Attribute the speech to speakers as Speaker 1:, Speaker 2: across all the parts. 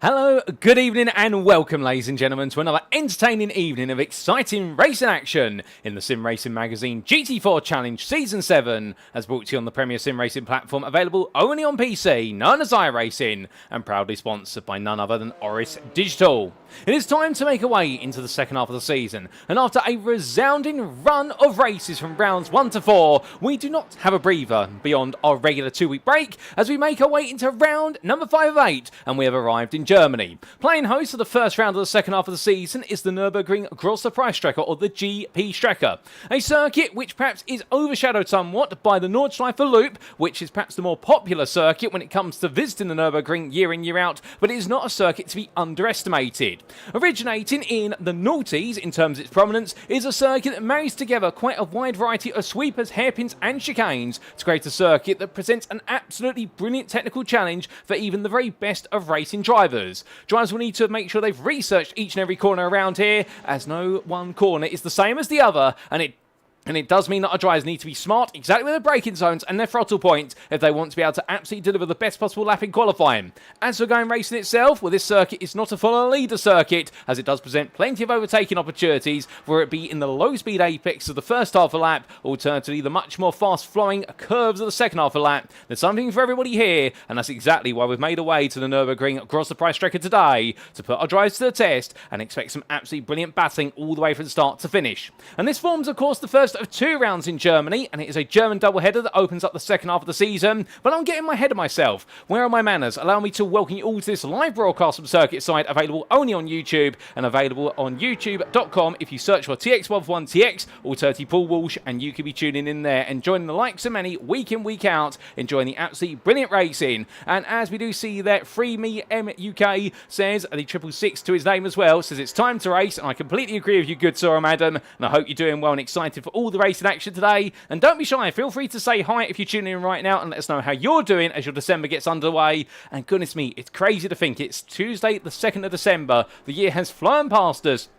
Speaker 1: Hello, good evening and welcome ladies and gentlemen to another entertaining evening of exciting racing action in the sim racing magazine GT4 Challenge Season 7 as brought to you on the premier sim racing platform available only on PC, known as iRacing and proudly sponsored by none other than Oris Digital. It is time to make our way into the second half of the season, and after a resounding run of races from rounds 1 to 4, we do not have a breather beyond our regular 2-week break as we make our way into round number 5 of 8 and we have arrived in Germany. Playing host of the first round of the second half of the season is the Nürburgring Grand-Prix-Strecke, or the GT4, a circuit which perhaps is overshadowed somewhat by the Nordschleife loop, which is perhaps the more popular circuit when it comes to visiting the Nürburgring year in year out, but it is not a circuit to be underestimated. Originating in the noughties in terms of its prominence, is a circuit that marries together quite a wide variety of sweepers, hairpins and chicanes to create a circuit that presents an absolutely brilliant technical challenge for even the very best of racing drivers. Drivers will need to make sure they've researched each and every corner around here, as no one corner is the same as the other, and it does mean that our drivers need to be smart exactly with their braking zones and their throttle points if they want to be able to absolutely deliver the best possible lap in qualifying. As for going racing itself, well, this circuit is not a follow leader circuit, as it does present plenty of overtaking opportunities, whether it be in the low speed apex of the first half of a lap, alternatively the much more fast flowing curves of the second half of a lap. There's something for everybody here, and that's exactly why we've made our way to the Nürburgring Grand-Prix-Strecke today, to put our drivers to the test and expect some absolutely brilliant battling all the way from start to finish. And this forms, of course, the first of 2 rounds in Germany, and it is a German doubleheader that opens up the second half of the season. But I'm getting my head of myself. Where are my manners? Allow me to welcome you all to this live broadcast from Circuit side, available only on YouTube and available on youtube.com if you search for TX1TX or 30 Paul Walsh, and you can be tuning in there and joining the likes of many week in, week out, enjoying the absolutely brilliant racing. And as we do see that, Free Me M UK says the 666 to his name as well, says it's time to race, and I completely agree with you, good sir or madam, and I hope you're doing well and excited for all the racing action today. And don't be shy, feel free to say hi if you're tuning in right now and let us know how you're doing as your December gets underway. And goodness me, it's crazy to think it's Tuesday the 2nd of December. The year has flown past us.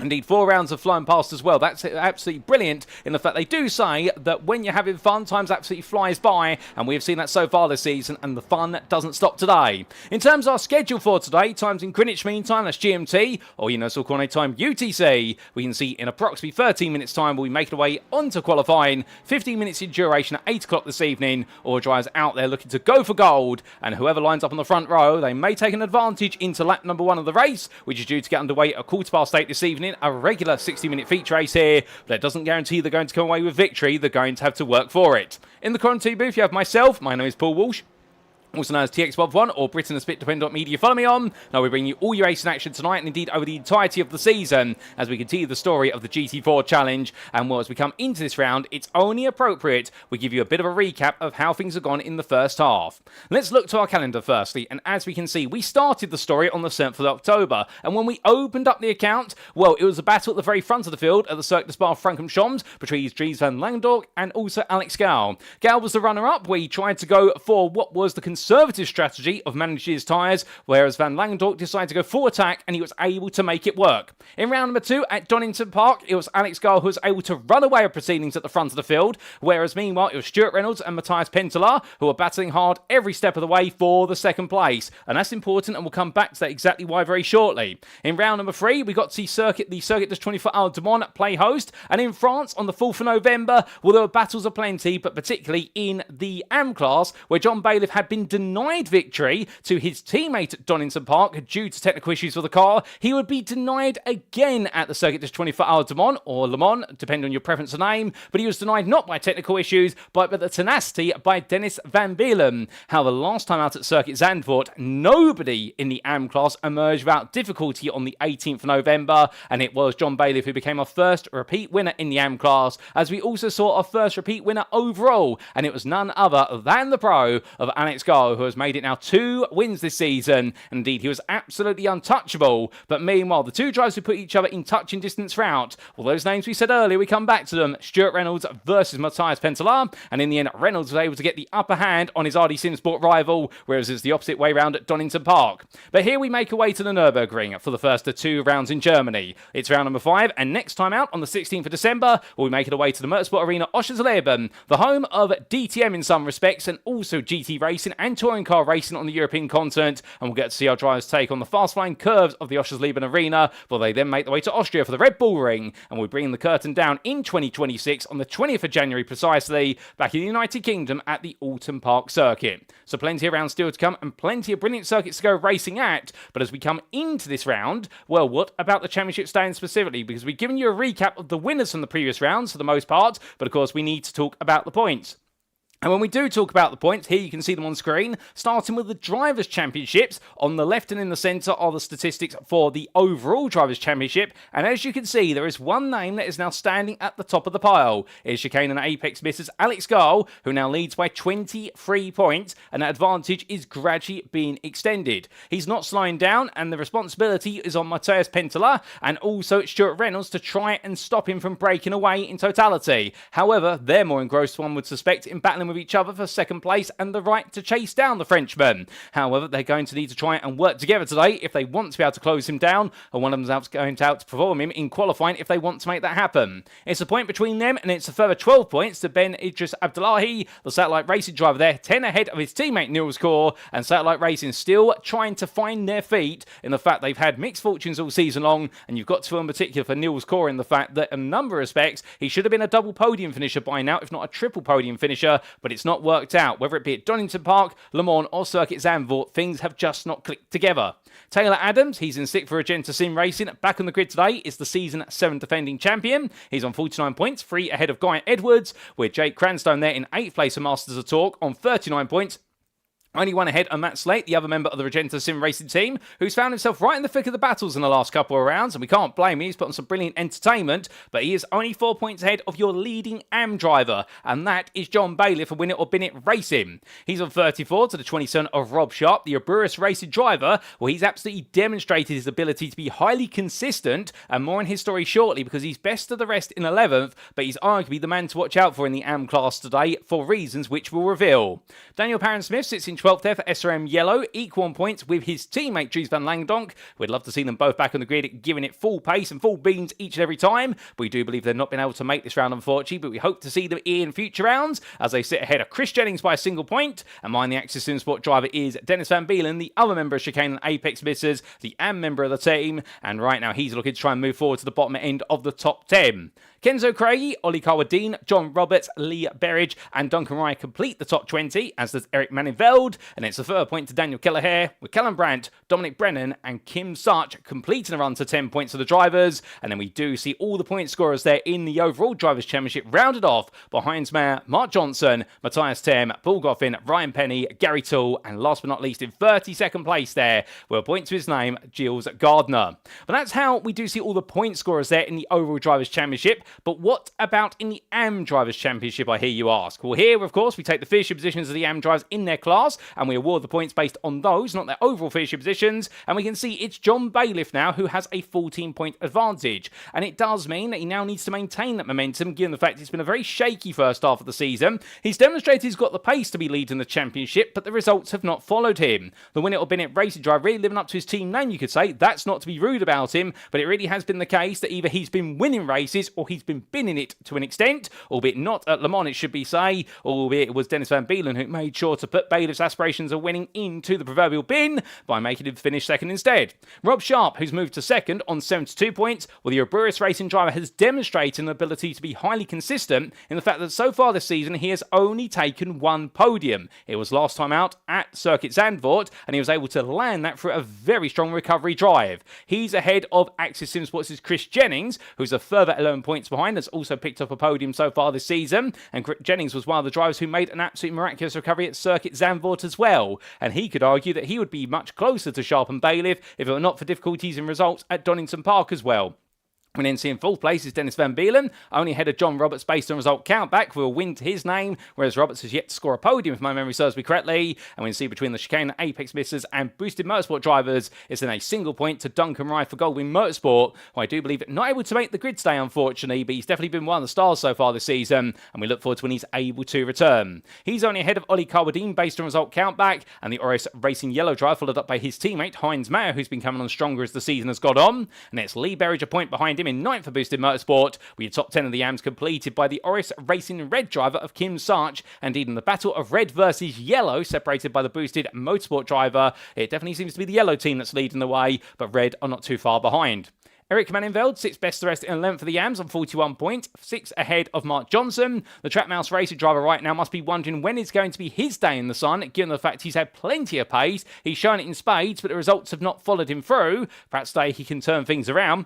Speaker 1: Indeed, 4 rounds have flown past as well. That's absolutely brilliant in the fact they do say that when you're having fun, time absolutely flies by, and we have seen that so far this season, and the fun doesn't stop today. In terms of our schedule for today, times in Greenwich Mean Time, that's GMT, or Universal Coordinate Time UTC, we can see in approximately 13 minutes time we'll be making our way onto qualifying, 15 minutes in duration at 8 o'clock this evening, or drivers out there looking to go for gold, and whoever lines up on the front row, they may take an advantage into lap number 1 of the race, which is due to get underway at 8:15 this evening. A regular 60-minute feature race here, but it doesn't guarantee they're going to come away with victory. They're going to have to work for it. In the commentary booth, you have myself. My name is Paul Walsh, also known as TX1 or Britain a Spit, depending on what media you follow me on. Now we bring you all your racing action tonight, and indeed over the entirety of the season, as we continue the story of the GT4 Challenge. And well, as we come into this round, it's only appropriate we give you a bit of a recap of how things have gone in the first half. Let's look to our calendar firstly, and as we can see, we started the story on the 7th of October, and when we opened up the account, well, it was a battle at the very front of the field at the Circuit de Spa-Francorchamps between Dries van Langendorp and also Alex Gall. Gall was the runner-up, where he tried to go for what was the conservative strategy of managing his tyres, whereas Van Langendorp decided to go full attack, and he was able to make it work. In round number 2 at Donington Park, it was Alex Gall who was able to run away with proceedings at the front of the field, whereas meanwhile it was Stuart, Reynolds and Matias Penttilä who were battling hard every step of the way for the second place, and that's important, and we'll come back to that exactly why very shortly. In round number 3, we got to see the Circuit des 24 Hours du Mans play host, and in France on the 4th of November, well, there were battles aplenty, but particularly in the AM class, where John Bailiff had been denied victory to his teammate at Donington Park due to technical issues with the car. He would be denied again at the Circuit des 24 Hours du Mans, or Le Mans, depending on your preference of name, but he was denied not by technical issues, but by the tenacity by Dennis Van Beelen. However, last time out at Circuit Zandvoort, nobody in the AM class emerged without difficulty on the 18th of November, and it was John Bailiff who became our first repeat winner in the AM class, as we also saw our first repeat winner overall, and it was none other than the pro of Alex Gall, who has made it now 2 wins this season. Indeed, he was absolutely untouchable, but meanwhile, the 2 drivers who put each other in touching distance throughout, all those names we said earlier, we come back to them. Stuart Reynolds versus Matias Penttilä, and in the end, Reynolds was able to get the upper hand on his RD Simsport rival, whereas it's the opposite way round at Donington Park. But here we make our way to the Nürburgring for the first of 2 rounds in Germany. It's round number 5, and next time out on the 16th of December, we'll make it away to the Motorsport Arena Oschersleben, the home of DTM in some respects, and also GT Racing and and touring car racing on the European continent, and we'll get to see our drivers take on the fast-flying curves of the Oschersleben Arena, before they then make their way to Austria for the Red Bull Ring, and we'll bring the curtain down in 2026 on the 20th of January precisely, back in the United Kingdom at the Donington Park circuit. So plenty around still to come, and plenty of brilliant circuits to go racing at, but as we come into this round, well, what about the championship stand specifically? Because we've given you a recap of the winners from the previous rounds for the most part, but of course we need to talk about the points. And when we do talk about the points, here you can see them on screen, starting with the Drivers' Championships. On the left and in the centre are the statistics for the overall Drivers' Championship. And as you can see, there is one name that is now standing at the top of the pile. It is chicane and apex misses Alex Gall, who now leads by 23 points, and that advantage is gradually being extended. He's not slowing down, and the responsibility is on Matias Penttilä and also Stuart Reynolds to try and stop him from breaking away in totality. However, they're more engrossed, one would suspect, in battling with each other for second place and the right to chase down the Frenchman. However, they're going to need to try and work together today if they want to be able to close him down, and one of them's going to outperform him in qualifying if they want to make that happen. It's a point between them, and it's a further 12 points to Ben Idris Abdullahi, the Satellite Racing driver there, 10 ahead of his teammate Niels Kaur, and Satellite Racing still trying to find their feet in the fact they've had mixed fortunes all season long, and you've got to feel in particular for Niels Kaur in the fact that in a number of respects, he should have been a double podium finisher by now, if not a triple podium finisher, but it's not worked out. Whether it be at Donington Park, Le Mans or Circuit Zandvoort, things have just not clicked together. Taylor Adams, he's in 6th for Agenta Sim Racing. Back on the grid today is the Season 7 defending champion. He's on 49 points, 3 ahead of Guy Edwards, with Jake Cranstone there in 8th place for Masters of Talk on 39 points. Only one ahead of Matt Slate, the other member of the Regenta Sim Racing team, who's found himself right in the thick of the battles in the last couple of rounds, and we can't blame him. He's put on some brilliant entertainment, but he is only 4 points ahead of your leading AM driver, and that is John Bailey for Win It or Bin It Racing. He's on 34 to the 27 of Rob Sharp, the Urburus Racing driver. Well, he's absolutely demonstrated his ability to be highly consistent, and more in his story shortly, because he's best of the rest in 11th, but he's arguably the man to watch out for in the AM class today for reasons which we'll reveal. Daniel Parent-Smith sits in 12th there for SRM Yellow, equal on points with his teammate Dries van Langdonk. We'd love to see them both back on the grid, giving it full pace and full beans each and every time. But we do believe they've not been able to make this round, unfortunately, but we hope to see them in future rounds as they sit ahead of Chris Jennings by a single point. And mine, the Axis Sim Sport driver, is Dennis Van Beelen, the other member of Chicane and Apex Missers, the AM member of the team. And right now he's looking to try and move forward to the bottom end of the top 10. Kenzo Craigie, Ollie Carwadine, John Roberts, Lee Berridge, and Duncan Rye complete the top 20, as does Eric Maniveld. And it's a third point to Daniel Kelleher, with Callum Brandt, Dominic Brennan, and Kim Such completing a run to 10 points for the drivers. And then we do see all the point scorers there in the overall Drivers' Championship rounded off by Heinz Mayer, Mark Johnson, Matthias Tem, Paul Goffin, Ryan Penny, Gary Toole, and last but not least in 32nd place there, with a point to his name, Gilles Gardner. But that's how we do see all the point scorers there in the overall Drivers' Championship. But what about in the AM Drivers' Championship, I hear you ask? Well, here, of course, we take the finishing positions of the AM drivers in their class, and we award the points based on those, not their overall finishing positions. And we can see it's John Bailiff now who has a 14-point advantage. And it does mean that he now needs to maintain that momentum, given the fact it's been a very shaky first half of the season. He's demonstrated he's got the pace to be leading the championship, but the results have not followed him. The Win It or Bin It Racing driver really living up to his team name, you could say. That's not to be rude about him, but it really has been the case that either he's been winning races or he's been binning it to an extent, albeit not at Le Mans, it should be say, albeit it was Dennis Van Beelen who made sure to put Bailiff's aspirations of winning into the proverbial bin by making him finish second instead. Rob Sharp, who's moved to second on 72 points, well, the Urburus Racing driver has demonstrated an ability to be highly consistent in the fact that so far this season he has only taken one podium. It was last time out at Circuit Zandvoort, and he was able to land that through a very strong recovery drive. He's ahead of Axis Sim Sports' Chris Jennings, who's a further 11 points behind, has also picked up a podium so far this season, and Jennings was one of the drivers who made an absolutely miraculous recovery at Circuit Zandvoort as well, and he could argue that he would be much closer to Sharp and Bailiff if it were not for difficulties in results at Donington Park as well. We then see in fourth place is Dennis Van Beelen, only ahead of John Roberts based on result countback, with a win to his name, whereas Roberts has yet to score a podium, if my memory serves me correctly. And we can see between the Chicane, Apex Missers and Boosted Motorsport drivers, it's in a single point to Duncan Rye for Goldwing Motorsport, who I do believe not able to make the grid today, unfortunately, but he's definitely been one of the stars so far this season, and we look forward to when he's able to return. He's only ahead of Ollie Carwadine based on result countback, and the Oris Racing Yellow driver followed up by his teammate Heinz Mayer, who's been coming on stronger as the season has got on. And it's Lee Berridge a point behind behind him. In 9th for Boosted Motorsport, with your top 10 of the AMs completed by the Oris Racing Red driver of Kim Sarch. Indeed, in the battle of red versus yellow, separated by the Boosted Motorsport driver, it definitely seems to be the yellow team that's leading the way, but red are not too far behind. Eric Manenveld sits best the rest in 11th for the AMs on 41 points, 6 ahead of Mark Johnson. The Trackmouse Racer driver right now must be wondering when it's going to be his day in the sun, given the fact he's had plenty of pace. He's shown it in spades, but the results have not followed him through. Perhaps today he can turn things around.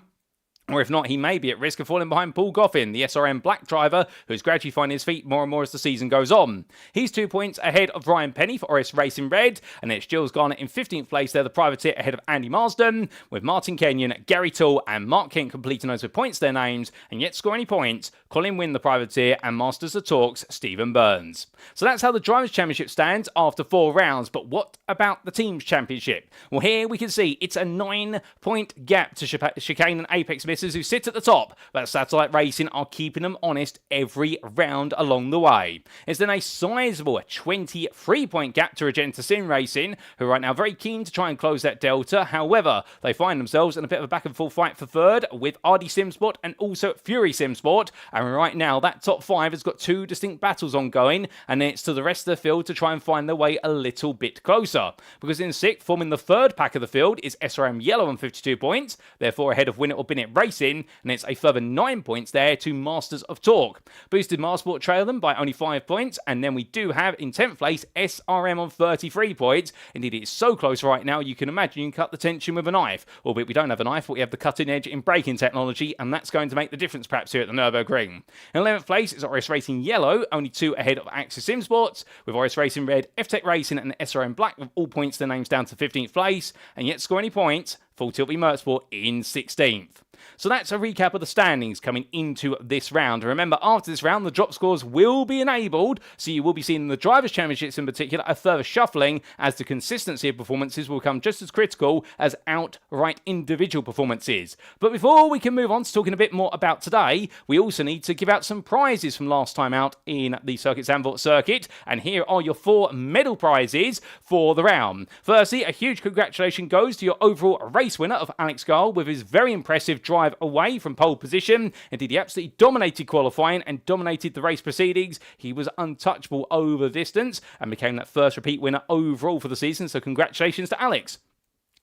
Speaker 1: Or if not, he may be at risk of falling behind Paul Goffin, the SRM Black driver, who's gradually finding his feet more and more as the season goes on. He's 2 points ahead of Ryan Penny for Oris Racing Red, and it's Jules Garnett in 15th place there, the privateer ahead of Andy Marsden, with Martin Kenyon, Gary Toole and Mark Kent completing those with points to their names, and yet score any points, Colin Wynn, the privateer, and Masters of Talks, Stephen Burns. So that's how the Drivers' Championship stands after 4 rounds, but what about the Teams' Championship? Well, here we can see it's a 9-point gap to Chicane and Apex Missers, who sit at the top, but Satellite Racing are keeping them honest every round along the way. It's then a sizable 23-point gap to Regenta Sim Racing, who are right now very keen to try and close that delta. However, they find themselves in a bit of a back and forth fight for third with RD Simsport and also Fury Simsport, and right now that top 5 has got 2 distinct battles ongoing, and it's to the rest of the field to try and find their way a little bit closer, because in 6th, forming the third pack of the field, is SRM Yellow on 52 points, therefore ahead of Win It or Bin It Racing, and it's a further 9 points there to Masters of Talk. Boosted Motorsport trail them by only 5 points, and then we do have in 10th place SRM on 33 points. Indeed, it's so close right now you can imagine you can cut the tension with a knife, albeit we don't have a knife, but we have the cutting edge in braking technology, and that's going to make the difference perhaps here at the Nürburgring. In 11th place is Oris Racing Yellow, only 2 ahead of Axis Simsports, with Oris Racing Red, F-Tech Racing and SRM Black with all points their names down to 15th place, and yet score any points, Full Tilt Motorsport in 16th. So that's a recap of the standings coming into this round. And remember, after this round, the drop scores will be enabled, so you will be seeing in the Drivers' Championships in particular a further shuffling, as the consistency of performances will become just as critical as outright individual performances. But before we can move on to talking a bit more about today, we also need to give out some prizes from last time out in the Circuit Zandvoort circuit, and here are your 4 medal prizes for the round. Firstly, a huge congratulations goes to your overall race winner of Alex Gall with his very impressive drive away from pole position. Indeed, he absolutely dominated qualifying and dominated the race proceedings. He was untouchable over distance and became that first repeat winner overall for the season, so congratulations to Alex.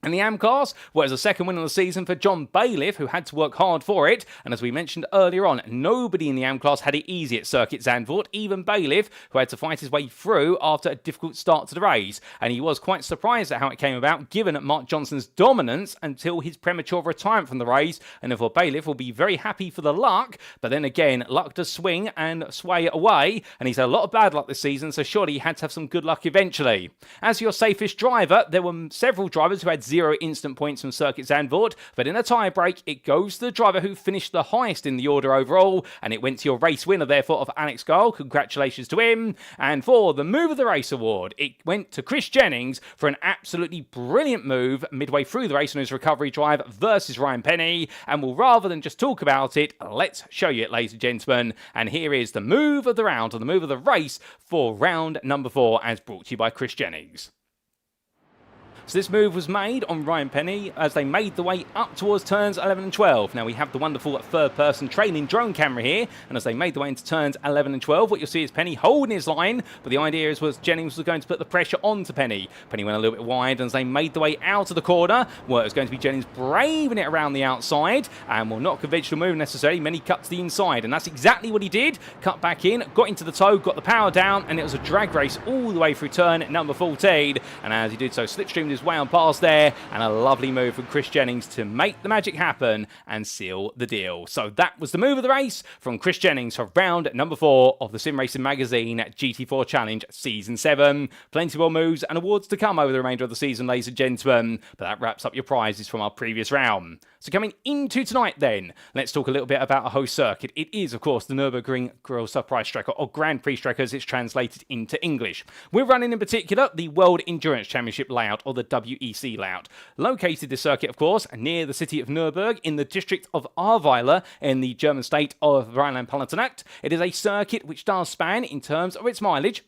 Speaker 1: In the AM class, well, it was the second win of the season for John Bailiff, who had to work hard for it. And as we mentioned earlier on, nobody in the AM class had it easy at Circuit Zandvoort, even Bailiff, who had to fight his way through after a difficult start to the race. And he was quite surprised at how it came about, given Mark Johnson's dominance until his premature retirement from the race. And therefore, Bailiff will be very happy for the luck. But then again, luck does swing and sway away. And he's had a lot of bad luck this season, so surely he had to have some good luck eventually. As for your safest driver, there were several drivers who had 0 instant points from Circuit Zandvoort, but in a tie-break, it goes to the driver who finished the highest in the order overall, and it went to your race winner, therefore, of Alex Gall. Congratulations to him. And for the Move of the Race award, it went to Chris Jennings for an absolutely brilliant move midway through the race on his recovery drive versus Ryan Penny. And well, rather than just talk about it, let's show you it, ladies and gentlemen. And here is the move of the round, or the move of the race, for round number 4, as brought to you by Chris Jennings. So this move was made on Ryan Penny as they made the way up towards turns 11 and 12. Now we have the wonderful third-person trailing drone camera here, and as they made the way into turns 11 and 12, what you'll see is Penny holding his line, but the idea was Jennings was going to put the pressure onto Penny. Penny went a little bit wide, and as they made the way out of the corner, well, it was going to be Jennings braving it around the outside, and well, not a conventional move necessarily. Many cut to the inside, and that's exactly what he did. Cut back in, got into the toe, got the power down, and it was a drag race all the way through turn number 14, and as he did so, slipstreamed his way on past there, and a lovely move from Chris Jennings to make the magic happen and seal the deal. So that was the move of the race from Chris Jennings for round number 4 of the Sim Racing Magazine GT4 Challenge Season 7. Plenty more moves and awards to come over the remainder of the season, ladies and gentlemen, but that wraps up your prizes from our previous round. So coming into tonight then, let's talk a little bit about a host circuit. It is, of course, the Nürburgring Surprise-Strecke, or Grand-Prix-Strecke as it's translated into English. We're running in particular the World Endurance Championship layout, or the WEC layout. Located this circuit, of course, near the city of Nürburg in the district of Ahrweiler in the German state of Rhineland-Palatinate. It is a circuit which does span, in terms of its mileage,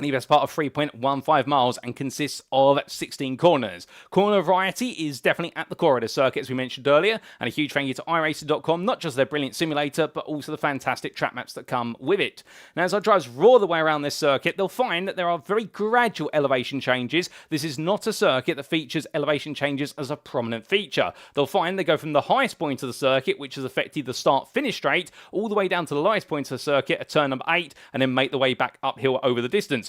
Speaker 1: The best part of 3.15 miles and consists of 16 corners. Corner variety is definitely at the core of the circuit, as we mentioned earlier, and a huge thank you to iRacing.com, not just their brilliant simulator, but also the fantastic track maps that come with it. Now, as our drivers roar the way around this circuit, they'll find that there are very gradual elevation changes. This is not a circuit that features elevation changes as a prominent feature. They'll find they go from the highest point of the circuit, which is effectively the start-finish straight, all the way down to the lowest point of the circuit at turn number 8, and then make the way back uphill over the distance.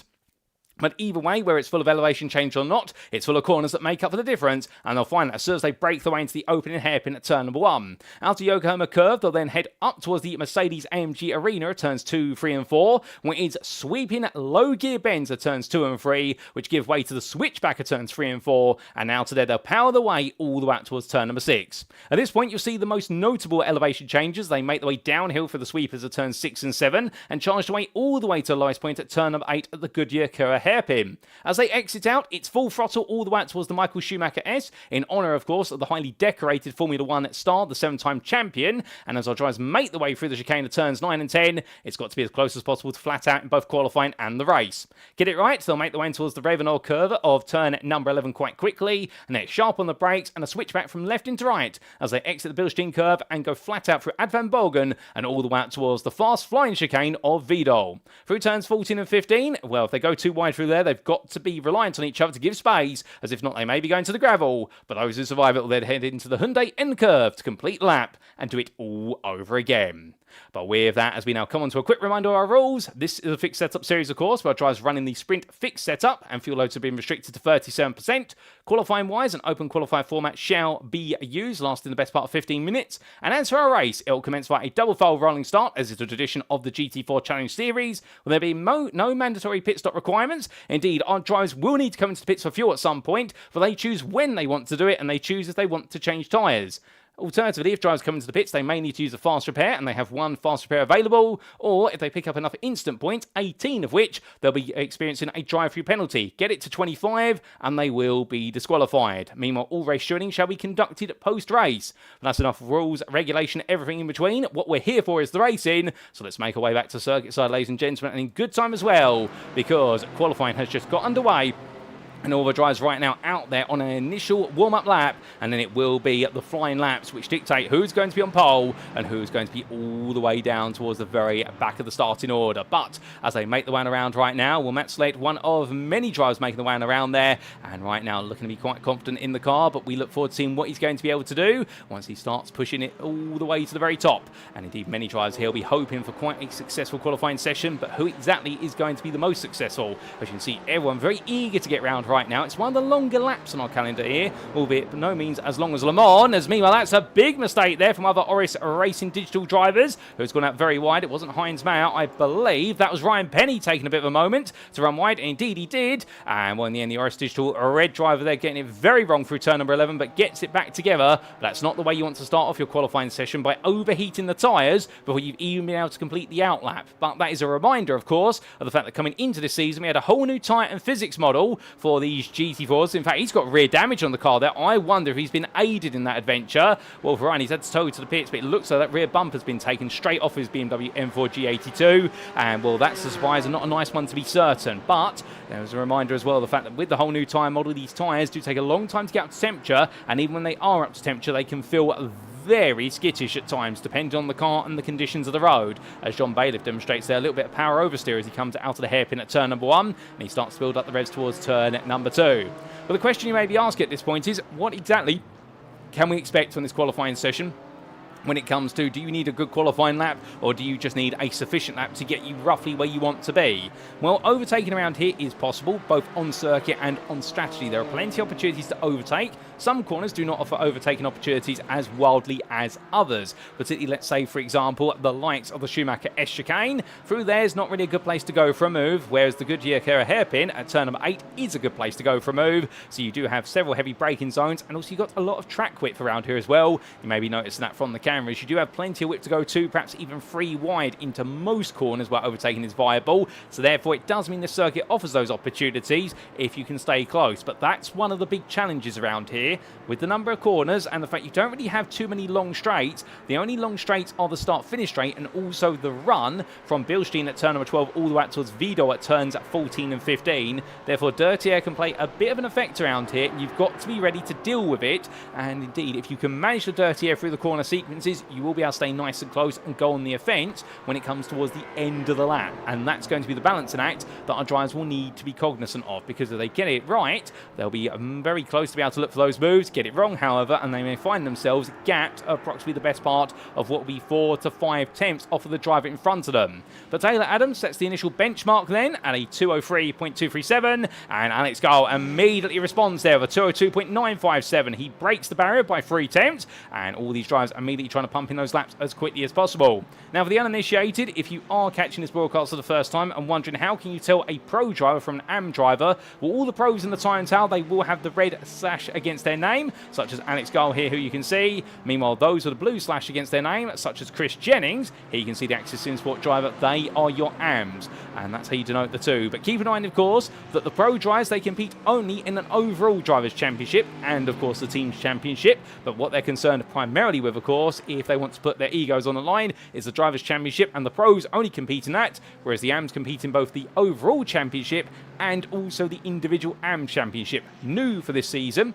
Speaker 1: But either way, whether it's full of elevation change or not, it's full of corners that make up for the difference, and they'll find that as soon as they break their way into the opening hairpin at turn number 1. Out of Yokohama Curve, they'll then head up towards the Mercedes-AMG Arena at turns 2, 3 and 4, where it's sweeping low gear bends at turns 2 and 3, which give way to the switchback at turns 3 and 4, and now to there they'll power the way all the way up towards turn number 6. At this point, you'll see the most notable elevation changes. They make their way downhill for the sweepers at turns 6 and 7, and charge their way all the way to the lowest point at turn number 8 at the Goodyear Kura hairpin. As they exit out, it's full throttle all the way out towards the Michael Schumacher S, in honour, of course, of the highly decorated Formula 1 star, the 7-time champion. And as our drivers make the way through the chicane of turns 9 and 10, it's got to be as close as possible to flat out in both qualifying and the race. Get it right, they'll make the way towards the Reynolds curve of turn number 11 quite quickly, and they're sharp on the brakes and a switchback from left into right as they exit the Bilstein curve and go flat out through Ad Van Bogen and all the way out towards the fast flying chicane of Vidal. Through turns 14 and 15, well, if they go too wide through there, they've got to be reliant on each other to give space, as if not they may be going to the gravel, but those who survive it will then head into the Hyundai N curve to complete the lap and do it all over again. But with that, as we now come on to a quick reminder of our rules, this is a fixed setup series, of course, where our drivers running the sprint fixed setup and fuel loads have been restricted to 37%. Qualifying wise, an open qualify format shall be used, lasting the best part of 15 minutes. And as for our race, it will commence via a double foul rolling start, as is a tradition of the GT4 Challenge Series, where there be no mandatory pit stop requirements. Indeed, our drivers will need to come into the pits for fuel at some point, for they choose when they want to do it, and they choose if they want to change tyres. Alternatively, if drivers come into the pits, they may need to use a fast repair, and they have one fast repair available, or if they pick up enough instant points, 18 of which they'll be experiencing a drive-through penalty. Get it to 25, and they will be disqualified. Meanwhile, all race shooting shall be conducted post-race. But that's enough rules, regulation, everything in between. What we're here for is the racing, so let's make our way back to circuit side, ladies and gentlemen, and in good time as well, because qualifying has just got underway. And all the drivers right now out there on an initial warm-up lap, and then it will be the flying laps which dictate who's going to be on pole and who's going to be all the way down towards the very back of the starting order. But as they make the way around right now, well, Matt Slate, one of many drivers making the way around there, and right now looking to be quite confident in the car, but we look forward to seeing what he's going to be able to do once he starts pushing it all the way to the very top. And indeed, many drivers here will be hoping for quite a successful qualifying session, but who exactly is going to be the most successful? As you can see, everyone very eager to get round right now. It's one of the longer laps on our calendar here, albeit by no means as long as Le Mans. As meanwhile, that's a big mistake there from other Oris Racing digital drivers, who's gone out very wide. It wasn't Heinz Mayer, I believe. That was Ryan Penny taking a bit of a moment to run wide. Indeed, he did. And well, in the end, the Oris digital red driver there getting it very wrong through turn number 11, but gets it back together. But that's not the way you want to start off your qualifying session, by overheating the tyres before you've even been able to complete the outlap. But that is a reminder, of course, of the fact that coming into this season, we had a whole new tyre and physics model for these GT4s. In fact, he's got rear damage on the car there. I wonder if he's been aided in that adventure. Well, for Ryan, he's had to tow to the pits, but it looks like that rear bumper's been taken straight off his BMW M4 G82. And, well, that's a surprise and not a nice one to be certain. But there's a reminder as well of the fact that with the whole new tyre model, these tyres do take a long time to get up to temperature. And even when they are up to temperature, they can feel very skittish at times, depending on the car and the conditions of the road. As John Bailiff demonstrates there, a little bit of power oversteer as he comes out of the hairpin at turn number 1, and he starts to build up the revs towards turn number 2. But the question you may be asking at this point is, what exactly can we expect from this qualifying session? When it comes to, do you need a good qualifying lap, or do you just need a sufficient lap to get you roughly where you want to be? Well, overtaking around here is possible, both on circuit and on strategy. There are plenty of opportunities to overtake. Some corners do not offer overtaking opportunities as wildly as others. Particularly, let's say, for example, the likes of the Schumacher S chicane. Through there is not really a good place to go for a move, whereas the Goodyear Kura hairpin at turn number 8 is a good place to go for a move. So you do have several heavy braking zones, and also you've got a lot of track width around here as well. You may be noticing that from the cameras. You do have plenty of whip to go to, perhaps even 3 wide into most corners where overtaking is viable. So therefore it does mean the circuit offers those opportunities if you can stay close. But that's one of the big challenges around here with the number of corners and the fact you don't really have too many long straights. The only long straights are the start-finish straight and also the run from Bilstein at turn number 12 all the way out towards Vidal at turns 14 and 15. Therefore, dirty air can play a bit of an effect around here, and you've got to be ready to deal with it. And indeed, if you can manage the dirty air through the corner sequences, you will be able to stay nice and close and go on the offence when it comes towards the end of the lap. And that's going to be the balancing act that our drivers will need to be cognizant of, because if they get it right, they'll be very close to be able to look for those moves. Get it wrong, however, and they may find themselves gapped approximately the best part of what will be 4 to 5 tenths off of the driver in front of them. But Taylor Adams sets the initial benchmark then at a 203.237, and Alex Gall immediately responds there with a 202.957. He breaks the barrier by 3 tenths, and all these drivers immediately trying to pump in those laps as quickly as possible. Now, for the uninitiated, if you are catching this broadcast for the first time and wondering how can you tell a pro driver from an AM driver, well, all the pros in the time tell they will have the red slash against their name, such as Alex Gall here, who you can see. Meanwhile, those with the blue slash against their name, such as Chris Jennings, here you can see the Access Sim Sport driver, they are your AMs, and that's how you denote the two. But keep in mind, of course, that the pro drivers, they compete only in an overall drivers' championship and, of course, the team's championship. But what they're concerned primarily with, of course, if they want to put their egos on the line, is the drivers' championship, and the pros only compete in that, whereas the AMs compete in both the overall championship and also the individual AM championship. New for this season,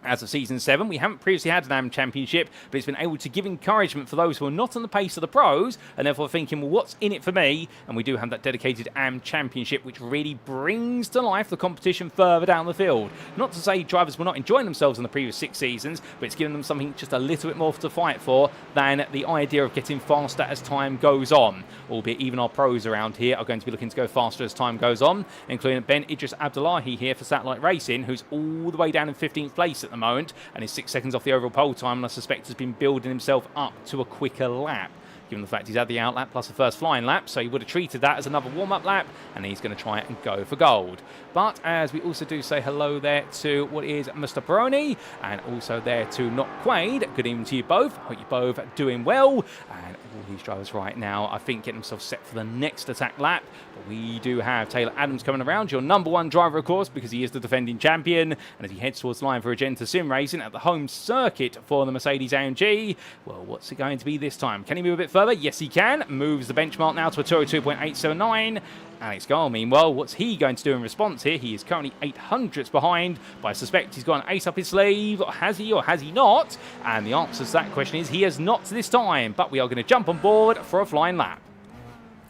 Speaker 1: as of Season 7, we haven't previously had an AM Championship, but it's been able to give encouragement for those who are not on the pace of the pros, and therefore thinking, well, what's in it for me? And we do have that dedicated AM Championship, which really brings to life the competition further down the field. Not to say drivers were not enjoying themselves in the previous 6 seasons, but it's given them something just a little bit more to fight for than the idea of getting faster as time goes on. Albeit even our pros around here are going to be looking to go faster as time goes on, including Ben Idris Abdullahi here for Satellite Racing, who's all the way down in 15th place at the moment and is 6 seconds off the overall pole time, and I suspect has been building himself up to a quicker lap, given the fact he's had the out lap plus the first flying lap, so he would have treated that as another warm-up lap, and he's going to try and go for gold. But as we also do say hello there to what is Mr. Peroni, and also there to Not Quaid, good evening to you both. Hope you're both doing well, and all these drivers right now, I think, getting themselves set for the next attack lap. But we do have Taylor Adams coming around, your number 1 driver, of course, because he is the defending champion, and as he heads towards the line for Agenta Sim Racing at the home circuit for the Mercedes-AMG, well, what's it going to be this time? Can he move a bit further? Yes, he can. Moves the benchmark now to a 202.879. Alex Gall, meanwhile, what's he going to do in response here? He is currently 800ths behind, but I suspect he's got an ace up his sleeve. Has he or has he not? And the answer to that question is he has not this time, but we are going to jump on board for a flying lap.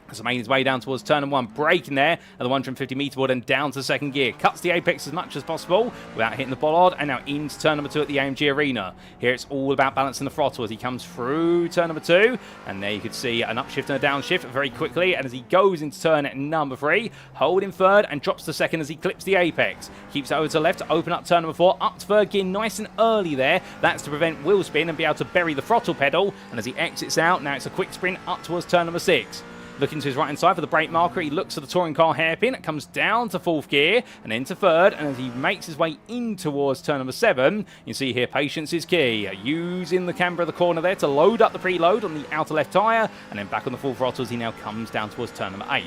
Speaker 1: As he made his way down towards turn 1, braking there at the 150 metre board and down to second gear. Cuts the apex as much as possible without hitting the bollard, and now into turn number 2 at the AMG Arena. Here it's all about balancing the throttle as he comes through turn number 2, and there you can see an upshift and a downshift very quickly, and as he goes into turn number 3, holding third and drops to second as he clips the apex. Keeps it over to the left to open up turn number 4, up to third gear nice and early there. That's to prevent wheel spin and be able to bury the throttle pedal, and as he exits out, now it's a quick sprint up towards turn number 6. Looking to his right-hand side for the brake marker, he looks at the touring car hairpin, it comes down to 4th gear and into 3rd, and as he makes his way in towards turn number 7, you see here patience is key. Using the camber of the corner there to load up the preload on the outer left tyre, and then back on the full throttle as he now comes down towards turn number 8.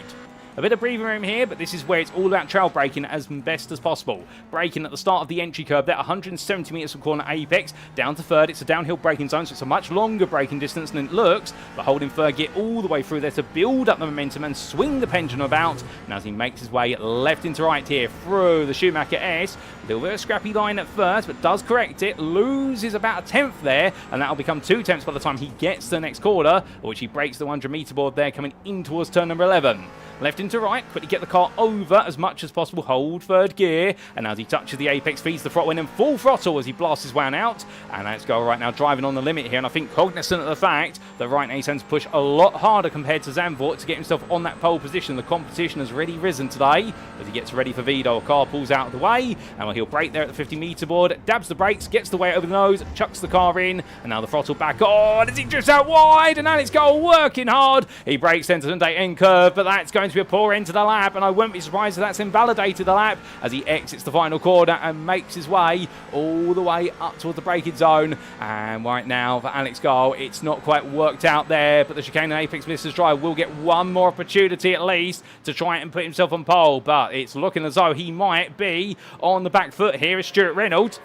Speaker 1: A bit of breathing room here, but this is where it's all about trail braking as best as possible. Braking at the start of the entry curve there, 170 metres from corner apex, down to 3rd. It's a downhill braking zone, so it's a much longer braking distance than it looks, but holding 3rd gear all the way through there to build up the momentum and swing the pendulum about. And as he makes his way left into right here through the Schumacher S, a little bit of a scrappy line at first, but does correct it, loses about a tenth there, and that'll become 2 tenths by the time he gets to the next corner, which he breaks the 100 metre board there, coming in towards turn number 11. Left into right, quickly get the car over as much as possible, hold 3rd gear, and as he touches the apex, feeds the throttle in and full throttle as he blasts his way out. And let's go right now, driving on the limit here, and I think cognizant of the fact that right now he's going to push a lot harder compared to Zandvoort to get himself on that pole position. The competition has really risen today as he gets ready for Vidal. Car pulls out of the way, and he'll brake there at the 50 metre board, dabs the brakes, gets the weight over the nose, chucks the car in, and now the throttle back on as he drifts out wide, and Alex Gall working hard. He brakes into the end curve, but that's going to to be a poor end to the lap, and I wouldn't be surprised if that's invalidated the lap as he exits the final corner and makes his way all the way up towards the braking zone. And right now for Alex Gall, it's not quite worked out there, but the chicane and Apex Blisters driver will get one more opportunity at least to try and put himself on pole, but it's looking as though he might be on the back foot here is Stuart Reynolds,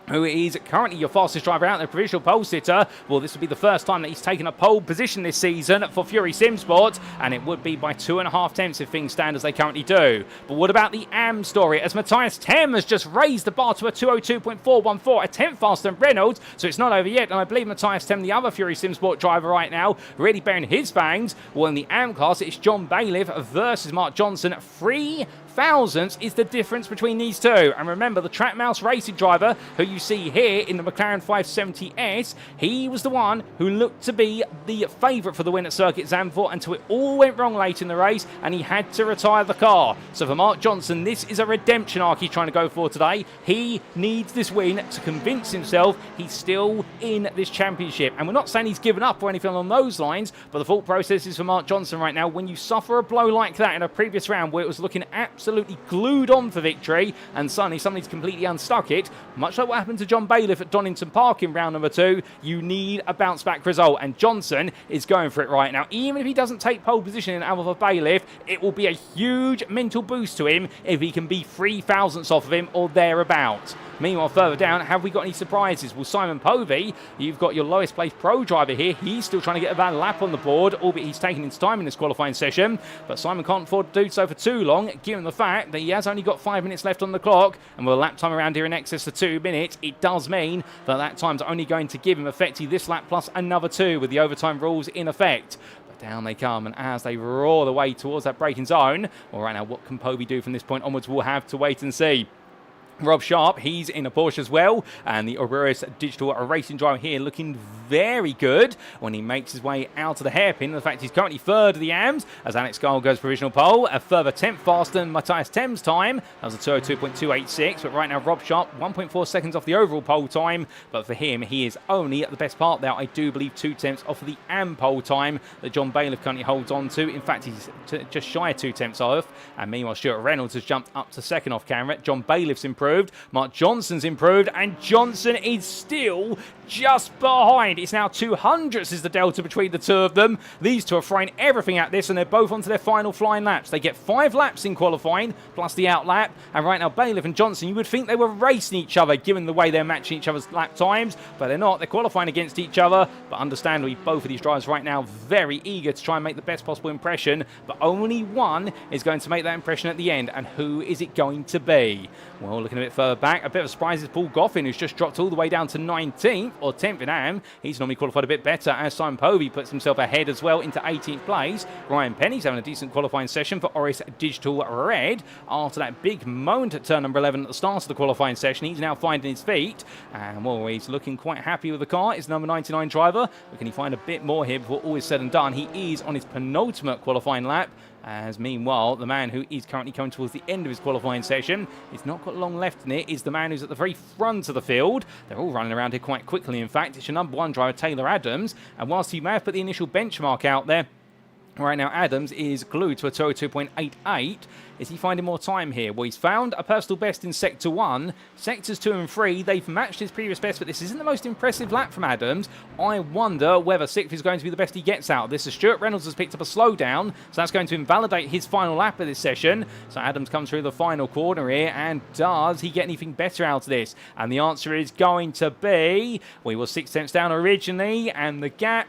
Speaker 1: who is currently your fastest driver out there, provisional pole sitter. Well, this will be the first time that he's taken a pole position this season for Fury Sim Sport, and it would be by 2.5 tenths if things stand as they currently do. But what about the AM story? As Matias has just raised the bar to a 202.414, a tenth faster than Reynolds, so it's not over yet. And I believe Matias, the other Fury Sim Sport driver right now, really bearing his fangs. Well, in the AM class, it's John Bailiff versus Mark Johnson. 3 thousandths is the difference between these two. And remember, the Track Mouse racing driver, who you see here in the McLaren 570S, he was the one who looked to be the favourite for the win at Circuit Zandvoort until it all went wrong late in the race and he had to retire the car. So for Mark Johnson, this is a redemption arc he's trying to go for today. He needs this win to convince himself he's still in this championship. And we're not saying he's given up or anything along those lines, but the thought process is for Mark Johnson right now, when you suffer a blow like that in a previous round where it was looking absolutely glued on for victory and suddenly somebody's completely unstuck it, much like what happened to John Bailiff at Donington Park in round number 2, you need a bounce back result, and Johnson is going for it right now. Even if he doesn't take pole position in Alva Bailiff, it will be a huge mental boost to him if he can be 3 thousandths off of him or thereabouts. Meanwhile, further down, have we got any surprises? Well, Simon Povey, you've got your lowest placed pro driver here. He's still trying to get a bad lap on the board, albeit he's taking his time in this qualifying session. But Simon can't afford to do so for too long, given the fact that he has only got 5 minutes left on the clock. And with a lap time around here in excess of 2 minutes, it does mean that that time's only going to give him effectively this lap plus another 2 with the overtime rules in effect. Down they come, and as they roar the way towards that braking zone, well, right now, what can Povey do from this point onwards? We'll have to wait and see. Rob Sharp, he's in a Porsche as well, and the Urus Digital racing driver here looking very good when he makes his way out of the hairpin. The fact he's currently third of the AMs as Alex Gall goes provisional pole, a further 10th faster than Matias Thames' time. That was a 202.286, but right now Rob Sharp 1.4 seconds off the overall pole time, but for him he is only at the best part there, I do believe 2 tenths off of the AM pole time that John Bailiff currently holds on to. In fact, he's just shy of 2 tenths off, and meanwhile Stuart Reynolds has jumped up to second off camera. John Bailiff's improved, Mark Johnson's improved, and Johnson is still just behind. It's now 200ths is the delta between the two of them. These two are throwing everything at this, and they're both onto their final flying laps. They get 5 laps in qualifying, plus the out lap, and right now Bailiff and Johnson, you would think they were racing each other given the way they're matching each other's lap times, but they're not. They're qualifying against each other, but understandably both of these drivers right now very eager to try and make the best possible impression, but only one is going to make that impression at the end, and who is it going to be? Well, looking a bit further back, a bit of a surprise is Paul Goffin, who's just dropped all the way down to 19th or 10th in AM. He's normally qualified a bit better, as Simon Povey puts himself ahead as well into 18th place. Ryan Penny's having a decent qualifying session for Oris Digital Red. After that big moment at turn number 11 at the start of the qualifying session, he's now finding his feet, and well, he's looking quite happy with the car. It's number 99 driver, but can he find a bit more here before all is said and done? He is on his penultimate qualifying lap, as meanwhile the man who is currently coming towards the end of his qualifying session, he's not got long left in it, is the man who's at the very front of the field. They're all running around here quite quickly. In fact, it's your number 1 driver Taylor Adams, and whilst he may have put the initial benchmark out there, right now Adams is glued to a 202.88. Is he finding more time here? Well, he's found a personal best in Sector 1. Sectors 2 and 3, they've matched his previous best, but this isn't the most impressive lap from Adams. I wonder whether 6th is going to be the best he gets out of this. So Stuart Reynolds has picked up a slowdown, so that's going to invalidate his final lap of this session. So Adams comes through the final corner here, and does he get anything better out of this? And the answer is going to be, we were 6 tenths down originally, and the gap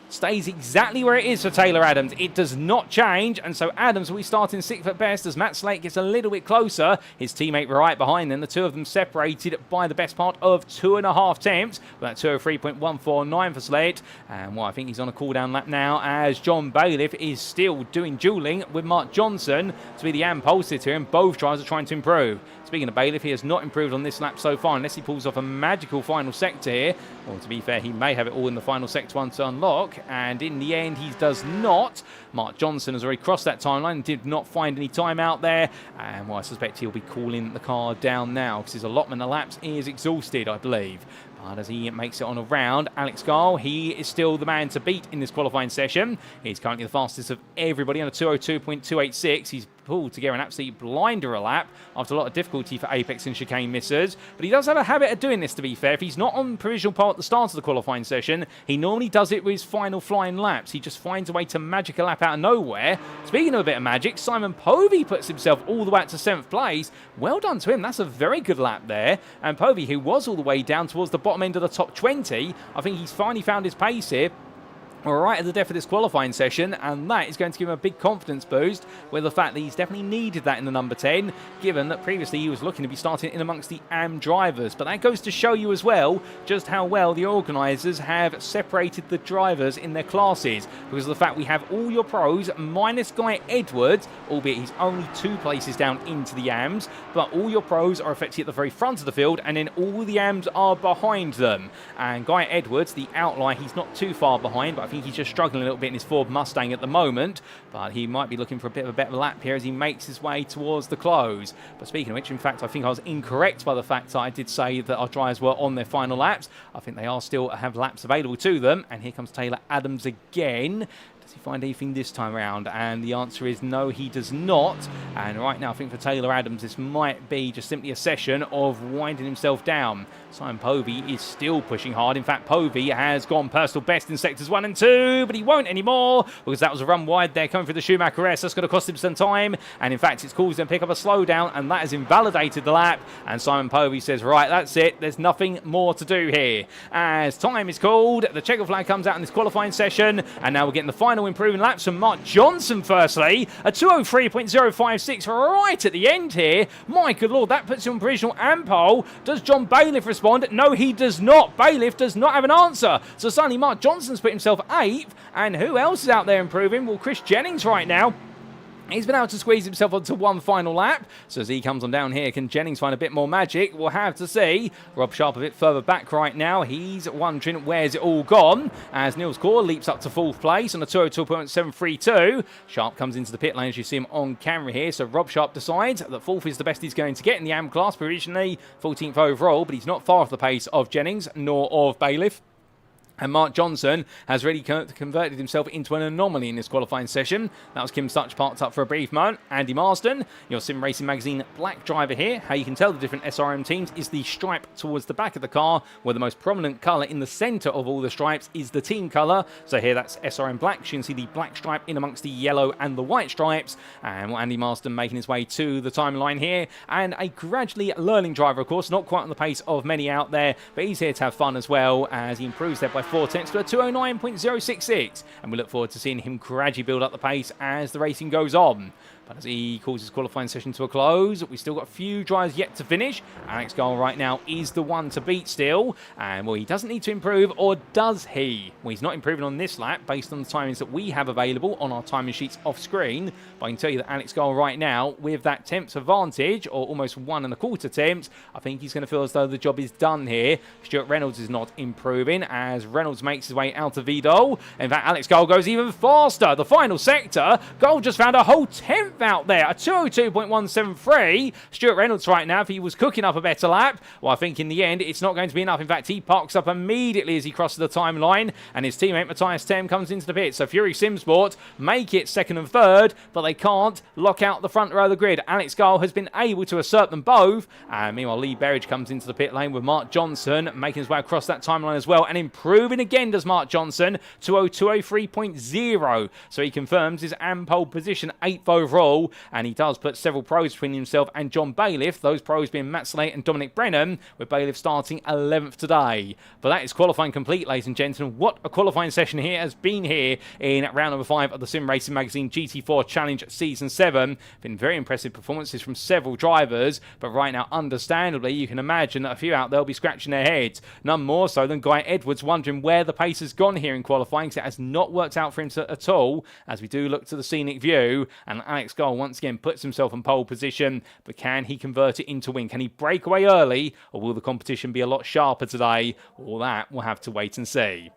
Speaker 1: stays exactly where it is for Taylor Adams. It does not change, and so Adams will be starting 6th at best as Matt Slate gets a little bit closer. His teammate right behind them, the two of them separated by the best part of 2.5 tenths. That's 203.149 for Slate, and well, I think he's on a cool-down lap now as John Bailiff is still doing dueling with Mark Johnson to be the AM pole sitter, and both drivers are trying to improve. Speaking of Bailiff, he has not improved on this lap so far unless he pulls off a magical final sector here. Well, to be fair, he may have it all in the final sector 1 to unlock, and in the end he does not. Mark Johnson has already crossed that timeline and did not find any time out there, and well, I suspect he'll be calling the car down now because his allotment of laps is exhausted, I believe. But as he makes it on a round, Alex Gall, he is still the man to beat in this qualifying session. He's currently the fastest of everybody on a 202.286. He's pulled together an absolute blinder a lap after a lot of difficulty for Apex and chicane missers. But he does have a habit of doing this, to be fair. If he's not on provisional pole at the start of the qualifying session, he normally does it with his final flying laps. He just finds a way to magic a lap out of nowhere. Speaking of a bit of magic, Simon Povey puts himself all the way up to 7th place. Well done to him. That's a very good lap there. And Povey, who was all the way down towards the bottom end of the top 20, I think he's finally found his pace here. We're right at the death of this qualifying session, and that is going to give him a big confidence boost with the fact that he's definitely needed that in the number 10, given that previously he was looking to be starting in amongst the AM drivers. But that goes to show you as well just how well the organisers have separated the drivers in their classes, because of the fact we have all your pros minus Guy Edwards, albeit he's only 2 places down into the AMs, but all your pros are effectively at the very front of the field, and then all the AMs are behind them. And Guy Edwards, the outlier, he's not too far behind, but I think he's just struggling a little bit in his Ford Mustang at the moment, but he might be looking for a bit of a better lap here as he makes his way towards the close. But speaking of which, in fact, I think I was incorrect by the fact that I did say that our drivers were on their final laps. I think they are still have laps available to them, and here comes Taylor Adams again. Does he find anything this time around? And the answer is no, he does not. And right now, I think for Taylor Adams, this might be just simply a session of winding himself down. Simon Povey is still pushing hard. In fact, Povey has gone personal best in sectors 1 and 2, but he won't anymore because that was a run wide there coming through the Schumacher S. That's going to cost him some time. And in fact, it's caused him to pick up a slowdown, and that has invalidated the lap. And Simon Povey says, right, that's it. There's nothing more to do here. As time is called, the checker flag comes out in this qualifying session, and now we're getting the final improving laps from Mark Johnson firstly. A 203.056 right at the end here. My good lord, that puts him on provisional and pole. Does John Bailiff respond? No, he does not. Bailiff does not have an answer. So suddenly Mark Johnson's put himself 8th. And who else is out there improving? Well, Chris Jennings right now. He's been able to squeeze himself onto one final lap. So as he comes on down here, can Jennings find a bit more magic? We'll have to see. Rob Sharp a bit further back right now. He's wondering where's it all gone. As Niels Core leaps up to 4th place on a 202.732. Sharp comes into the pit lane as you see him on camera here. So Rob Sharp decides that 4th is the best he's going to get in the AM class, provisionally 14th overall. But he's not far off the pace of Jennings nor of Bailiff. And Mark Johnson has really converted himself into an anomaly in this qualifying session. That was Kim Such parked up for a brief moment. Andy Marsden, your Sim Racing Magazine black driver here. How you can tell the different SRM teams is the stripe towards the back of the car, where the most prominent colour in the centre of all the stripes is the team colour. So here that's SRM black. You can see the black stripe in amongst the yellow and the white stripes. And Andy Marsden making his way to the timeline here. And a gradually learning driver, of course, not quite on the pace of many out there, but he's here to have fun as well as he improves there by 4 tenths to a 209.066, and we look forward to seeing him gradually build up the pace as the racing goes on. But as he calls his qualifying session to a close, we've still got a few drivers yet to finish. Alex Gall right now is the one to beat still. And, well, he doesn't need to improve, or does he? Well, he's not improving on this lap based on the timings that we have available on our timing sheets off screen. But I can tell you that Alex Gall right now, with that 10th advantage, or almost 1 1/4 temps, I think he's going to feel as though the job is done here. Stuart Reynolds is not improving as Reynolds makes his way out of Vidal. In fact, Alex Gall goes even faster. The final sector, Gall just found a whole 10th out there, a 202.173. Stuart Reynolds right now, if he was cooking up a better lap, well, I think in the end it's not going to be enough. In fact, he parks up immediately as he crosses the timeline, and his teammate Matias comes into the pit. So Fury Simsport make it 2nd and 3rd, but they can't lock out the front row of the grid. Alex Gall has been able to assert them both, and meanwhile Lee Berridge comes into the pit lane with Mark Johnson making his way across that timeline as well, and improving again does Mark Johnson to 203.0. So he confirms his pole position 8th overall, and he does put several pros between himself and John Bailiff, those pros being Matt Slate and Dominic Brennan, with Bailiff starting 11th today. But that is qualifying complete, ladies and gentlemen. What a qualifying session here has been here in round number 5 of the Sim Racing Magazine GT4 Challenge Season 7. Been very impressive performances from several drivers, but right now, understandably, you can imagine that a few out there will be scratching their heads. None more so than Guy Edwards wondering where the pace has gone here in qualifying, because it has not worked out for him at all, as we do look to the scenic view. And Alex Gall once again puts himself in pole position, but can he convert it into win? Can he break away early, or will the competition be a lot sharper today? All that we'll have to wait and see.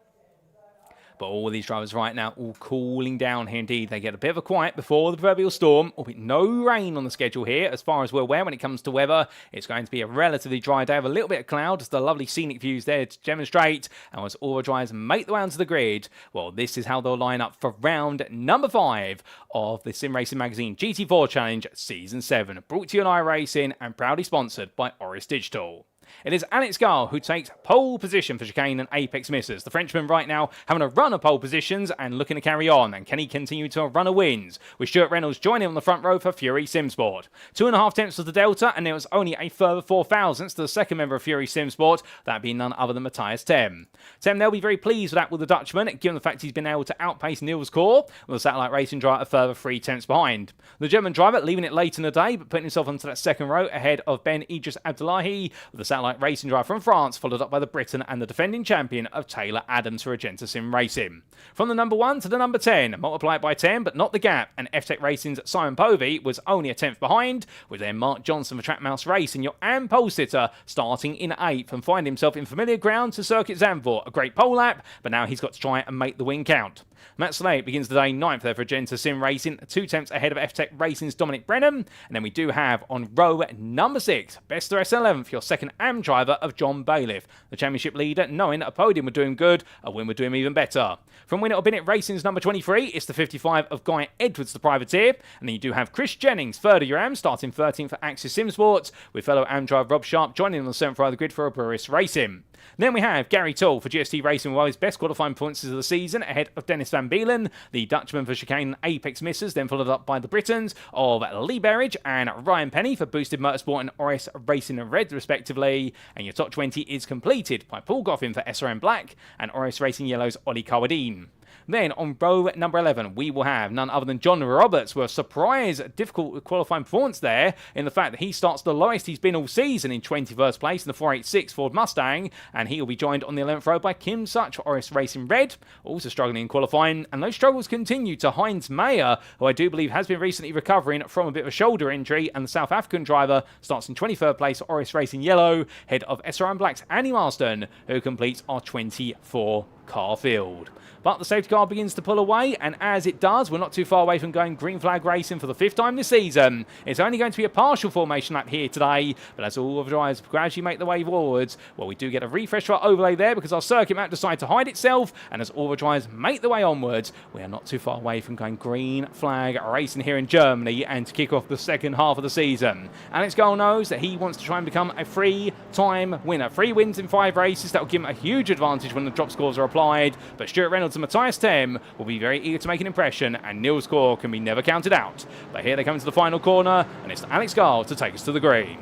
Speaker 1: But all these drivers right now all cooling down here indeed. They get a bit of a quiet before the proverbial storm. No rain on the schedule here as far as we're aware when it comes to weather. It's going to be a relatively dry day with a little bit of cloud. Just the lovely scenic views there to demonstrate. And as all the drivers make their way onto the grid, well, this is how they'll line up for round number 5 of the Sim Racing Magazine GT4 Challenge Season 7. Brought to you on iRacing and proudly sponsored by Oris Digital. It is Alex Gall who takes pole position for chicane and apex misses. The Frenchman right now having a run of pole positions and looking to carry on. And can he continue to run a wins? With Stuart Reynolds joining on the front row for Fury Simsport. 2.5 tenths was the delta, and there was only a further 4 thousandths to the second member of Fury Simsport, that being none other than Matias. They'll be very pleased with that with the Dutchman, given the fact he's been able to outpace Niels Core, with the satellite racing driver a further 3 tenths behind. The German driver leaving it late in the day, but putting himself onto that second row ahead of Ben Idris Abdullahi, with the satellite racing driver from France, followed up by the Briton and the defending champion of Taylor Adams for Agenta Sim Racing. From the number 1 to the number 10, multiply it by 10, but not the gap, and F-Tech Racing's Simon Povey was only a 10th behind, with then Mark Johnson for Trackmouse Racing, your AM pole sitter, starting in 8th and find himself in familiar ground to Circuit Zandvoort. A great pole lap, but now he's got to try and make the win count. Matt Slate begins the day 9th there for Agenta Sim Racing, 2 tenths ahead of F-Tech Racing's Dominic Brennan. And then we do have on row number 6, best of S11th, your second AM driver of John Bailiff. The championship leader, knowing that a podium would do him good, a win would do him even better. From Winner or Bennett Racing's number 23, it's the 55 of Guy Edwards, the privateer. And then you do have Chris Jennings, third of your AM, starting 13th for Axis Sim Sports, with fellow AM driver Rob Sharp joining on the 7th row of the grid for a Burris Racing. Then we have Gary Tull for GST Racing with his best qualifying performances of the season, ahead of Dennis Van Beelen, the Dutchman for chicane and apex misses, then followed up by the Britons of Lee Berridge and Ryan Penny for Boosted Motorsport and Oris Racing Red, respectively. And your top 20 is completed by Paul Goffin for SRM Black and Oris Racing Yellow's Ollie Carwadine. Then on row number 11, we will have none other than John Roberts with a surprise difficult qualifying performance there in the fact that he starts the lowest he's been all season in 21st place in the 486 Ford Mustang, and he will be joined on the 11th row by Kim Such for Oris Racing Red, also struggling in qualifying, and those struggles continue to Heinz Mayer, who I do believe has been recently recovering from a bit of a shoulder injury, and the South African driver starts in 23rd place for Oris Racing Yellow, head of SRM Black's Andy Marston, who completes our 24 car field. But the safety car begins to pull away, and as it does, we're not too far away from going green flag racing for the 5th time this season. It's only going to be a partial formation lap here today, but as all of the drivers gradually make the way forwards, well, we do get a refresh for our overlay there because our circuit map decided to hide itself, and as all the drivers make the way onwards, we are not too far away from going green flag racing here in Germany and to kick off the second half of the season. Alex Gall knows that he wants to try and become a 3-time winner. 3 wins in 5 races, that will give him a huge advantage when the drop scores are applied, but Stuart Reynolds and Matias will be very eager to make an impression, and Niels Core can be never counted out. But here they come to the final corner, and it's Alex Gall to take us to the green.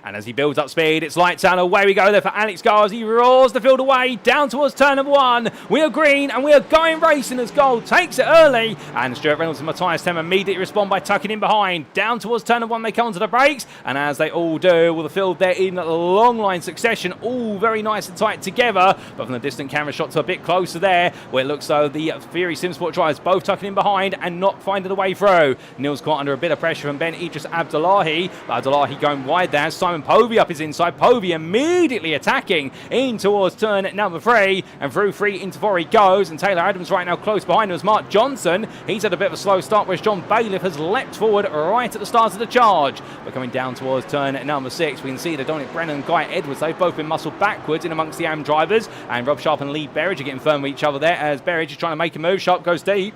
Speaker 1: And as he builds up speed, it's lights out. Away we go there for Alex Gall as he roars the field away down towards turn number 1. We are green and we are going racing as Gall takes it early. And Stuart Reynolds and Matias immediately respond by tucking in behind. Down towards turn number 1 they come onto the brakes. And as they all do, well, the field there in a long line succession, all very nice and tight together. But from the distant camera shots a bit closer there, where it looks though the Fury Simsport drivers both tucking in behind and not finding a way through. Niels caught under a bit of pressure from Ben Idris Abdullahi. Abdullahi going wide there. Simon Povey up his inside. Povey immediately attacking in towards turn number 3, and through 3 into 4 he goes, and Taylor Adams right now close behind him as Mark Johnson. He's had a bit of a slow start, whereas John Bailiff has leapt forward right at the start of the charge. But coming down towards turn number 6, we can see that Dominic Brennan and Guy Edwards, they've both been muscled backwards in amongst the AM drivers, and Rob Sharp and Lee Berridge are getting firm with each other there as Berridge is trying to make a move. Sharp goes deep.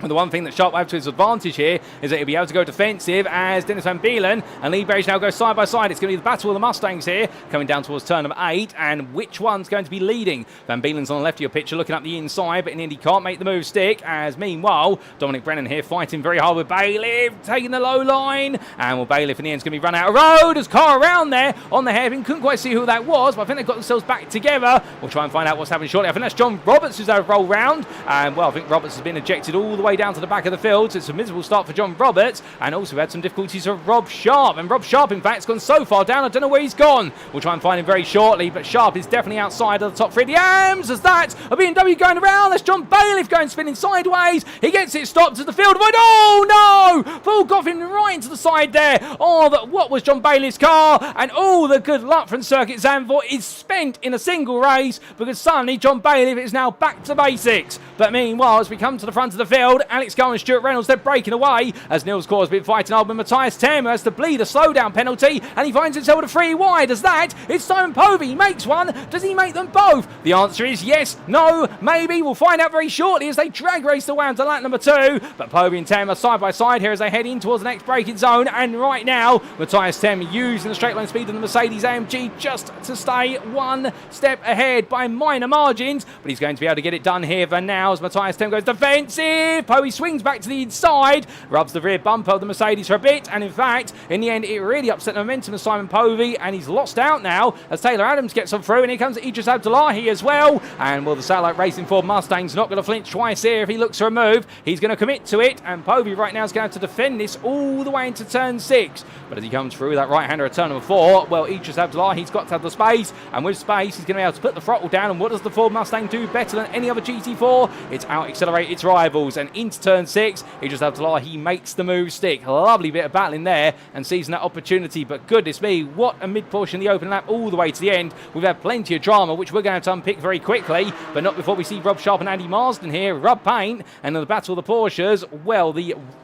Speaker 1: And the one thing that Sharp will have to his advantage here is that he'll be able to go defensive as Dennis Van Beelen and Lee Berridge now go side by side. It's going to be the battle of the Mustangs here, coming down towards turn number 8. And which one's going to be leading? Van Beelen's on the left of your picture, looking up the inside, but in the end he can't make the move stick. As meanwhile, Dominic Brennan here fighting very hard with Bailiff, taking the low line. And well, Bailiff in the end is going to be run out of road. There's a car around there on the hairpin. Couldn't quite see who that was, but I think they've got themselves back together. We'll try and find out what's happening shortly. I think that's John Roberts who's had a roll round. And well, I think Roberts has been ejected all the way way down to the back of the field. So it's a miserable start for John Roberts, and also we had some difficulties for Rob Sharp. And Rob Sharp, in fact, has gone so far down, I don't know where he's gone. We'll try and find him very shortly, but Sharp is definitely outside of the top 3 of the AMs. As that, a BMW going around. That's John Bailiff going spinning sideways. He gets it stopped to the field. Oh no! Paul Goffin right into the side there. Oh, what was John Bailiff's car? And all the good luck from Circuit Zandvoort is spent in a single race, because suddenly John Bailiff is now back to basics. But meanwhile, as we come to the front of the field, Alex Gow and Stuart Reynolds, they're breaking away, as Niels Corr has been fighting hard with Matias Tem, who has to bleed a slowdown penalty, and he finds himself with a 3 wide. As that, it's Simon Povey. He makes one. Does he make them both? The answer is yes, no, maybe. We'll find out very shortly as they drag race the way onto lap number 2. But Povey and Tem are side by side here as they head in towards the next braking zone. And right now, Matias Tem using the straight line speed of the Mercedes AMG just to stay one step ahead by minor margins. But he's going to be able to get it done here for now as Matias Tem goes defensive. Povey swings back to the inside, rubs the rear bumper of the Mercedes for a bit. And in fact, in the end, it really upset the momentum of Simon Povey. And he's lost out now as Taylor Adams gets on through. And here comes Idris Abdullahi as well. And well, the Satellite Racing Ford Mustang's not going to flinch twice here if he looks for a move. He's going to commit to it. And Povey right now is going to have to defend this all the way into turn 6. But as he comes through that right-hander at turn number 4, well, Idris Abdullahi, he's got to have the space. And with space, he's going to be able to put the throttle down. And what does the Ford Mustang do better than any other GT4? It's out-accelerate its rivals. And into turn 6, Idris Abdullahi, he makes the move stick. A lovely bit of battling there and seizing that opportunity. But goodness me, what a mid-portion of the open lap all the way to the end. We've had plenty of drama, which we're going to have to unpick very quickly. But not before we see Rob Sharp and Andy Marsden here rub paint. And in the battle of the Porsches, well,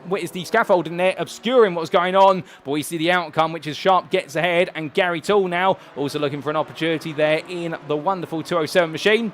Speaker 1: what is the scaffolding there obscuring what's going on. But we see the outcome, which is Sharp gets ahead. And Gary Toole now also looking for an opportunity there in the wonderful 207 machine.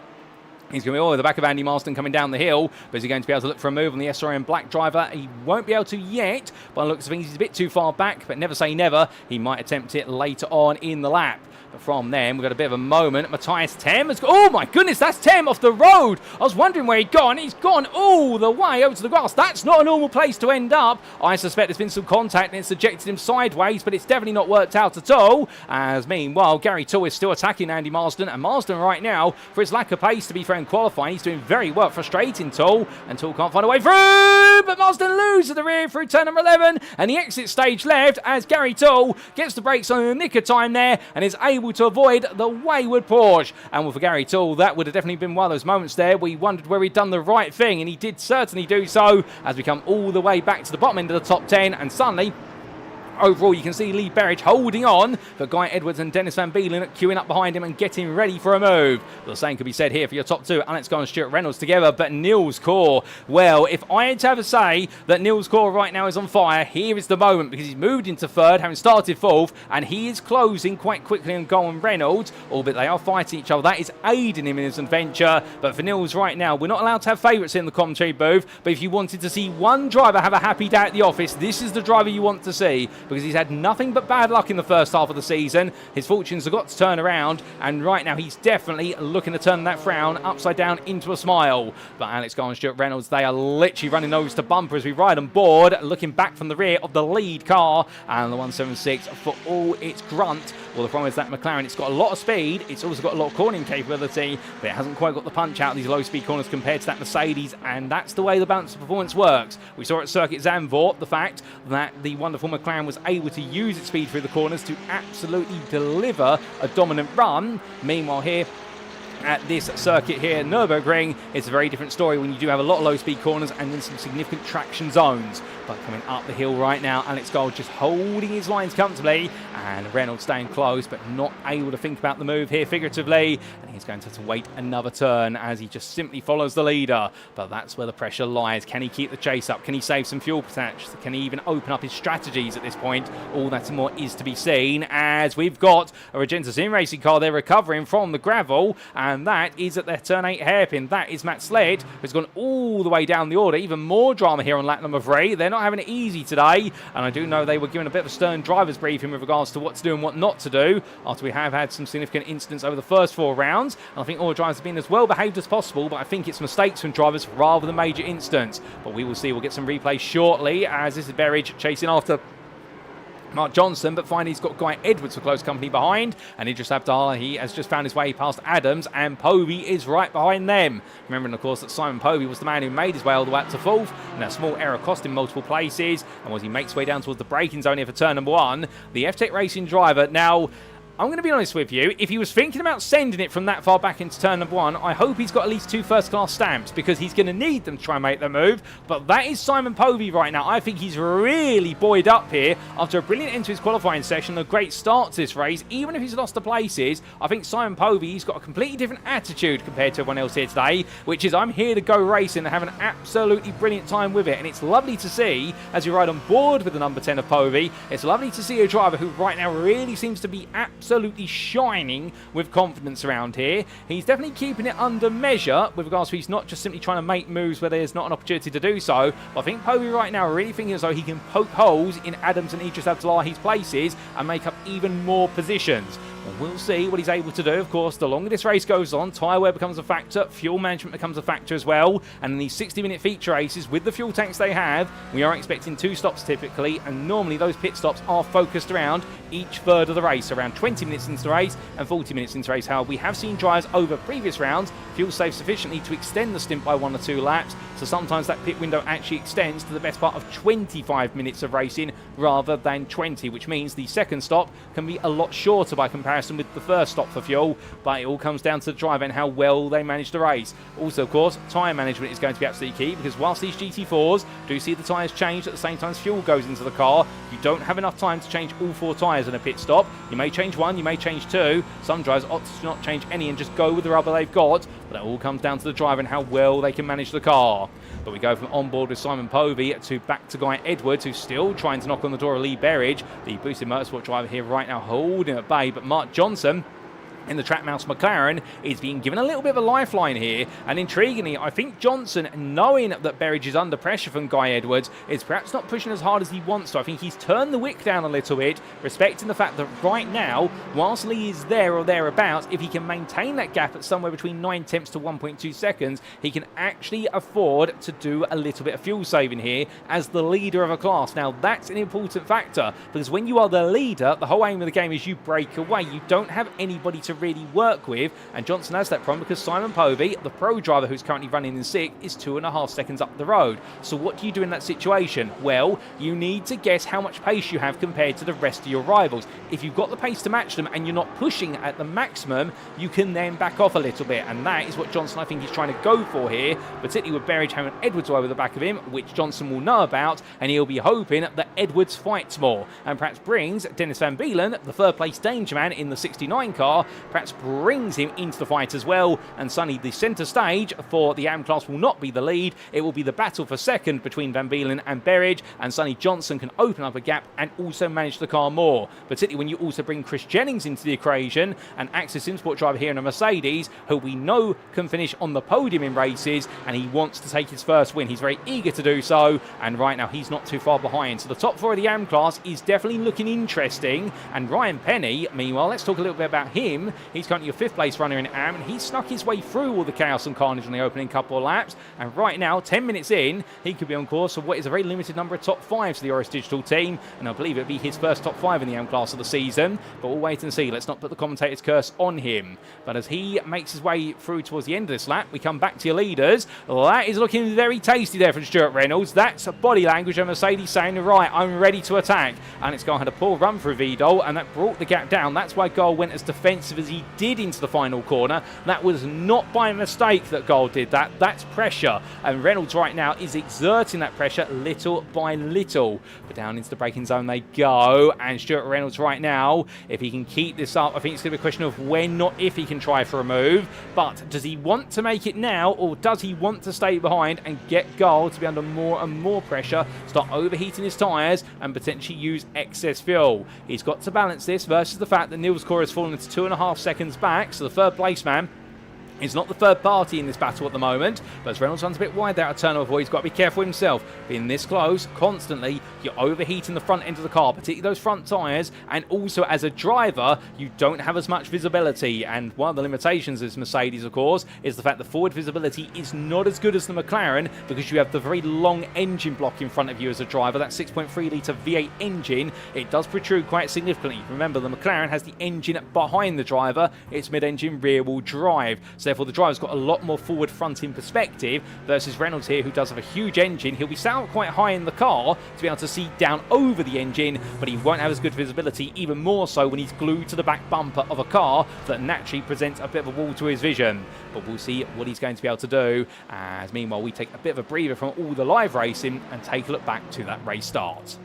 Speaker 1: He's going to be all at the back of Andy Marsden coming down the hill. But is he going to be able to look for a move on the SRM Black driver? He won't be able to yet. By the looks of things, he's a bit too far back. But never say never. He might attempt it later on in the lap. But from then, we've got a bit of a moment. Matias Tem has got... Oh, my goodness, that's Tem off the road. I was wondering where he'd gone. He's gone all the way over to the grass. That's not a normal place to end up. I suspect there's been some contact and it's ejected him sideways, but it's definitely not worked out at all. As meanwhile, Gary Toole is still attacking Andy Marsden. And Marsden right now, for his lack of pace, to be fair in qualifying, he's doing very well, frustrating Toole. And Toole can't find a way through. But Marsden loses the rear through turn number 11. And the exit stage left as Gary Toole gets the brakes on in the nick of time there and is able to avoid the wayward Porsche. And well, for Gary Toole, that would have definitely been one of those moments there we wondered where he'd done the right thing, and he did certainly do so as we come all the way back to the bottom end of the top 10. And suddenly, overall, you can see Lee Berridge holding on, but Guy Edwards and Dennis Van Beelen queuing up behind him and getting ready for a move. The same could be said here for your top 2, Alex Gow and Stuart Reynolds together, but Niels Corr, well, if I had to have a say that Niels Corr right now is on fire, here is the moment, because he's moved into 3rd, having started 4th, and he is closing quite quickly on Gow and Reynolds, albeit they are fighting each other. That is aiding him in his adventure. But for Niels right now, we're not allowed to have favourites in the commentary booth, but if you wanted to see one driver have a happy day at the office, this is the driver you want to see, because he's had nothing but bad luck in the first half of the season. His fortunes have got to turn around, and right now he's definitely looking to turn that frown upside down into a smile. But Alex Gow and Stuart Reynolds, they are literally running nose to bumper as we ride on board, looking back from the rear of the lead car. And the 176, for all its grunt, well, the problem is that McLaren, it's got a lot of speed, it's also got a lot of cornering capability, but it hasn't quite got the punch out of these low-speed corners compared to that Mercedes, and that's the way the balance of performance works. We saw at Circuit Zandvoort the fact that the wonderful McLaren was able to use its speed through the corners to absolutely deliver a dominant run. Meanwhile here, at this circuit here, Nürburgring, it's a very different story when you do have a lot of low-speed corners and then some significant traction zones. But coming up the hill right now, Alex Gow just holding his lines comfortably, and Reynolds staying close, but not able to think about the move here figuratively. And he's going to have to wait another turn as he just simply follows the leader. But that's where the pressure lies. Can he keep the chase up? Can he save some fuel potential? Can he even open up his strategies at this point? All that and more is to be seen, as we've got a Regenta Sim Racing car. They're recovering from the gravel, and that is at their turn 8 hairpin. That is Matt Sled, who's gone all the way down the order. Even more drama here on lap number 3. They're not having it easy today, and I do know they were given a bit of a stern driver's briefing with regards to what to do and what not to do, after we have had some significant incidents over the first 4 rounds. And I think all the drivers have been as well behaved as possible, but I think it's mistakes from drivers rather than major incidents. But we will see. We'll get some replays shortly, as this is Berridge chasing after Mark Johnson, but finally he's got Guy Edwards for close company behind, and Idris Abdallah, he has just found his way past Adams, and Povey is right behind them. Remembering, of course, that Simon Povey was the man who made his way all the way up to fourth, and that small error cost him multiple places, and as he makes his way down towards the braking zone here for turn number 1, the F-Tech Racing driver, now, I'm going to be honest with you, if he was thinking about sending it from that far back into turn number 1, I hope he's got at least 2 first-class stamps, because he's going to need them to try and make the move. But that is Simon Povey right now. I think he's really buoyed up here after a brilliant end to his qualifying session, a great start to this race. Even if he's lost the places, I think Simon Povey, he's got a completely different attitude compared to everyone else here today, which is I'm here to go racing and have an absolutely brilliant time with it. And it's lovely to see, as you ride on board with the number 10 of Povey, it's lovely to see a driver who right now really seems to be absolutely shining with confidence around here. He's definitely keeping it under measure with regards to he's not just simply trying to make moves where there's not an opportunity to do so. But I think Povey right now really thinking as though he can poke holes in Adams and Idris Abdullahi's places and make up even more positions. We'll see what he's able to do. Of course, the longer this race goes on, tyre wear becomes a factor, fuel management becomes a factor as well, and in these 60-minute feature races, with the fuel tanks they have, we are expecting 2 stops typically, and normally those pit stops are focused around each third of the race, around 20 minutes into the race and 40 minutes into the race. However, we have seen drivers over previous rounds fuel save sufficiently to extend the stint by 1 or 2 laps, so sometimes that pit window actually extends to the best part of 25 minutes of racing rather than 20, which means the second stop can be a lot shorter by comparison with the first stop for fuel, but it all comes down to the driver and how well they manage the race. Also, of course, tyre management is going to be absolutely key, because whilst these GT4s do see the tyres change at the same time as fuel goes into the car, you don't have enough time to change all 4 tyres in a pit stop. You may change 1, you may change 2. Some drivers opt to not change any and just go with the rubber they've got, but it all comes down to the driver and how well they can manage the car. But we go from on board with Simon Povey to back to Guy Edwards, who's still trying to knock on the door of Lee Berridge, the boosted motorsport driver here right now holding at bay. But Mark Johnson in the track mouse McLaren is being given a little bit of a lifeline here, and intriguingly, I think Johnson, knowing that Berridge is under pressure from Guy Edwards, is perhaps not pushing as hard as he wants to. I think he's turned the wick down a little bit, respecting the fact that right now, whilst Lee is there or thereabouts, if he can maintain that gap at somewhere between 9 tenths to 1.2 seconds, he can actually afford to do a little bit of fuel saving here as the leader of a class. Now, that's an important factor, because when you are the leader, the whole aim of the game is you break away. You don't have anybody to really work with, and Johnson has that problem because Simon Povey, the pro driver who's currently running in 6th, is 2.5 seconds up the road. So what do you do in that situation? Well, you need to guess how much pace you have compared to the rest of your rivals. If you've got the pace to match them and you're not pushing at the maximum, you can then back off a little bit, and that is what Johnson, I think, is trying to go for here, particularly with Berridge having Edwards over the back of him, which Johnson will know about, and he'll be hoping that Edwards fights more and perhaps brings Dennis Van Beelen, the 3rd place danger man in the 69 car, perhaps brings him into the fight as well. And suddenly the centre stage for the AM class will not be the lead, it will be the battle for second between Van Beelen and Berridge, and suddenly Johnson can open up a gap and also manage the car more, particularly when you also bring Chris Jennings into the equation, an Access Import driver here in a Mercedes who we know can finish on the podium in races, and he wants to take his first win. He's very eager to do so, and right now he's not too far behind. So the top 4 of the AM class is definitely looking interesting, and Ryan Penny, meanwhile, let's talk a little bit about him. He's currently a 5th place runner in AM, and he snuck his way through all the chaos and carnage on the opening couple of laps, and right now, 10 minutes in, he could be on course for what is a very limited number of top 5s for the Oris Digital team, and I believe it'll be his first top 5 in the AM class of the season, but we'll wait and see. Let's not put the commentator's curse on him. But as he makes his way through towards the end of this lap, we come back to your leaders. That is looking very tasty there from Stuart Reynolds. That's a body language of Mercedes saying, right, I'm ready to attack, and it's gone had a poor run through Vidal, and that brought the gap down. That's why Gol went as defensive as he did into the final corner. That was not by mistake that Gol did that. That's pressure, and Reynolds right now is exerting that pressure little by little. But down into the braking zone they go, and Stuart Reynolds right now, if he can keep this up, I think it's going to be a question of when, not if, he can try for a move. But does he want to make it now, or does he want to stay behind and get Gol to be under more and more pressure, start overheating his tyres and potentially use excess fuel? He's got to balance this versus the fact that Niels Core has fallen to 2.5 seconds back, so the 3rd place man He's not the third party in this battle at the moment, but as Reynolds runs a bit wide there at turn number 4, he's got to be careful himself. Being this close, constantly, you're overheating the front end of the car, particularly those front tyres, and also as a driver, you don't have as much visibility. And one of the limitations of this Mercedes, of course, is the fact the forward visibility is not as good as the McLaren because you have the very long engine block in front of you as a driver. That 6.3 litre V8 engine, it does protrude quite significantly. Remember, the McLaren has the engine behind the driver. It's mid-engine rear-wheel drive. So therefore, the driver's got a lot more forward front in perspective versus Reynolds here, who does have a huge engine. He'll be sat out quite high in the car to be able to see down over the engine, but he won't have as good visibility, even more so when he's glued to the back bumper of a car that naturally presents a bit of a wall to his vision. But we'll see what he's going to be able to do, as meanwhile we take a bit of a breather from all the live racing and take a look back to that race start.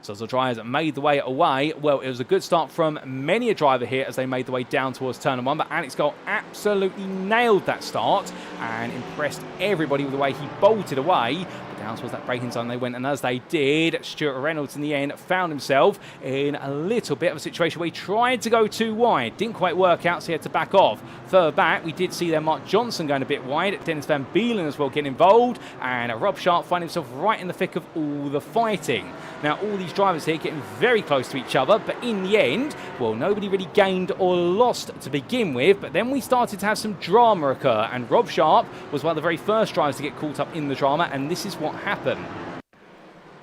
Speaker 1: So as the drivers made the way away, well, it was a good start from many a driver here as they made the way down towards turn 1, but Alex Gold absolutely nailed that start and impressed everybody with the way he bolted away. But down towards that braking zone they went, and as they did, Stuart Reynolds in the end found himself in a little bit of a situation where he tried to go too wide. Didn't quite work out, so he had to back off. Further back, we did see there Mark Johnson going a bit wide, Dennis Van Beelen as well getting involved, and Rob Sharp finding himself right in the thick of all the fighting. Now, all these drivers here getting very close to each other, but in the end, well, nobody really gained or lost to begin with, but then we started to have some drama occur, and Rob Sharp was one of the very first drivers to get caught up in the drama, and this is what happened.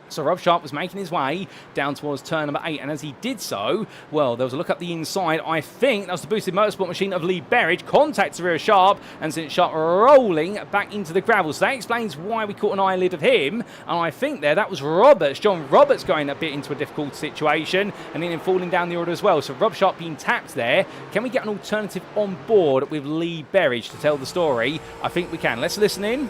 Speaker 1: So Rob Sharp was making his way down towards turn number 8, and as he did so, well, there was a look up the inside. I think that was the boosted motorsport machine of Lee Berridge, contacts the rear of Sharp, and sent Sharp rolling back into the gravel. So that explains why we caught an eyelid of him, and I think that was Roberts, John Roberts, going a bit into a difficult situation, and then falling down the order as well. So Rob Sharp being tapped there. Can we get an alternative on board with Lee Berridge to tell the story? I think we can. Let's listen in.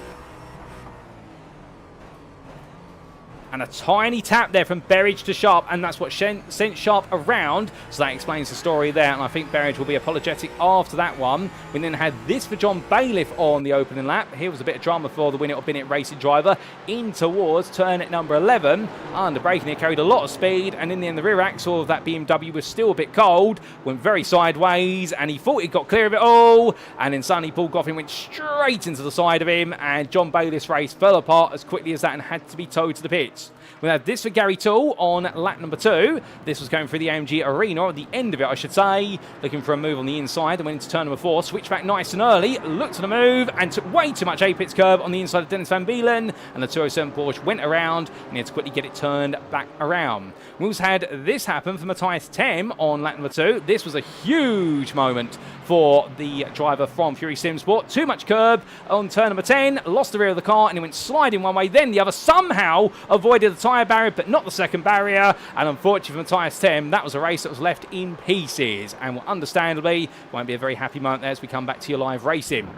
Speaker 1: And a tiny tap there from Berridge to Sharp, and that's what sent Sharp around. So that explains the story there, and I think Berridge will be apologetic after that one. We then had this for John Bailiff on the opening lap. Here was a bit of drama for the Win It or Bin It racing driver in towards turn at number 11. Under braking, he carried a lot of speed, and in the end, the rear axle of that BMW was still a bit cold, went very sideways, and he thought he got clear of it all, and then suddenly Paul Goffin went straight into the side of him, and John Bailiff's race fell apart as quickly as that and had to be towed to the pits. We had this for Gary Toole on lap number 2. This was going through the AMG Arena, or at the end of it, I should say. Looking for a move on the inside and went into turn number 4. Switched back nice and early, looked at the move, and took way too much apex curve on the inside of Dennis Van Beelen. And the 207 Porsche went around, and he had to quickly get it turned back around. We also had this happen for Matias Tem on lap number 2. This was a huge moment for the driver from Fury Simsport. Too much curb on turn number 10, lost the rear of the car, and he went sliding one way, then the other. Somehow avoided the tyre barrier, but not the second barrier. And unfortunately for Matias Tem, that was a race that was left in pieces. And understandably, won't be a very happy moment there as we come back to your live racing.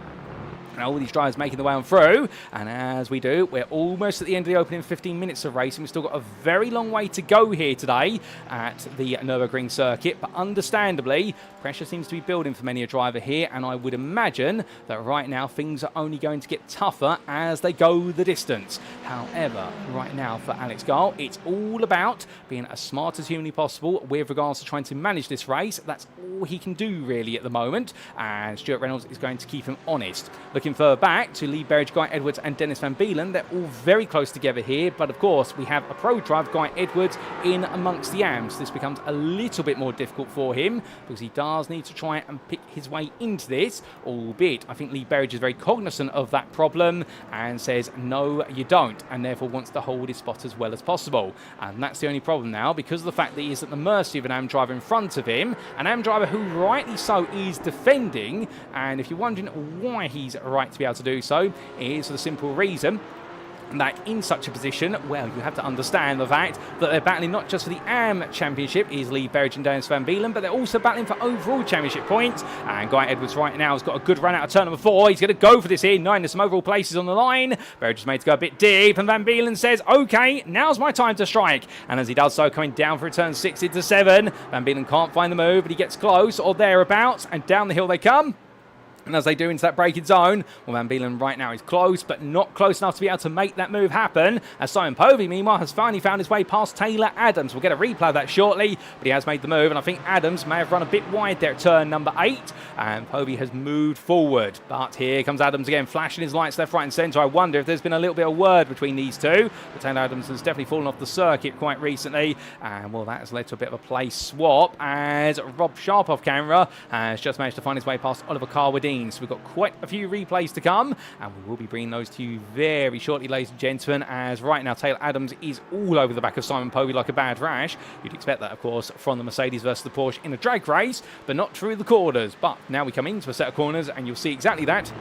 Speaker 1: Now all these drivers making their way on through, and as we do, we're almost at the end of the opening 15 minutes of racing. We've still got a very long way to go here today at the Nürburgring circuit, but understandably, pressure seems to be building for many a driver here, and I would imagine that right now things are only going to get tougher as they go the distance. However, right now for Alex Gall, it's all about being as smart as humanly possible with regards to trying to manage this race. That's all he can do really at the moment, and Stuart Reynolds is going to keep him honest. Looking further back to Lee Berridge, Guy Edwards and Dennis Van Beelen, they're all very close together here, but of course we have a pro driver, Guy Edwards, in amongst the AMs. This becomes a little bit more difficult for him because he does need to try and pick his way into this, albeit I think Lee Berridge is very cognizant of that problem and says no you don't, and therefore wants to hold his spot as well as possible. And that's the only problem now, because of the fact that he is at the mercy of an AM driver in front of him, an AM driver who rightly so is defending. And if you're wondering why he's right to be able to do so, it is for the simple reason that in such a position, well, you have to understand the fact that they're battling not just for the AM Championship, is Lee Berridge and Dennis Van Beelen, but they're also battling for overall championship points. And Guy Edwards right now has got a good run out of turn number 4. He's going to go for this here. 9, there's some overall places on the line. Berridge is made to go a bit deep, and Van Beelen says, okay, now's my time to strike. And as he does so, coming down for turn 6 into 7, Van Beelen can't find the move, but he gets close or thereabouts, and down the hill they come. And as they do into that braking zone, well, Van Beelen right now is close, but not close enough to be able to make that move happen. As Simon Povey, meanwhile, has finally found his way past Taylor Adams. We'll get a replay of that shortly, but he has made the move, and I think Adams may have run a bit wide there at turn number 8, and Povey has moved forward. But here comes Adams again, flashing his lights left, right, and centre. I wonder if there's been a little bit of word between these two. But Taylor Adams has definitely fallen off the circuit quite recently, and well, that has led to a bit of a place swap, as Rob Sharp off camera has just managed to find his way past Oliver Carwadine. So we've got quite a few replays to come, and we will be bringing those to you very shortly, ladies and gentlemen, as right now Taylor Adams is all over the back of Simon Povey like a bad rash. You'd expect that, of course, from the Mercedes versus the Porsche in a drag race, but not through the corners. But now we come into a set of corners, and you'll see exactly that,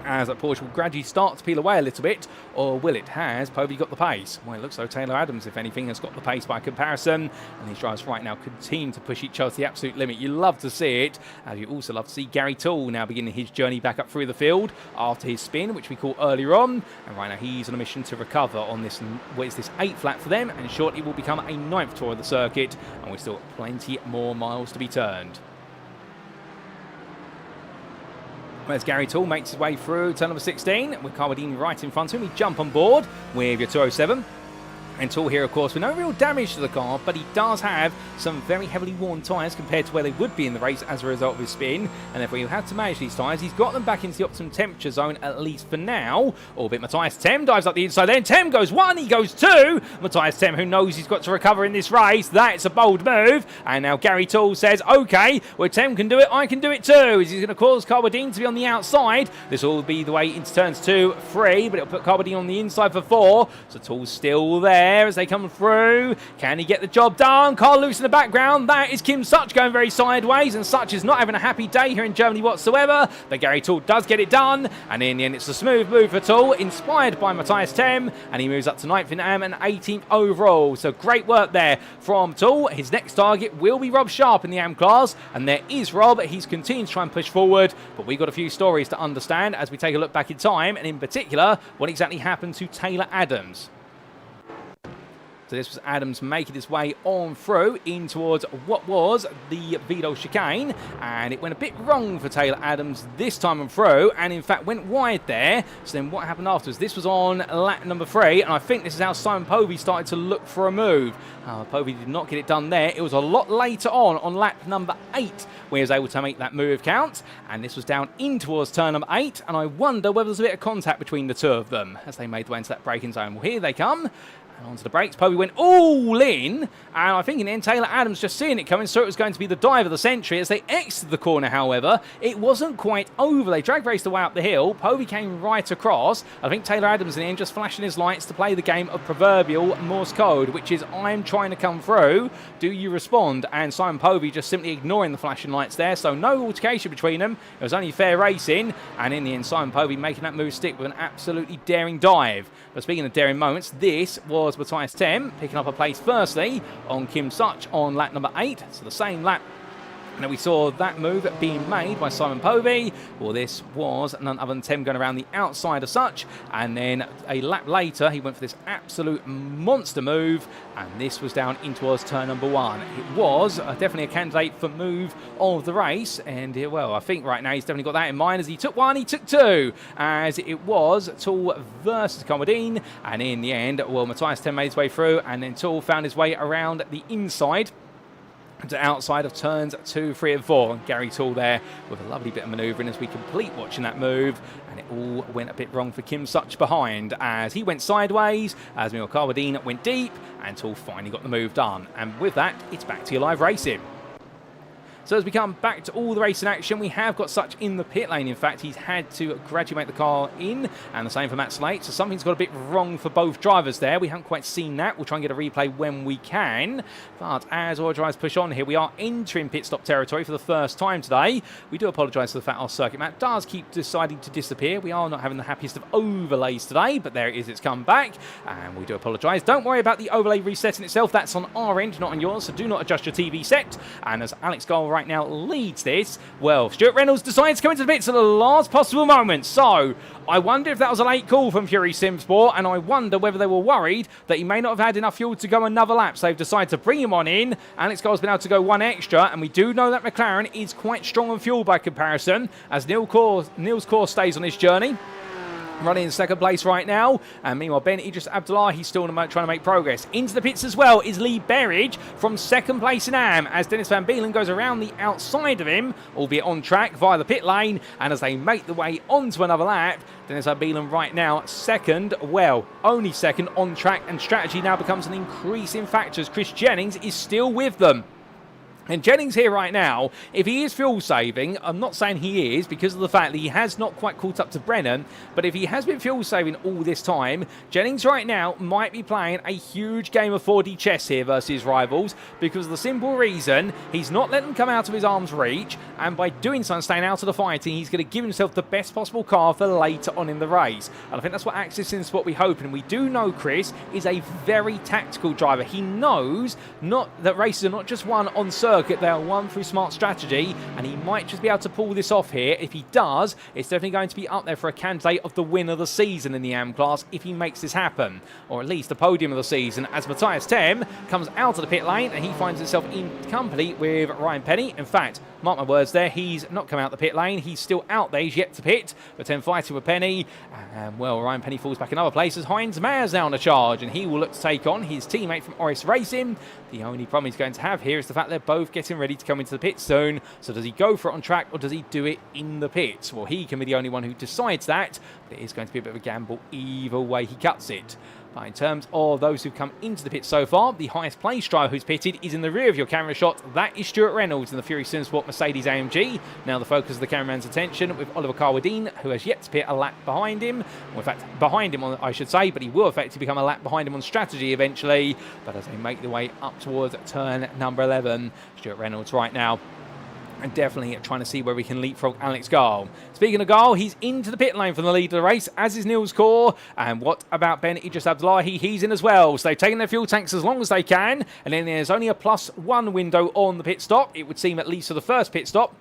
Speaker 1: as that Porsche will gradually start to peel away a little bit, or will it? Has Povey got the pace? Well, it looks like Taylor Adams, if anything, has got the pace by comparison, and these drivers right now continue to push each other to the absolute limit. You love to see it, as you also love to see Gary Toole now beginning his journey back up through the field after his spin, which we caught earlier on, and right now he's on a mission to recover on this, what is this 8th lap for them, and shortly will become a 9th tour of the circuit, and we've still got plenty more miles to be turned. As Gary Toole makes his way through turn number 16, with Carwadine right in front of him. We jump on board with your 207. And Toole here, of course, with no real damage to the car, but he does have some very heavily worn tyres compared to where they would be in the race as a result of his spin. And therefore, he'll have to manage these tyres. He's got them back into the optimum temperature zone, at least for now. Albeit Matias Tem dives up the inside. Then Tem goes 1, he goes 2. Matias Tem, who knows he's got to recover in this race. That's a bold move. And now Gary Toole says, okay, well, Tem can do it, I can do it too. He's going to cause Carwadine to be on the outside. This will be the way into turns 2, 3, but it'll put Carwadine on the inside for 4. So Toole's still there as they come through. Can he get the job done? Carl Lewis in the background. That is Kim Such going very sideways, and Such is not having a happy day here in Germany whatsoever, but Gary Toole does get it done, and in the end it's a smooth move for Toole, inspired by Matias Tem, and he moves up to 9th in AM and 18th overall. So great work there from Toole. His next target will be Rob Sharp in the AM class, and there is Rob. He's continuing to try and push forward, but we've got a few stories to understand as we take a look back in time, and in particular what exactly happened to Taylor Adams. So this was Adams making his way on through in towards what was the Vito chicane, and it went a bit wrong for Taylor Adams this time on through, and in fact went wide there. So then what happened afterwards? This was on lap number 3, and I think this is how Simon Povey started to look for a move. Povey did not get it done there. It was a lot later on lap number 8 where he was able to make that move count, and this was down in towards turn number 8, and I wonder whether there's a bit of contact between the two of them as they made their way into that braking zone. Well, here they come. And onto the brakes, Povey went all in, and I think in the end Taylor Adams just seeing it coming, so it was going to be the dive of the century. As they exited the corner, however, it wasn't quite over. They drag raced the way up the hill. Povey came right across. I think Taylor Adams in the end just flashing his lights to play the game of proverbial Morse code, which is, I'm trying to come through, do you respond? And Simon Povey just simply ignoring the flashing lights there, so no altercation between them. It was only fair racing, and in the end Simon Povey making that move stick with an absolutely daring dive. But speaking of daring moments, this was Matias Tem picking up a place firstly on Kim Such on lap number 8, so the same lap. And we saw that move being made by Simon Povey. Well, this was none other than Tem going around the outside of Such, and then a lap later he went for this absolute monster move, and this was down in towards turn number 1. It was definitely a candidate for move of the race, and well, I think right now he's definitely got that in mind, as he took 1, he took 2, as it was Toole versus Carwadine, and in the end, well, Matias Tem made his way through, and then Toole found his way around the inside to outside of turns 2, 3 and 4. And Gary Toole there with a lovely bit of manoeuvring as we complete watching that move, and it all went a bit wrong for Kim Such behind as he went sideways, as Miguel Carwadine went deep, and Toole finally got the move done. And with that, it's back to your live racing. So as we come back to all the racing action, we have got Such in the pit lane. In fact, he's had to gradually make the car in, and the same for Matt Slate. So something's got a bit wrong for both drivers there. We haven't quite seen that. We'll try and get a replay when we can. But as all drivers push on here, we are entering pit stop territory for the first time today. We do apologise for the fact our circuit map does keep deciding to disappear. We are not having the happiest of overlays today, but there it is, it's come back, and we do apologise. Don't worry about the overlay resetting itself. That's on our end, not on yours, so do not adjust your TV set. And as Alex Gull right now leads this. Well, Stuart Reynolds decides to come into the pits at the last possible moment. So I wonder if that was a late call from Fury Simsport, and I wonder whether they were worried that he may not have had enough fuel to go another lap. So they've decided to bring him on in. Alex Gall's been able to go one extra, and we do know that McLaren is quite strong on fuel by comparison, as Niels Kors stays on his journey, running in second place right now. And meanwhile, Ben Idris Abdullah, he's still trying to make progress. Into the pits as well is Lee Berridge from second place in AM, as Dennis Van Beelen goes around the outside of him, albeit on track via the pit lane. And as they make the way onto another lap, Dennis Van Beelen right now second, well, only second on track, and strategy now becomes an increasing factor as Chris Jennings is still with them. And Jennings here right now, if he is fuel saving, I'm not saying he is because of the fact that he has not quite caught up to Brennan, but if he has been fuel saving all this time, Jennings right now might be playing a huge game of 4D chess here versus his rivals, because of the simple reason he's not letting them come out of his arm's reach, and by doing so and staying out of the fighting, he's going to give himself the best possible car for later on in the race. And I think that's what Axis is what we hope, and we do know Chris is a very tactical driver. He knows that races are not just won on circuit, they are won through smart strategy, and he might just be able to pull this off here. If he does, it's definitely going to be up there for a candidate of the win of the season in the AM class if he makes this happen, or at least the podium of the season, as Matias Tem comes out of the pit lane and he finds himself in company with Ryan Penny. In fact, mark my words there, he's not come out the pit lane, he's still out there, he's yet to pit, but Tem fighting with Penny, and well, Ryan Penny falls back in other places. Heinz Mayer's now on a charge, and he will look to take on his teammate from Oris Racing. The only problem he's going to have here is the fact they're both getting ready to come into the pit zone. So does he go for it on track, or does he do it in the pits? Well, he can be the only one who decides that, but it is going to be a bit of a gamble either way he cuts it. But in terms of those who've come into the pit so far, the highest placed driver who's pitted is in the rear of your camera shot. That is Stuart Reynolds in the Fury Simsport Mercedes AMG. Now the focus of the cameraman's attention with Oliver Carwadine, who has yet to pit a lap behind him. Well, in fact, behind him, I should say, but he will effectively become a lap behind him on strategy eventually. But as they make their way up towards turn number 11, Stuart Reynolds right now, and definitely trying to see where we can leapfrog Alex Gall. Speaking of Gall, he's into the pit lane from the lead of the race, as is Niels Kors. And what about Ben Idris Abdullahi? He's in as well. So they've taken their fuel tanks as long as they can. And then there's only a +1 window on the pit stop, it would seem, at least for the first pit stop.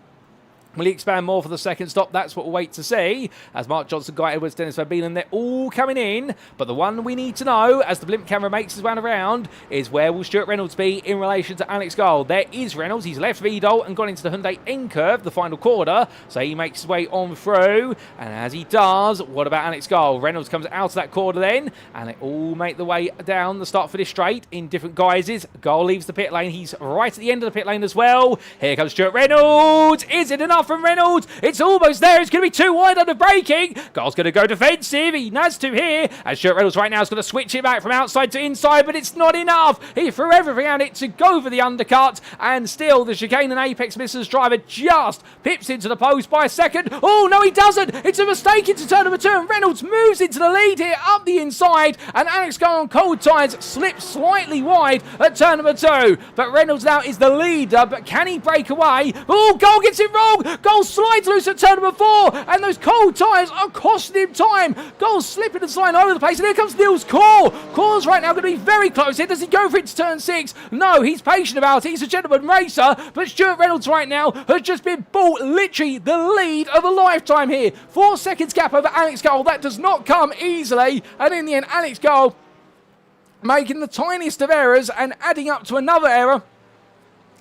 Speaker 1: Will he expand more for the second stop? That's what we'll wait to see. As Mark Johnson, Guy Edwards, Dennis Van Beelen, they're all coming in. But the one we need to know, as the blimp camera makes his way around, is where will Stuart Reynolds be in relation to Alex Gall? There is Reynolds. He's left Vidal and gone into the Hyundai N-curve, the final quarter. So he makes his way on through. And as he does, what about Alex Gall? Reynolds comes out of that quarter then. And they all make the way down the start for this straight in different guises. Gall leaves the pit lane. He's right at the end of the pit lane as well. Here comes Stuart Reynolds. Is it enough from Reynolds? It's almost there. It's going to be too wide under braking. Gall's going to go defensive. He has to here. And Stuart Reynolds right now is going to switch it back from outside to inside, but it's not enough. He threw everything at it to go for the undercut, and still the chicane and apex misses driver just pips into the post by a second. Oh, no, he doesn't. It's a mistake into turn number 2, and Reynolds moves into the lead here up the inside, and Alex Gall on cold tyres slips slightly wide at turn number 2. But Reynolds now is the leader, but can he break away? Oh, Gall gets it wrong. Gall slides loose at turn number 4, and those cold tyres are costing him time. Gall's slipping and sliding all over the place, and here comes Niels Kors. Kors right now going to be very close here. Does he go for it to turn 6? No, he's patient about it. He's a gentleman racer, but Stuart Reynolds right now has just been bought literally the lead of a lifetime here. 4 seconds gap over Alex Gall. That does not come easily, and in the end, Alex Gall making the tiniest of errors and adding up to another error.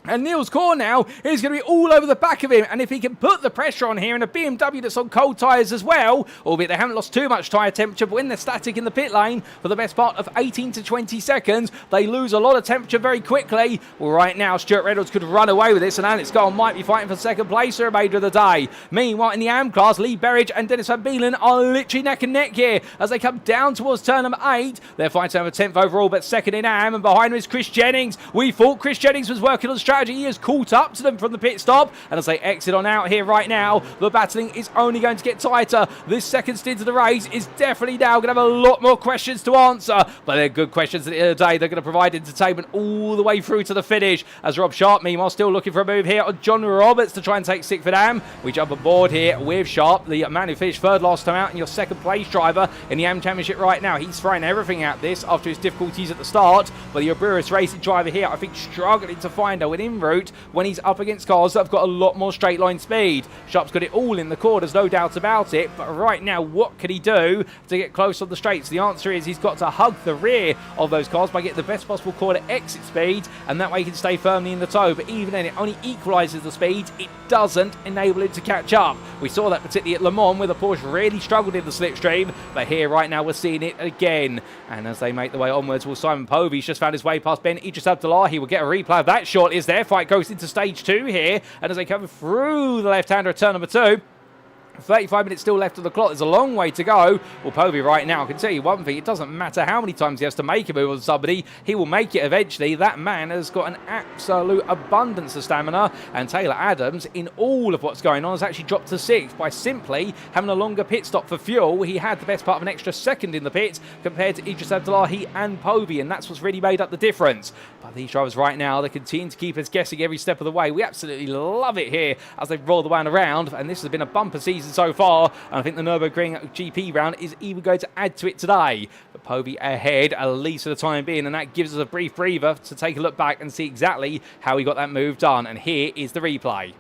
Speaker 1: And Niels Kors now is going to be all over the back of him. And if he can put the pressure on here in a BMW that's on cold tyres as well, albeit they haven't lost too much tyre temperature, but when they're static in the pit lane for the best part of 18 to 20 seconds, they lose a lot of temperature very quickly. Well, right now, Stuart Reynolds could run away with this, and Alex Gall might be fighting for second place for the remainder of the day. Meanwhile, in the AM class, Lee Berridge and Dennis Van Beelen are literally neck and neck here as they come down towards turn number 8. They're fighting over 10th overall, but second in AM, and behind them is Chris Jennings. We thought Chris Jennings was working on strategy. He has caught up to them from the pit stop, and as they exit on out here right now, the battling is only going to get tighter. This second stint of the race is definitely now going to have a lot more questions to answer, but they're good questions at the end of the day. They're going to provide entertainment all the way through to the finish, as Rob Sharp meanwhile still looking for a move here on John Roberts to try and take Sickford Am. We jump aboard here with Sharp, the man who finished third last time out and your second place driver in the AM Championship right now. He's throwing everything at this after his difficulties at the start, but the Urburus Racing driver here, I think, struggling to find a win in route when he's up against cars that have got a lot more straight line speed. Sharp's got it all in the corners, no doubt about it, but right now, what can he do to get close on the straights? The answer is he's got to hug the rear of those cars by getting the best possible corner exit speed, and that way he can stay firmly in the tow. But even then, it only equalises the speed. It doesn't enable him to catch up. We saw that particularly at Le Mans, where the Porsche really struggled in the slipstream, but here right now we're seeing it again. And as they make the way onwards, well, Simon Povey's just found his way past Ben Idris Abdullah. He will get a replay of that shot. Is their fight goes into stage 2 here, and as they come through the left-hander at turn number 2, 35 minutes still left of the clock. There's a long way to go. Well, Povey right now, I can tell you one thing. It doesn't matter how many times he has to make a move on somebody. He will make it eventually. That man has got an absolute abundance of stamina. And Taylor Adams, in all of what's going on, has actually dropped to 6th by simply having a longer pit stop for fuel. He had the best part of an extra second in the pits compared to Idris Abdullahi and Povey. And that's what's really made up the difference. But these drivers right now, they continue to keep us guessing every step of the way. We absolutely love it here as they roll the one around. And this has been a bumper season so far, and I think the Nürburgring GP round is even going to add to it today. But Povey ahead, at least for the time being, and that gives us a brief breather to take a look back and see exactly how he got that move done. And here is the replay.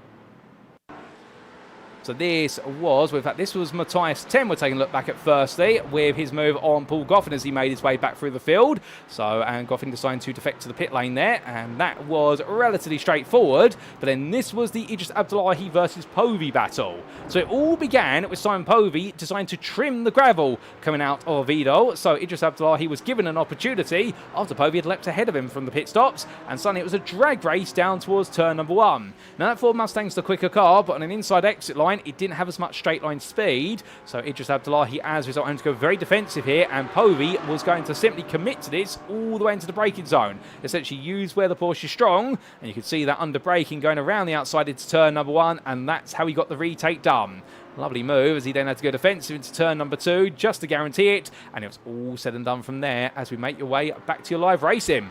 Speaker 1: So this was Matias 10. We're taking a look back at firstly with his move on Paul Goffin as he made his way back through the field. And Goffin decided to defect to the pit lane there, and that was relatively straightforward. But then this was the Idris Abdullahi versus Povey battle. So it all began with Simon Povey deciding to trim the gravel coming out of Vidal. So Idris Abdullahi was given an opportunity after Povey had leapt ahead of him from the pit stops, and suddenly it was a drag race down towards turn number 1. Now that Ford Mustang's the quicker car, but on an inside exit line, it didn't have as much straight line speed. So Idris Abdullahi, as a result, had to go very defensive here, and Povey was going to simply commit to this all the way into the braking zone. Essentially use where the Porsche is strong, and you can see that under braking going around the outside into turn number 1, and that's how he got the retake done. Lovely move as he then had to go defensive into turn number 2 just to guarantee it, and it was all said and done from there as we make your way back to your live racing.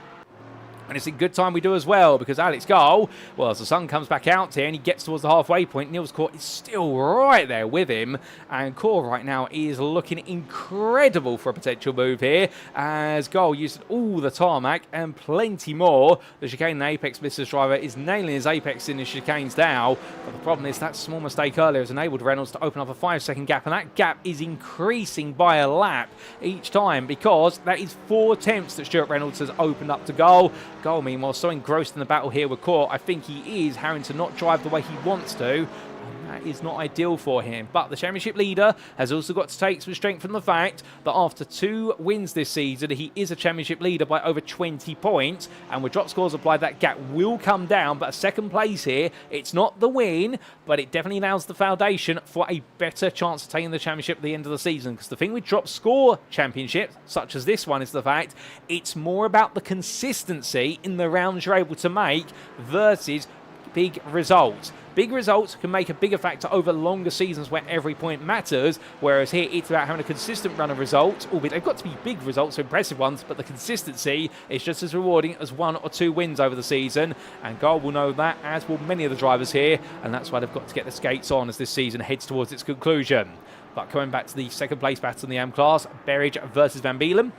Speaker 1: And it's a good time we do as well, because Alex Gall, well, as the sun comes back out here and he gets towards the halfway point, Niels Court is still right there with him. And Core right now is looking incredible for a potential move here, as Gall used all the tarmac and plenty more. The chicane and apex business driver is nailing his apex in his chicanes now. But the problem is that small mistake earlier has enabled Reynolds to open up a 5-second gap, and that gap is increasing by a lap each time, because that is 4 attempts that Stuart Reynolds has opened up to Gall. Gall, meanwhile, so engrossed in the battle here with Court, I think he is having to not drive the way he wants to, and that is not ideal for him. But the championship leader has also got to take some strength from the fact that after 2 wins this season, he is a championship leader by over 20 points, and with drop scores applied, that gap will come down. But a second place here, it's not the win, but it definitely allows the foundation for a better chance of taking the championship at the end of the season. Because the thing with drop score championships, such as this one, is the fact it's more about the consistency in the rounds you're able to make versus big results. Big results can make a bigger factor over longer seasons where every point matters, whereas here it's about having a consistent run of results, albeit they've got to be big results, so impressive ones, but the consistency is just as rewarding as 1 or 2 wins over the season, and Gall will know that, as will many of the drivers here, and that's why they've got to get the skates on as this season heads towards its conclusion. But coming back to the second place battle in the AM class, Berridge versus Van Beelen.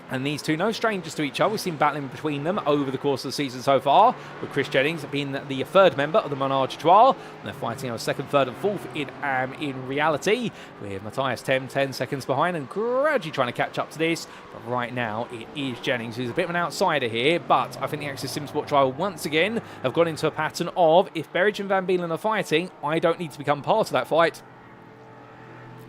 Speaker 1: And these two, no strangers to each other. We've seen battling between them over the course of the season so far, with Chris Jennings being the 3rd member of the Menage Trois. And they're fighting over 2nd, 3rd and 4th in reality, with Matias 10 seconds behind and gradually trying to catch up to this. But right now, it is Jennings who's a bit of an outsider here. But I think the Access Sim Sport Trial once again have gone into a pattern of, if Berridge and Van Beelen are fighting, I don't need to become part of that fight.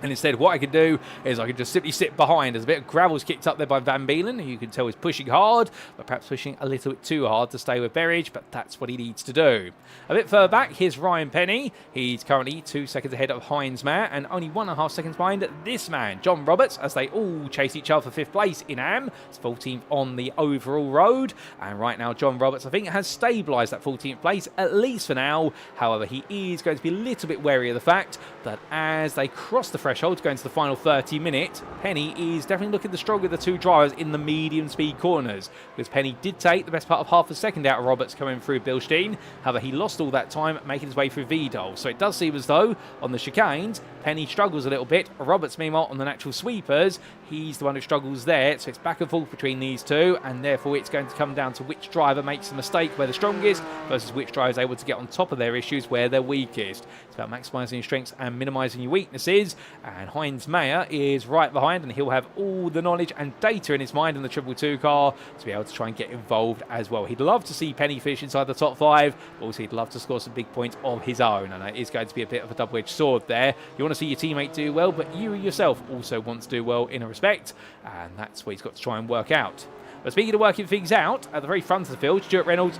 Speaker 1: And instead, what I can do is I can just simply sit behind. There's a bit of gravel's kicked up there by Van Beelen, who you can tell is pushing hard, but perhaps pushing a little bit too hard to stay with Berridge, but that's what he needs to do. A bit further back, here's Ryan Penny. He's currently 2 seconds ahead of Heinz Mayer and only 1.5 seconds behind this man, John Roberts, as they all chase each other for 5th place in AM. It's 14th on the overall road. And right now, John Roberts, I think, has stabilised that 14th place, at least for now. However, he is going to be a little bit wary of the fact that as they cross the threshold to go into the final 30 minutes. Penny is definitely looking the stronger of the two drivers in the medium speed corners, because Penny did take the best part of half a second out of Roberts coming through Bilstein. However, he lost all that time making his way through Vidal. So it does seem as though on the chicanes, Penny struggles a little bit. Roberts, meanwhile, on the natural sweepers, he's the one who struggles there. So it's back and forth between these two, and therefore it's going to come down to which driver makes the mistake where they're strongest versus which driver is able to get on top of their issues where they're weakest. It's about maximising your strengths and minimising your weaknesses, and Heinz Mayer is right behind, and he'll have all the knowledge and data in his mind in the 222 car to be able to try and get involved as well. He'd love to see Penny finish inside the top 5, but also he'd love to score some big points of his own, and it is going to be a bit of a double-edged sword there. You want to see your teammate do well, but you yourself also want to do well in a respect, and that's what he's got to try and work out. But speaking of working things out, at the very front of the field, Stuart Reynolds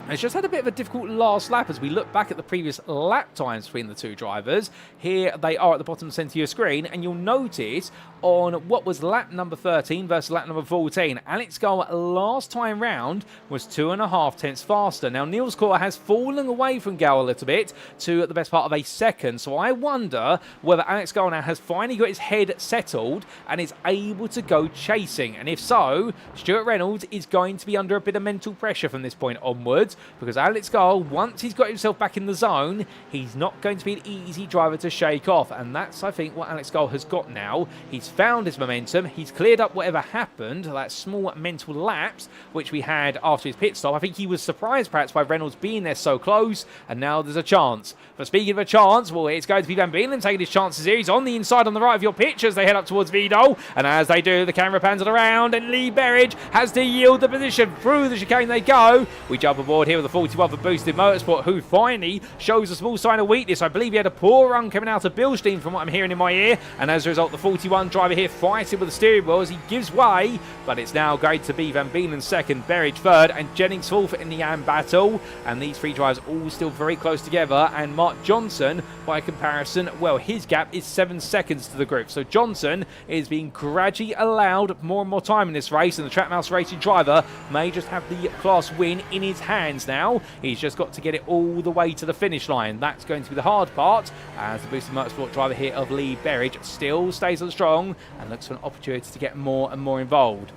Speaker 1: has just had a bit of a difficult last lap as we look back at the previous lap times between the two drivers. Here they are at the bottom centre of your screen, and you'll notice on what was lap number 13 versus lap number 14, Alex Gull last time round was 2.5 tenths faster. Now, Niels Korte has fallen away from Gull a little bit to the best part of a second, so I wonder whether Alex Gull now has finally got his head settled and is able to go chasing, and if so, Stuart Reynolds is going to be under a bit of mental pressure from this point onwards, because Alex Gull, once he's got himself back in the zone, he's not going to be an easy driver to shake off, and that's, I think, what Alex Gull has got now. He's found his momentum, he's cleared up whatever happened, that small mental lapse which we had after his pit stop. I think he was surprised perhaps by Reynolds being there so close, and now there's a chance. But speaking of a chance, well, it's going to be Van Beelen taking his chances here. He's on the inside on the right of your pitch as they head up towards Vidal, and as they do, the camera pans it around, and Lee Berridge has to yield the position. Through the chicane they go. We jump aboard here with the 41 for Boosted Motorsport, who finally shows a small sign of weakness. I believe he had a poor run coming out of Bilstein from what I'm hearing in my ear, and as a result, the 41 driver here fighting with the steering wheel as he gives way, but it's now going to be Van Beelen second, Berridge third, and Jennings fourth in the AM battle, and these three drivers all still very close together, and Mark Johnson, by comparison, well, his gap is 7 seconds to the group, so Johnson is being gradually allowed more and more time in this race, and the Trackmouse Racing driver may just have the class win in his hands now. He's just got to get it all the way to the finish line. That's going to be the hard part, as the Boosted Motorsport driver here of Lee Berridge still stays on strong and looks for an opportunity to get more and more involved.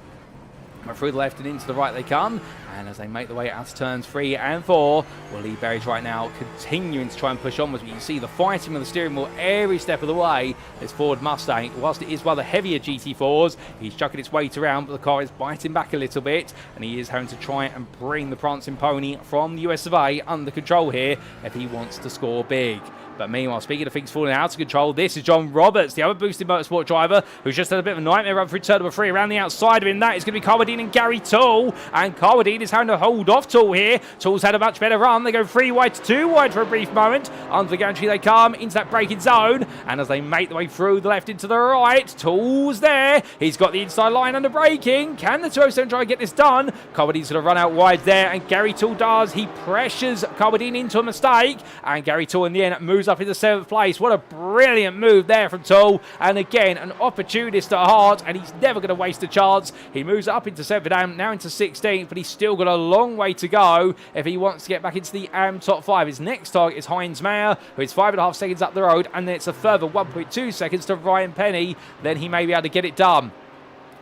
Speaker 1: But through the left and into the right they come, and as they make the way out to turns 3 and 4, well, Lee Berridge right now continuing to try and push onwards. But you can see the fighting with the steering wheel every step of the way. This Ford Mustang, whilst it is one of the heavier GT4s, he's chucking its weight around, but the car is biting back a little bit, and he is having to try and bring the prancing pony from the US of A under control here if he wants to score big. But meanwhile, speaking of things falling out of control, this is John Roberts, the other Boosted Motorsport driver, who's just had a bit of a nightmare run through turn number 3. Around the outside of him, that is going to be Carwadine and Gary Toole. And Carwadine is having to hold off Toole here. Toole's had a much better run. They go 3 wide to 2 wide for a brief moment. Under the gantry they come into that braking zone. And as they make their way through the left into the right, Toole's there. He's got the inside line under braking. Can the 207 driver get this done? Carwadine's going to run out wide there, and Gary Toole does. He pressures Carwadine into a mistake, and Gary Toole in the end moves up into 7th place. What a brilliant move there from Toole, and again an opportunist at heart, and he's never going to waste a chance. He moves up into 7th AM, now into 16th, but he's still got a long way to go if he wants to get back into the AM top 5. His next target is Heinz Mayer, who is 5.5 seconds up the road, and then it's a further 1.2 seconds to Ryan Penny. Then he may be able to get it done.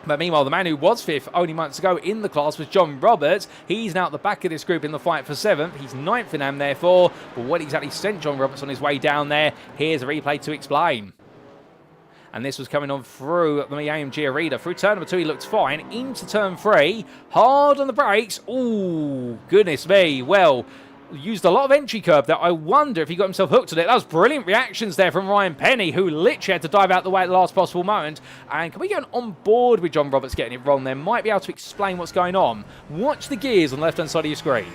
Speaker 1: But meanwhile, the man who was 5th only months ago in the class was John Roberts. He's now at the back of this group in the fight for 7th. He's 9th in AM, therefore. But what exactly sent John Roberts on his way down there? Here's a replay to explain. And this was coming on through the AMG Arena. Through turn number 2, he looked fine. Into turn 3, hard on the brakes. Ooh, goodness me. Well, used a lot of entry curb there. I wonder if he got himself hooked on it. That was brilliant reactions there from Ryan Penny, who literally had to dive out the way at the last possible moment. And can we get on board with John Roberts getting it wrong there? Might be able to explain what's going on. Watch the gears on the left-hand side of your screen.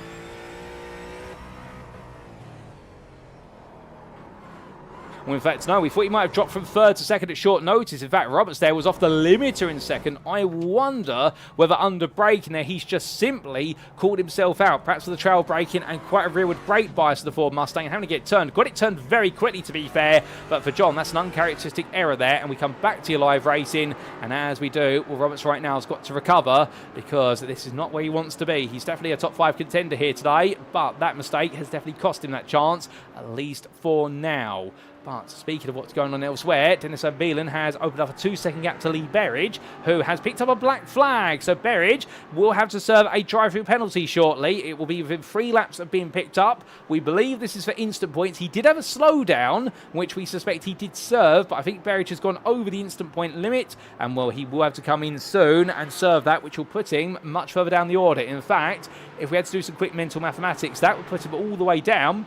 Speaker 1: Well, in fact, no, we thought he might have dropped from 3rd to 2nd at short notice. In fact, Roberts there was off the limiter in 2nd. I wonder whether under braking there, he's just simply caught himself out, perhaps with the trail braking and quite a rearward brake bias of the Ford Mustang and having to get turned. Got it turned very quickly, to be fair, but for John, that's an uncharacteristic error there, and we come back to your live racing, and as we do, well, Roberts right now has got to recover because this is not where he wants to be. He's definitely a top 5 contender here today, but that mistake has definitely cost him that chance, at least for now. But speaking of what's going on elsewhere, Dennis Van Beelen has opened up a 2-second gap to Lee Berridge, who has picked up a black flag. So Berridge will have to serve a drive-through penalty shortly. It will be within 3 laps of being picked up. We believe this is for instant points. He did have a slowdown, which we suspect he did serve, but I think Berridge has gone over the instant point limit, and well, he will have to come in soon and serve that, which will put him much further down the order. In fact, if we had to do some quick mental mathematics, that would put him all the way down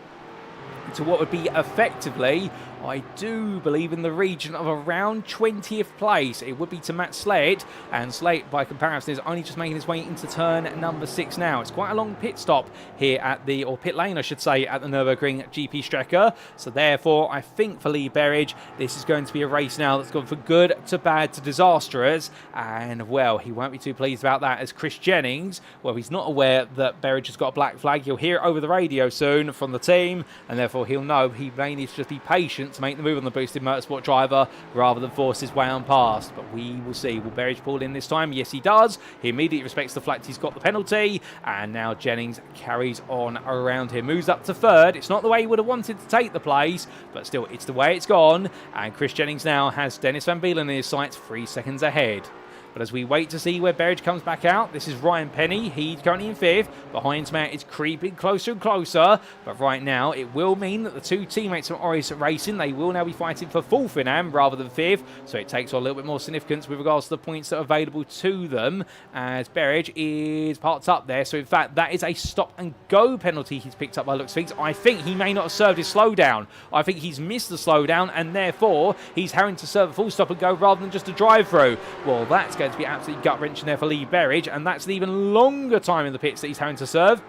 Speaker 1: to what would be effectively, I do believe, in the region of around 20th place. It would be to Matt Slate, and Slate, by comparison, is only just making his way into turn number 6 now. It's quite a long pit stop here at the, or pit lane, I should say, at the Nürburgring GP-Strecke. So therefore, I think for Lee Berridge, this is going to be a race now that's gone from good to bad to disastrous. And, well, he won't be too pleased about that, as Chris Jennings, well, he's not aware that Berridge has got a black flag. He'll hear it over the radio soon from the team, and therefore he'll know he may need to just be patient to make the move on the boosted motorsport driver rather than force his way on past. But we will see. Will Berridge pull in this time? Yes, he does. He immediately respects the fact he's got the penalty, and now Jennings carries on around him. Moves up to 3rd. It's not the way he would have wanted to take the place, but still, it's the way it's gone. And Chris Jennings now has Dennis Van Beelen in his sights, 3 seconds ahead. But as we wait to see where Berridge comes back out, this is Ryan Penny. He's currently in 5th. Behind Matt is creeping closer and closer. But right now, it will mean that the 2 teammates from Oris Racing, they will now be fighting for 4th in AM rather than 5th. So it takes on a little bit more significance with regards to the points that are available to them, as Berridge is parked up there. So in fact, that is a stop and go penalty he's picked up by looks of things. I think he may not have served his slowdown. I think he's missed the slowdown, and therefore he's having to serve a full stop and go rather than just a drive through. Well, that's going to be absolutely gut-wrenching there for Lee Berridge, and that's an even longer time in the pits that he's having to serve.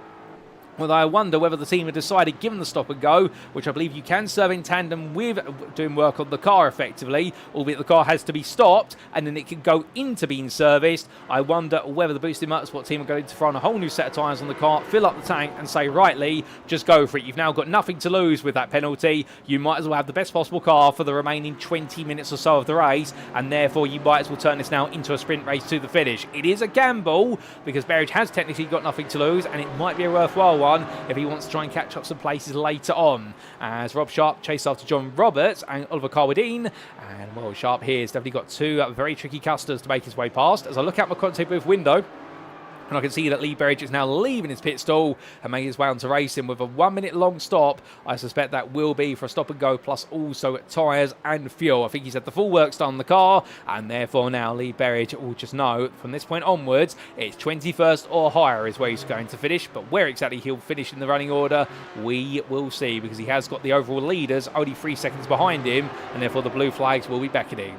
Speaker 1: Well, I wonder whether the team had decided, given the stop and go, which I believe you can serve in tandem with doing work on the car effectively, albeit the car has to be stopped and then it can go into being serviced. I wonder whether the Boosted Motorsport team are going to throw on a whole new set of tyres on the car, fill up the tank and say, right, Lee, just go for it. You've now got nothing to lose with that penalty. You might as well have the best possible car for the remaining 20 minutes or so of the race, and therefore you might as well turn this now into a sprint race to the finish. It is a gamble because Berridge has technically got nothing to lose, and it might be a worthwhile one if he wants to try and catch up some places later on, as Rob Sharp chased after John Roberts and Oliver Carwadine. And well, Sharp here has definitely got 2 very tricky customers to make his way past. As I look out my content booth window, and I can see that Lee Berridge is now leaving his pit stall and making his way onto racing with a 1-minute long stop. I suspect that will be for a stop and go, plus also tyres and fuel. I think he's had the full works done on the car, and therefore now Lee Berridge will just know from this point onwards it's 21st or higher is where he's going to finish. But where exactly he'll finish in the running order, we will see, because he has got the overall leaders only 3 seconds behind him, and therefore the blue flags will be beckoning.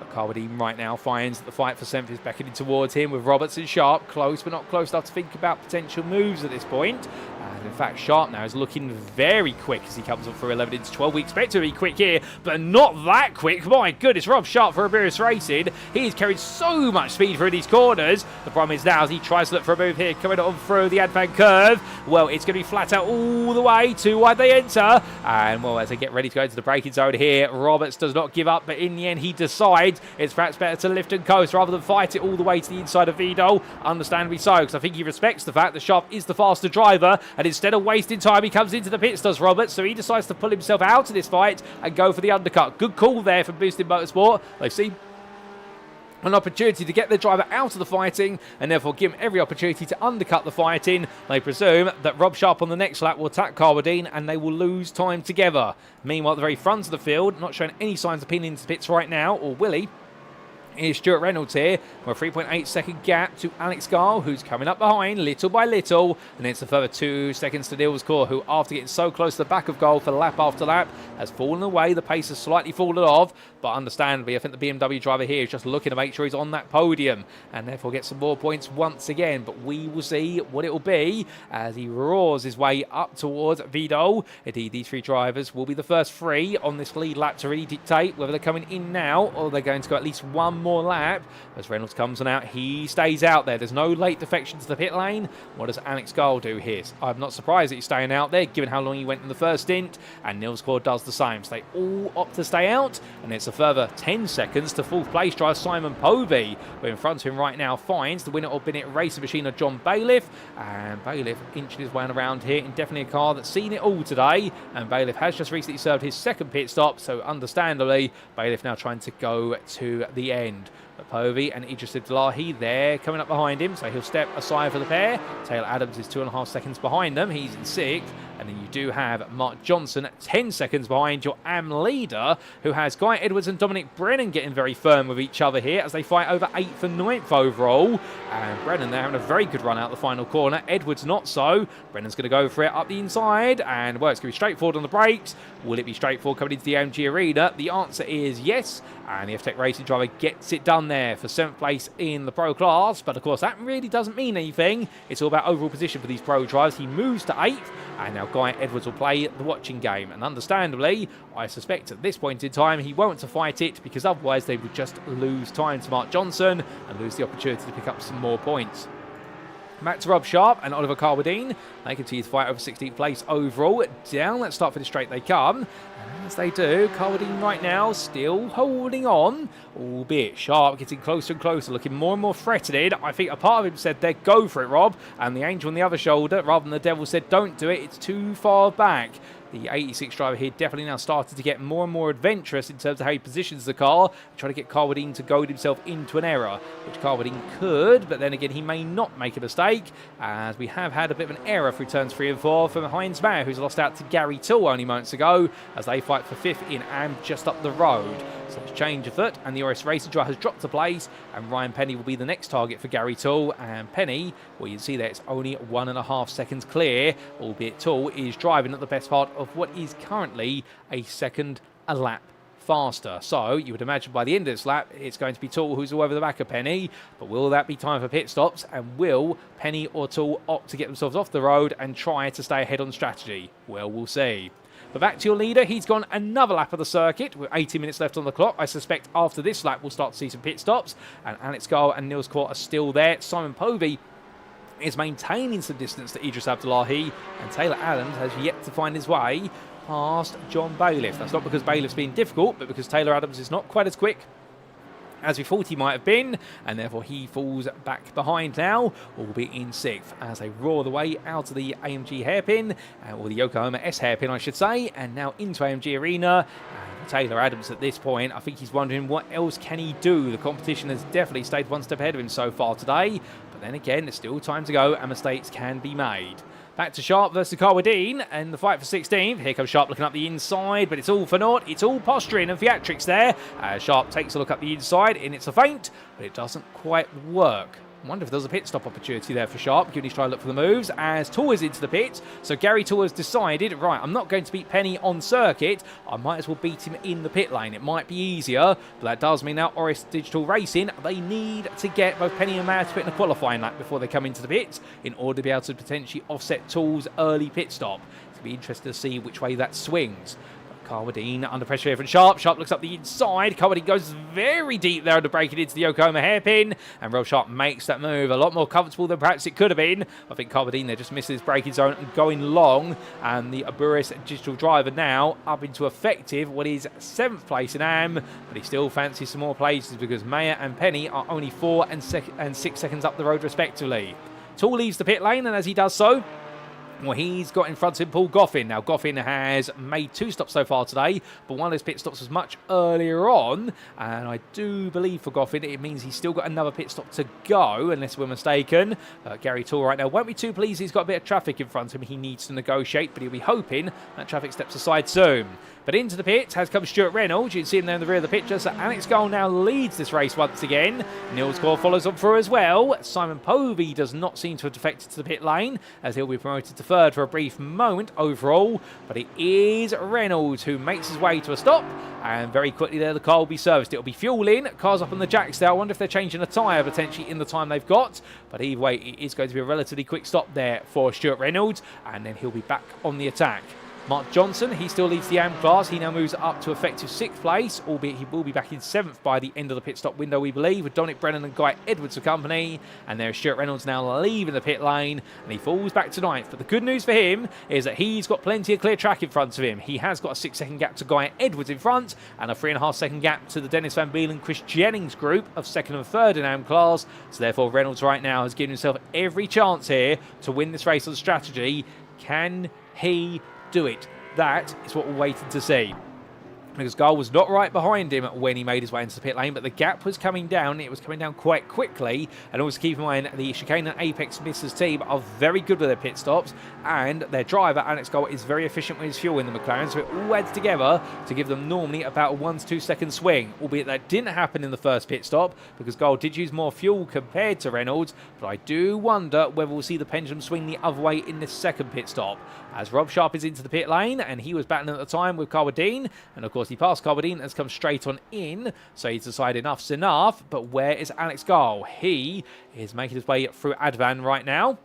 Speaker 1: Carwadine right now finds that the fight for 7th is beckoning towards him, with Roberts and Sharp close but not close enough to think about potential moves at this point. And in fact, Sharp now is looking very quick as he comes up for 11 into 12. We expect to be quick here, but not that quick. My goodness, Rob Sharp for Iberis Racing. He's carried so much speed through these corners. The problem is now as he tries to look for a move here, coming on through the Advan curve, well, it's going to be flat out all the way to wide they enter. And well, as they get ready to go into the braking zone here, Roberts does not give up, but in the end he decides it's perhaps better to lift and coast rather than fight it all the way to the inside of Vidal. Understandably so, because I think he respects the fact that Sharp is the faster driver, and instead of wasting time, he comes into the pits, does Roberts, so he decides to pull himself out of this fight and go for the undercut. Good call there from Boosted Motorsport. They see an opportunity to get the driver out of the fighting and therefore give him every opportunity to undercut the fighting. They presume that Rob Sharp on the next lap will attack Carwadine and they will lose time together. Meanwhile, at the very front of the field, not showing any signs of pinning into the pits right now, or will he? Here's Stuart Reynolds here, with a 3.8 second gap to Alex Gall, who's coming up behind little by little, and it's a further 2 seconds to Niels Core, who after getting so close to the back of Gall for lap after lap has fallen away. The pace has slightly fallen off, but understandably I think the BMW driver here is just looking to make sure he's on that podium and therefore get some more points once again. But we will see what it will be as he roars his way up towards Vidal. Indeed, these 3 drivers will be the first 3 on this lead lap to really dictate whether they're coming in now or they're going to go at least one more more lap. As Reynolds comes on out, he stays out there. There's no late defection to the pit lane. What does Alex Gall do here? I'm not surprised that he's staying out there, given how long he went in the first stint, and Nilsgaard does the same. So they all opt to stay out, and it's a further 10 seconds to fourth place driver Simon Povey, who in front of him right now finds the winner of Bennett Racing Machine of John Bailiff, and Bailiff inching his way around here in definitely a car that's seen it all today, and Bailiff has just recently served his second pit stop, so understandably Bailiff now trying to go to the end. But Povey and Idris Abdullahi there coming up behind him, so he'll step aside for the pair. Taylor Adams is 2.5 seconds behind them, he's in 6th. And then you do have Mark Johnson 10 seconds behind your AM leader, who has Guy Edwards and Dominic Brennan getting very firm with each other here as they fight over 8th and 9th overall. And Brennan there having a very good run out the final corner. Edwards not so. Brennan's going to go for it up the inside. And well, it's going to be straightforward on the brakes. Will it be straightforward coming into the AMG Arena? The answer is yes. And the F-Tech Racing driver gets it done there for 7th place in the Pro class. But of course, that really doesn't mean anything. It's all about overall position for these Pro drivers. He moves to 8th. And now Guy Edwards will play the watching game. And understandably, I suspect at this point in time, he won't to fight it, because otherwise they would just lose time to Mark Johnson and lose the opportunity to pick up some more points. Back to Rob Sharp and Oliver Carwadine. They continue to fight over 16th place overall. Down that start for the straight they come. And as they do, Carwadine right now still holding on, albeit Sharp getting closer and closer, looking more and more threatened. I think a part of him said there, go for it, Rob. And the angel on the other shoulder, rather than the devil, said don't do it, it's too far back. The 86 driver here definitely now started to get more and more adventurous in terms of how he positions the car, trying to get Carwadine to goad himself into an error, which Carwadine could, but then again he may not make a mistake, as we have had a bit of an error through turns 3 and 4 from Heinz Mayer, who's lost out to Gary Toole only moments ago, as they fight for 5th in AM just up the road. So it's change of foot, and the RS Racing driver has dropped to place, and Ryan Penny will be the next target for Gary Toole. And Penny, well, you can see there it's only 1.5 seconds clear, albeit Toole is driving at the best part of what is currently a second a lap faster. So you would imagine by the end of this lap, it's going to be Toole who's all over the back of Penny. But will that be time for pit stops? And will Penny or Toole opt to get themselves off the road and try to stay ahead on strategy? Well, we'll see. But back to your leader, he's gone another lap of the circuit with 80 minutes left on the clock. I suspect after this lap we'll start to see some pit stops. And Alex Gall and Niels Court are still there. Simon Povey is maintaining some distance to Idris Abdullahi, and Taylor Adams has yet to find his way past John Bailiff. That's not because Bailiff's been difficult, but because Taylor Adams is not quite as quick as we thought he might have been, and therefore he falls back behind now, albeit in 6th, as they roar the way out of the AMG hairpin, or the Yokohama S hairpin I should say, and now into AMG Arena. And Taylor Adams at this point, I think he's wondering what else can he do. The competition has definitely stayed one step ahead of him so far today, but then again there's still time to go and mistakes can be made. Back to Sharp versus Carwadine and the fight for 16th. Here comes Sharp looking up the inside, but it's all for naught. It's all posturing and theatrics there. Sharp takes a look up the inside, and it's a feint, but it doesn't quite work. I wonder if there's a pit stop opportunity there for Sharp, given he's trying to look for the moves, as Toole is into the pit. So Gary Toole has decided, right, I'm not going to beat Penny on circuit, I might as well beat him in the pit lane. It might be easier, but that does mean now Oris Digital Racing, they need to get both Penny and Mayer to pit in a qualifying lap before they come into the pit, in order to be able to potentially offset Toole's early pit stop. It's going to be interesting to see which way that swings. Carwadine under pressure here from Sharp. Sharp looks up the inside. Carwadine goes very deep there under braking into the Yokohama hairpin. And Real Sharp makes that move a lot more comfortable than perhaps it could have been. I think Carwadine there just misses his braking zone and going long. And the Aburis digital driver now up into effective what is 7th place in AM. But he still fancies some more places because Mayer and Penny are only 4 and 6 seconds up the road respectively. Toole leaves the pit lane, and as he does so, well, he's got in front of him Paul Goffin. Now, Goffin has made 2 stops so far today, but one of those pit stops was much earlier on. And I do believe for Goffin, it means he's still got another pit stop to go, unless we're mistaken. Gary Toole right now won't be too pleased. He's got a bit of traffic in front of him. He needs to negotiate, but he'll be hoping that traffic steps aside soon. But into the pits has come Stuart Reynolds. You can see him there in the rear of the picture. So Alex Gall now leads this race once again. Niels Gore follows on through as well. Simon Povey does not seem to have defected to the pit lane, as he'll be promoted to 3rd for a brief moment overall. But it is Reynolds who makes his way to a stop. And very quickly there, the car will be serviced. It'll be fuel in. Cars up on the jacks there. I wonder if they're changing a tyre potentially in the time they've got. But either way, it is going to be a relatively quick stop there for Stuart Reynolds. And then he'll be back on the attack. Mark Johnson, he still leads the AM class. He now moves up to effective 6th place, albeit he will be back in 7th by the end of the pit stop window, we believe, with Dominic Brennan and Guy Edwards for company. And there's Stuart Reynolds now leaving the pit lane, and he falls back to 9th. But the good news for him is that he's got plenty of clear track in front of him. He has got a 6-second gap to Guy Edwards in front, and a 3.5-second gap to the Dennis Van Beelen, Chris Jennings group of 2nd and 3rd in AM class. So therefore, Reynolds right now has given himself every chance here to win this race on strategy. Can he do it? That is what we're waiting to see. Because Gull was not right behind him when he made his way into the pit lane, but the gap was coming down. It was coming down quite quickly. And also keep in mind, the Chicane and Apex Missers team are very good with their pit stops, and their driver, Alex Gull, is very efficient with his fuel in the McLaren, so it all adds together to give them normally about a 1 to 2 second swing, albeit that didn't happen in the first pit stop, because Gull did use more fuel compared to Reynolds, but I do wonder whether we'll see the pendulum swing the other way in this second pit stop, as Rob Sharp is into the pit lane, and he was battling at the time with Carwadine, and of course he passed Carwadine and has come straight on in, so he's decided enough's enough. But where is Alex Gull? He is making his way through Advan right now,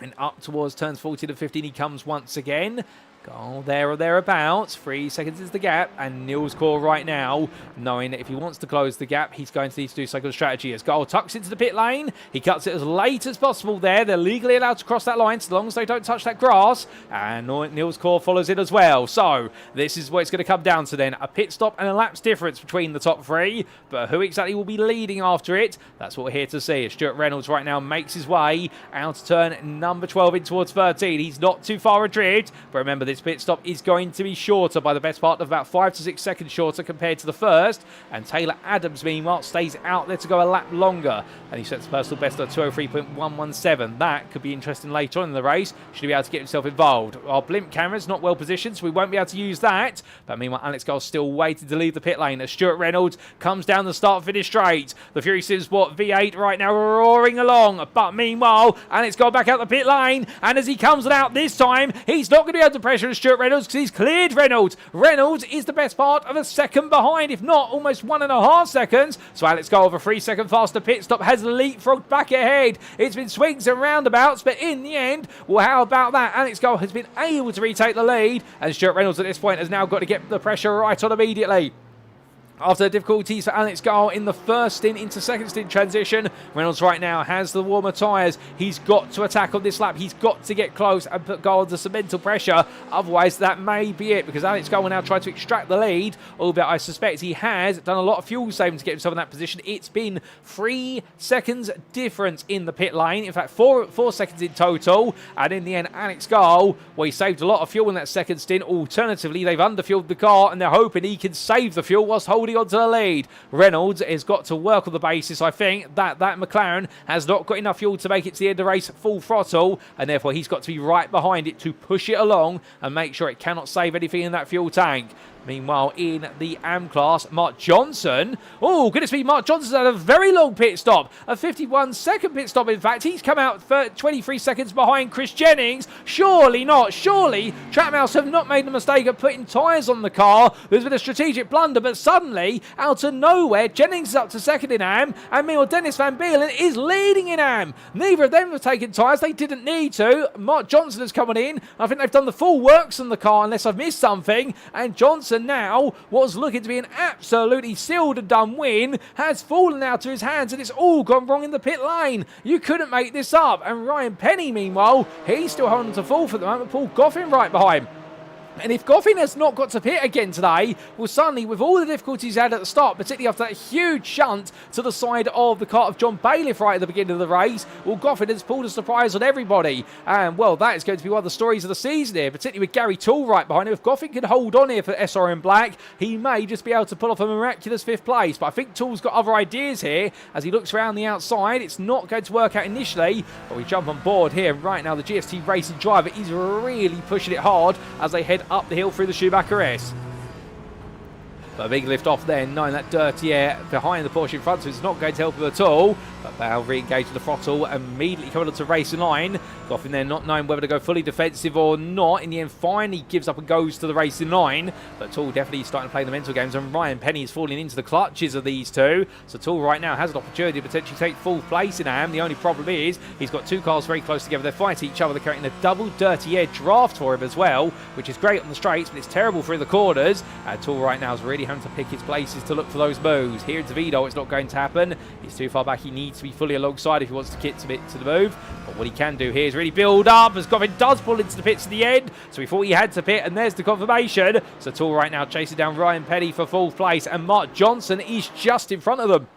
Speaker 1: and up towards turns 14 and 15 he comes once again. Gull there or thereabouts. 3 seconds is the gap, and Neil's call right now, knowing that if he wants to close the gap, he's going to need to do so good strategy. As Gull tucks into the pit lane, he cuts it as late as possible there. They're legally allowed to cross that line so long as they don't touch that grass, and Neil's call follows it as well. So this is what it's going to come down to then. A pit stop and a lap's difference between the top 3, but who exactly will be leading after it? That's what we're here to see. As Stuart Reynolds right now makes his way out to turn number 12 in towards 13. He's not too far adrift, but remember, this pit stop is going to be shorter by the best part of about 5 to 6 seconds shorter compared to the first, and Taylor Adams meanwhile stays out there to go a lap longer, and he sets a personal best of 2:03.117. That could be interesting later on in the race, should he be able to get himself involved. Our blimp camera's not well positioned, so we won't be able to use that, but meanwhile Alex Gull's still waiting to leave the pit lane as Stuart Reynolds comes down the start finish straight. The Fury Sim Sport V8 right now roaring along, but meanwhile Alex Gull back out the pit lane, and as he comes out this time, he's not going to be able to pressure Stuart Reynolds because he's cleared Reynolds. Reynolds is the best part of a second behind, if not almost 1.5 seconds. So Alex Gull, with a 3-second faster pit stop, has leapfrogged back ahead. It's been swings and roundabouts, but in the end, well, how about that? Alex Gull has been able to retake the lead, and Stuart Reynolds at this point has now got to get the pressure right on immediately. After the difficulties for Alex Gull in the first stint into second stint transition, Reynolds right now has the warmer tyres. He's got to attack on this lap. He's got to get close and put Gull under some mental pressure. Otherwise, that may be it, because Alex Gull will now try to extract the lead, albeit I suspect he has done a lot of fuel saving to get himself in that position. It's been 3 seconds difference in the pit lane. In fact, 4 seconds in total. And in the end, Alex Gull, well, he saved a lot of fuel in that second stint. Alternatively, they've underfueled the car, and they're hoping he can save the fuel whilst holding on to the lead. Reynolds has got to work on the basis, I think, that McLaren has not got enough fuel to make it to the end of the race full throttle, and therefore he's got to be right behind it to push it along and make sure it cannot save anything in that fuel tank. Meanwhile, in the AM class, Mark Johnson. Oh, goodness me, Mark Johnson's had a very long pit stop. A 51-second pit stop, in fact. He's come out 23 seconds behind Chris Jennings. Surely not. Surely Trackmouse have not made the mistake of putting tyres on the car. There's been a strategic blunder, but suddenly, out of nowhere, Jennings is up to second in AM, and meanwhile, Dennis Van Beelen is leading in AM. Neither of them have taken tyres. They didn't need to. Mark Johnson has come on in. I think they've done the full works on the car, unless I've missed something, and Johnson now, what's looking to be an absolutely sealed and done win, has fallen out of his hands, and it's all gone wrong in the pit lane. You couldn't make this up. And Ryan Penny, meanwhile, he's still holding to fourth at the moment. Paul Goffin right behind. And if Goffin has not got to pit again today, well, suddenly, with all the difficulties he had at the start, particularly after that huge shunt to the side of the car of John Bailiff right at the beginning of the race, well, Goffin has pulled a surprise on everybody. And, well, that is going to be one of the stories of the season here, particularly with Gary Toole right behind him. If Goffin can hold on here for SRM Black, he may just be able to pull off a miraculous 5th place. But I think Toole's got other ideas here as he looks around the outside. It's not going to work out initially, but we jump on board here. Right now, the GST Racing driver is really pushing it hard as they head up the hill through the Schumacher S. But a big lift off there, knowing that dirty air behind the Porsche in front of him is not going to help him at all. But Bale re-engaged with the throttle, immediately coming onto racing line. Goff in there not knowing whether to go fully defensive or not. In the end, finally gives up and goes to the racing line. But Tool definitely starting to play the mental games, and Ryan Penny is falling into the clutches of these two. So Tool right now has an opportunity to potentially take full place in AM. The only problem is he's got two cars very close together. They're fighting each other. They're creating a double dirty air draft for him as well, which is great on the straights, but it's terrible through the corners. And Tool right now is really having to pick his places to look for those moves. Here in Vito, it's not going to happen. He's too far back. He needs to be fully alongside if he wants to get to the move. But what he can do here is really build up, as Goffin does pull into the pits at the end. So he thought he had to pit, and there's the confirmation. So Tool right now chasing down Ryan Penny for fourth place, and Mark Johnson is just in front of them.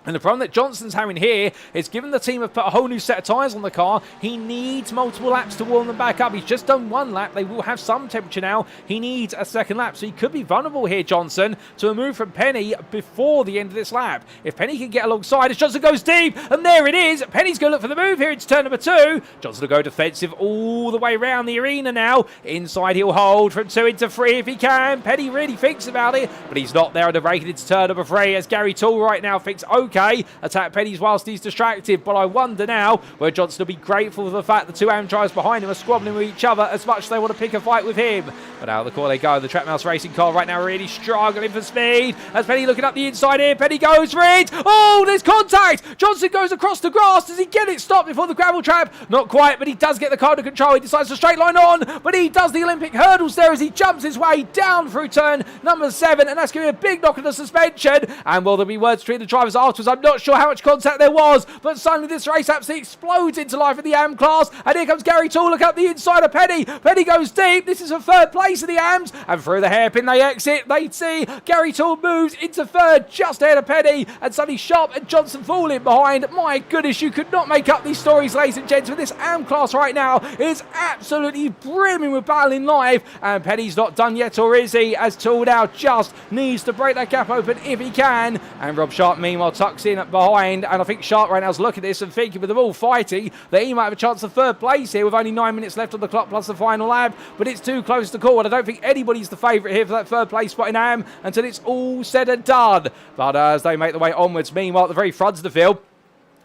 Speaker 1: And the problem that Johnson's having here is, given the team have put a whole new set of tyres on the car, he needs multiple laps to warm them back up. He's just done one lap. They will have some temperature now. He needs a second lap. So he could be vulnerable here, Johnson, to a move from Penny before the end of this lap. If Penny can get alongside as Johnson goes deep, and there it is. Penny's going to look for the move here into turn number 2. Johnson will go defensive all the way around the arena now. Inside he'll hold from 2 into 3 if he can. Penny really thinks about it, but he's not there on the break into turn number 3, as Gary Toole right now thinks, okay, attack Penny's whilst he's distracted. But I wonder now where Johnson will be grateful for the fact the two AM drivers behind him are squabbling with each other as much as they want to pick a fight with him. But out of the corner they go. The Track Mouse Racing car right now really struggling for speed, as Penny looking up the inside here. Penny goes for it. Oh, there's contact. Johnson goes across the grass. Does he get it stopped before the gravel trap? Not quite, but he does get the car to control. He decides to straight line on, but he does the Olympic hurdles there as he jumps his way down through turn number 7, and that's going to be a big knock on the suspension. And will there be words between the drivers afterwards? I'm not sure how much contact there was, but suddenly this race absolutely explodes into life in the AM class, and here comes Gary Toole. Look up the inside of Penny. Penny goes deep. This is for third place in the AMs, and through the hairpin they exit. They see Gary Toole moves into third, just ahead of Penny, and suddenly Sharp and Johnson fall in behind. My goodness, you could not make up these stories, ladies and gentlemen. This AM class right now is absolutely brimming with battle in life, and Penny's not done yet, or is he? As Toole now just needs to break that gap open if he can, and Rob Sharp meanwhile tucks in behind. And I think Sharp right now is looking at this and thinking, with them all fighting, that he might have a chance of third place here with only 9 minutes left on the clock plus the final lap. But it's too close to call, and I don't think anybody's the favourite here for that third place spot in AM until it's all said and done. But as they make their way onwards, meanwhile at the very front of the field,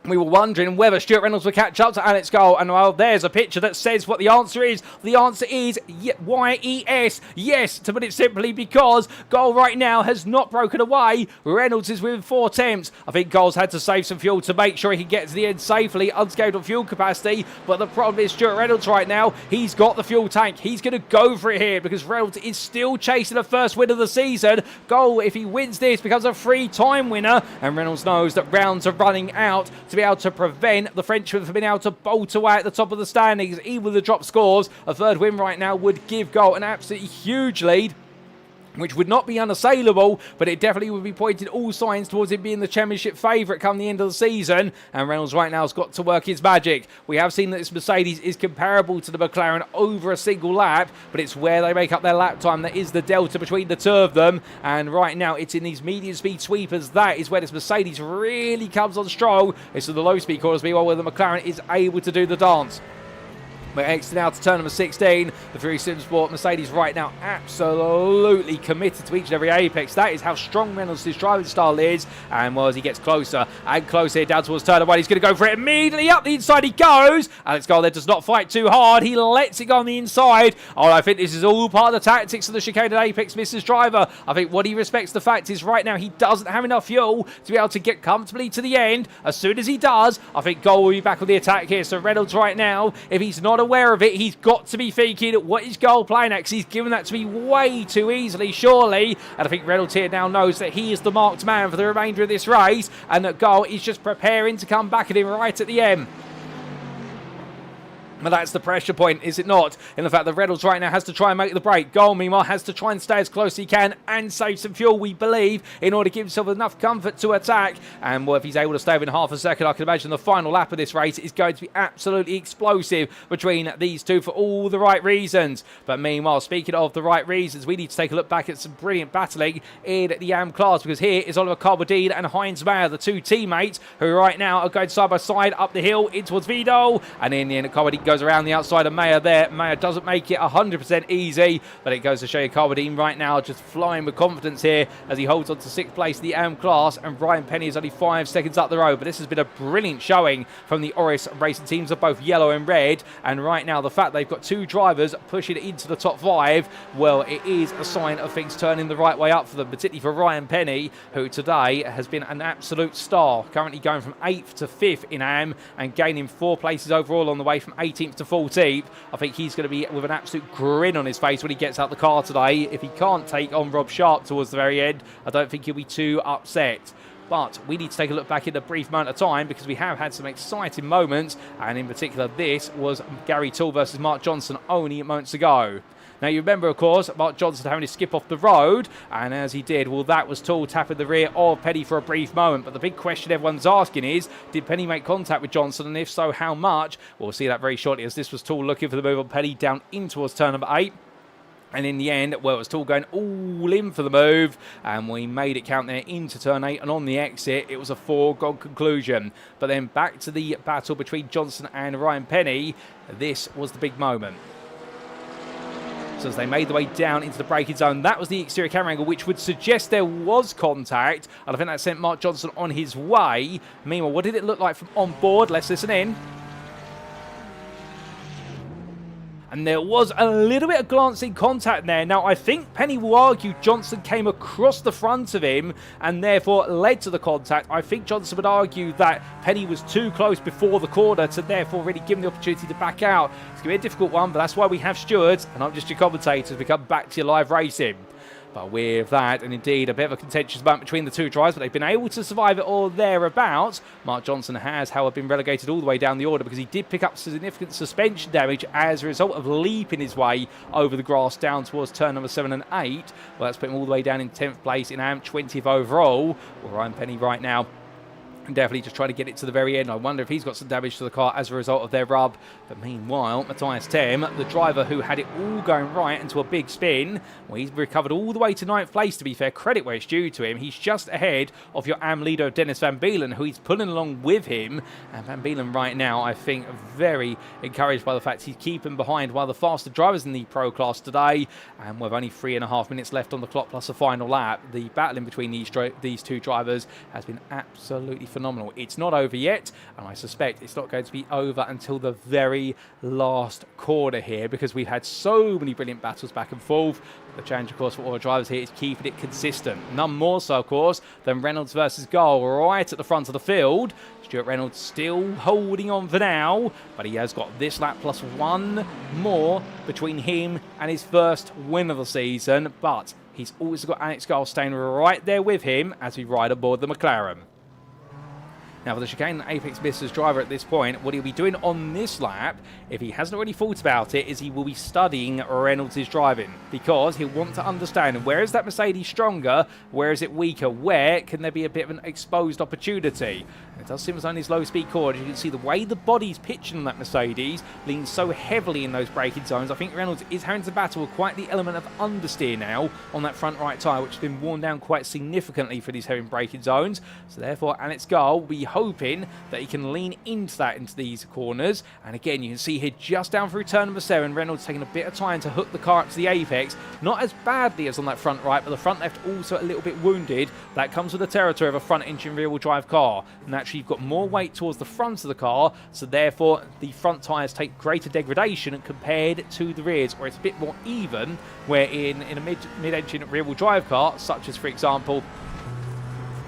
Speaker 1: we were wondering whether Stuart Reynolds would catch up to Alex Goal, and well, there's a picture that says what the answer is. The answer is YES, yes, to put it simply, because Goal right now has not broken away. Reynolds is within 4 attempts. I think Goal's had to save some fuel to make sure he can get to the end safely, unscathed on fuel capacity, but the problem is Stuart Reynolds right now, he's got the fuel tank. He's going to go for it here, because Reynolds is still chasing the first win of the season. Goal, if he wins this, becomes a 3-time winner, and Reynolds knows that rounds are running out to be able to prevent the Frenchman from being able to bolt away at the top of the standings. Even with the drop scores, a third win right now would give Goal an absolutely huge lead, which would not be unassailable, but it definitely would be pointing all signs towards him being the championship favourite come the end of the season. And Reynolds right now has got to work his magic. We have seen that this Mercedes is comparable to the McLaren over a single lap, but it's where they make up their lap time that is the delta between the two of them. And right now it's in these medium speed sweepers that is where this Mercedes really comes on strong. It's in the low speed corners, meanwhile, where the McLaren is able to do the dance. We're exiting out to turn number 16. The Fury Sim Sport Mercedes right now absolutely committed to each and every apex. That is how strong Reynolds' driving style is. And well, as he gets closer and closer down towards turn 1, he's going to go for it immediately. Up the inside he goes. Alex Goal there does not fight too hard. He lets it go on the inside. Oh, I think this is all part of the tactics of the chicane apex misses driver. I think what he respects the fact is right now he doesn't have enough fuel to be able to get comfortably to the end. As soon as he does, I think Goal will be back on the attack here. So Reynolds right now, if he's not aware of it, he's got to be thinking, what is Goal playing at? Because he's given that to me way too easily, surely. And I think Reynolds here now knows that he is the marked man for the remainder of this race, and that Goal is just preparing to come back at him right at the end. But that's the pressure point, is it not? In the fact that Reynolds right now has to try and make the break. Goal, meanwhile, has to try and stay as close as he can and save some fuel, we believe, in order to give himself enough comfort to attack. And well, if he's able to stay within half a second, I can imagine the final lap of this race is going to be absolutely explosive between these two for all the right reasons. But meanwhile, speaking of the right reasons, we need to take a look back at some brilliant battling in the AM class, because here is Oliver Carbadine and Heinz Mayer, the two teammates who right now are going side by side up the hill in towards Vidal. And in the end, Carbadine goes around the outside of Mayer there. Mayer doesn't make it 100% easy, but it goes to show you Carbadine right now just flying with confidence here as he holds on to 6th place in the AM class, and Ryan Penny is only 5 seconds up the road. But this has been a brilliant showing from the Oris racing teams of both yellow and red, and right now the fact they've got 2 drivers pushing into the top 5, well, it is a sign of things turning the right way up for them, particularly for Ryan Penny, who today has been an absolute star, currently going from 8th to 5th in AM and gaining 4 places overall on the way from 18th to 14th. I think he's going to be with an absolute grin on his face when he gets out the car today. If he can't take on Rob Sharp towards the very end, I don't think he'll be too upset. But we need to take a look back in a brief amount of time, because we have had some exciting moments, and in particular this was Gary Toole versus Mark Johnson only moments ago. Now, you remember, of course, Mark Johnson having to skip off the road, and as he did, well, that was Toole tapping the rear of Penny for a brief moment. But the big question everyone's asking is, did Penny make contact with Johnson, and if so, how much? We'll see that very shortly, as this was Toole looking for the move on Penny down in towards turn number 8. And in the end, well, it was Toole going all in for the move, and we made it count there into turn 8, and on the exit, it was a foregone conclusion. But then back to the battle between Johnson and Ryan Penny, this was the big moment. So as they made their way down into the braking zone, that was the exterior camera angle, which would suggest there was contact, and I think that sent Mark Johnson on his way. Meanwhile, what did it look like from on board? Let's listen in. And there was a little bit of glancing contact there. Now, I think Penny will argue Johnson came across the front of him and therefore led to the contact. I think Johnson would argue that Penny was too close before the corner to therefore really give him the opportunity to back out. It's going to be a difficult one, but that's why we have Stuart, and I'm just your commentator as we come back to your live racing. But with that, and indeed a bit of a contentious bout between the 2 drivers, but they've been able to survive it or thereabouts. Mark Johnson has, however, been relegated all the way down the order because he did pick up significant suspension damage as a result of leaping his way over the grass down towards turn number 7 and 8. Well, that's put him all the way down in 10th place in AM, 20th overall. Well, Ryan Penny right now definitely just trying to get it to the very end. I wonder if he's got some damage to the car as a result of their rub. But meanwhile, Matias, the driver who had it all going right into a big spin, well, he's recovered all the way to 9th place, to be fair. Credit where it's due to him. He's just ahead of your AM leader, Dennis Van Beelen, who he's pulling along with him. And Van Beelen right now, I think, very encouraged by the fact he's keeping behind one of the faster drivers in the Pro class today. And with only 3.5 minutes left on the clock plus a final lap, the battling between these 2 drivers has been absolutely phenomenal. It's not over yet, and I suspect it's not going to be over until the very last corner here, because we've had so many brilliant battles back and forth. The challenge, of course, for all the drivers here is keeping it consistent. None more so, of course, than Reynolds versus Gull right at the front of the field. Stuart Reynolds still holding on for now, but he has got this lap plus 1 more between him and his first win of the season. But he's also got Alex Gull staying right there with him as we ride aboard the McLaren. Now, for the chicane Apex Misters driver at this point, what he'll be doing on this lap, if he hasn't already thought about it, is he will be studying Reynolds' driving, because he'll want to understand where is that Mercedes stronger, where is it weaker, where can there be a bit of an exposed opportunity. And it does seem as on his low-speed corner, you can see the way the body's pitching on that Mercedes leans so heavily in those braking zones. I think Reynolds is having to battle with quite the element of understeer now on that front right tyre, which has been worn down quite significantly for these heavy braking zones. So therefore, Alex Gull will be hoping that he can lean into these corners. And again, you can see here just down through turn number 7, Reynolds taking a bit of time to hook the car up to the apex. Not as badly as on that front right, but the front left also a little bit wounded. That comes with the territory of a front engine rear wheel drive car. Naturally, you've got more weight towards the front of the car, so therefore the front tyres take greater degradation compared to the rears, or it's a bit more even, where in a mid-engine rear wheel drive car, such as, for example,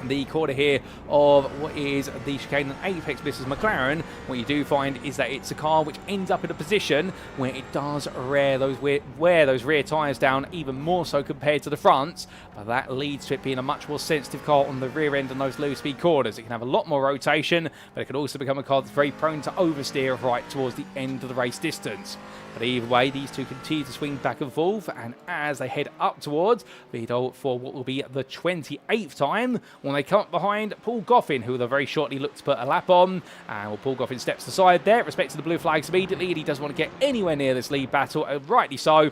Speaker 1: the corner here of what is the chicane Apex Misters McLaren, what you do find is that it's a car which ends up in a position where it does wear those rear tyres down even more so compared to the fronts, but that leads to it being a much more sensitive car on the rear end on those low speed corners. It can have a lot more rotation, but it can also become a car that's very prone to oversteer right towards the end of the race distance. But either way, these two continue to swing back and forth, and as they head up towards Vidal for what will be the 28th time, when they come up behind Paul Goffin, who they'll very shortly look to put a lap on. And well, Paul Goffin steps aside there, respects the blue flags immediately, and he doesn't want to get anywhere near this lead battle, rightly so.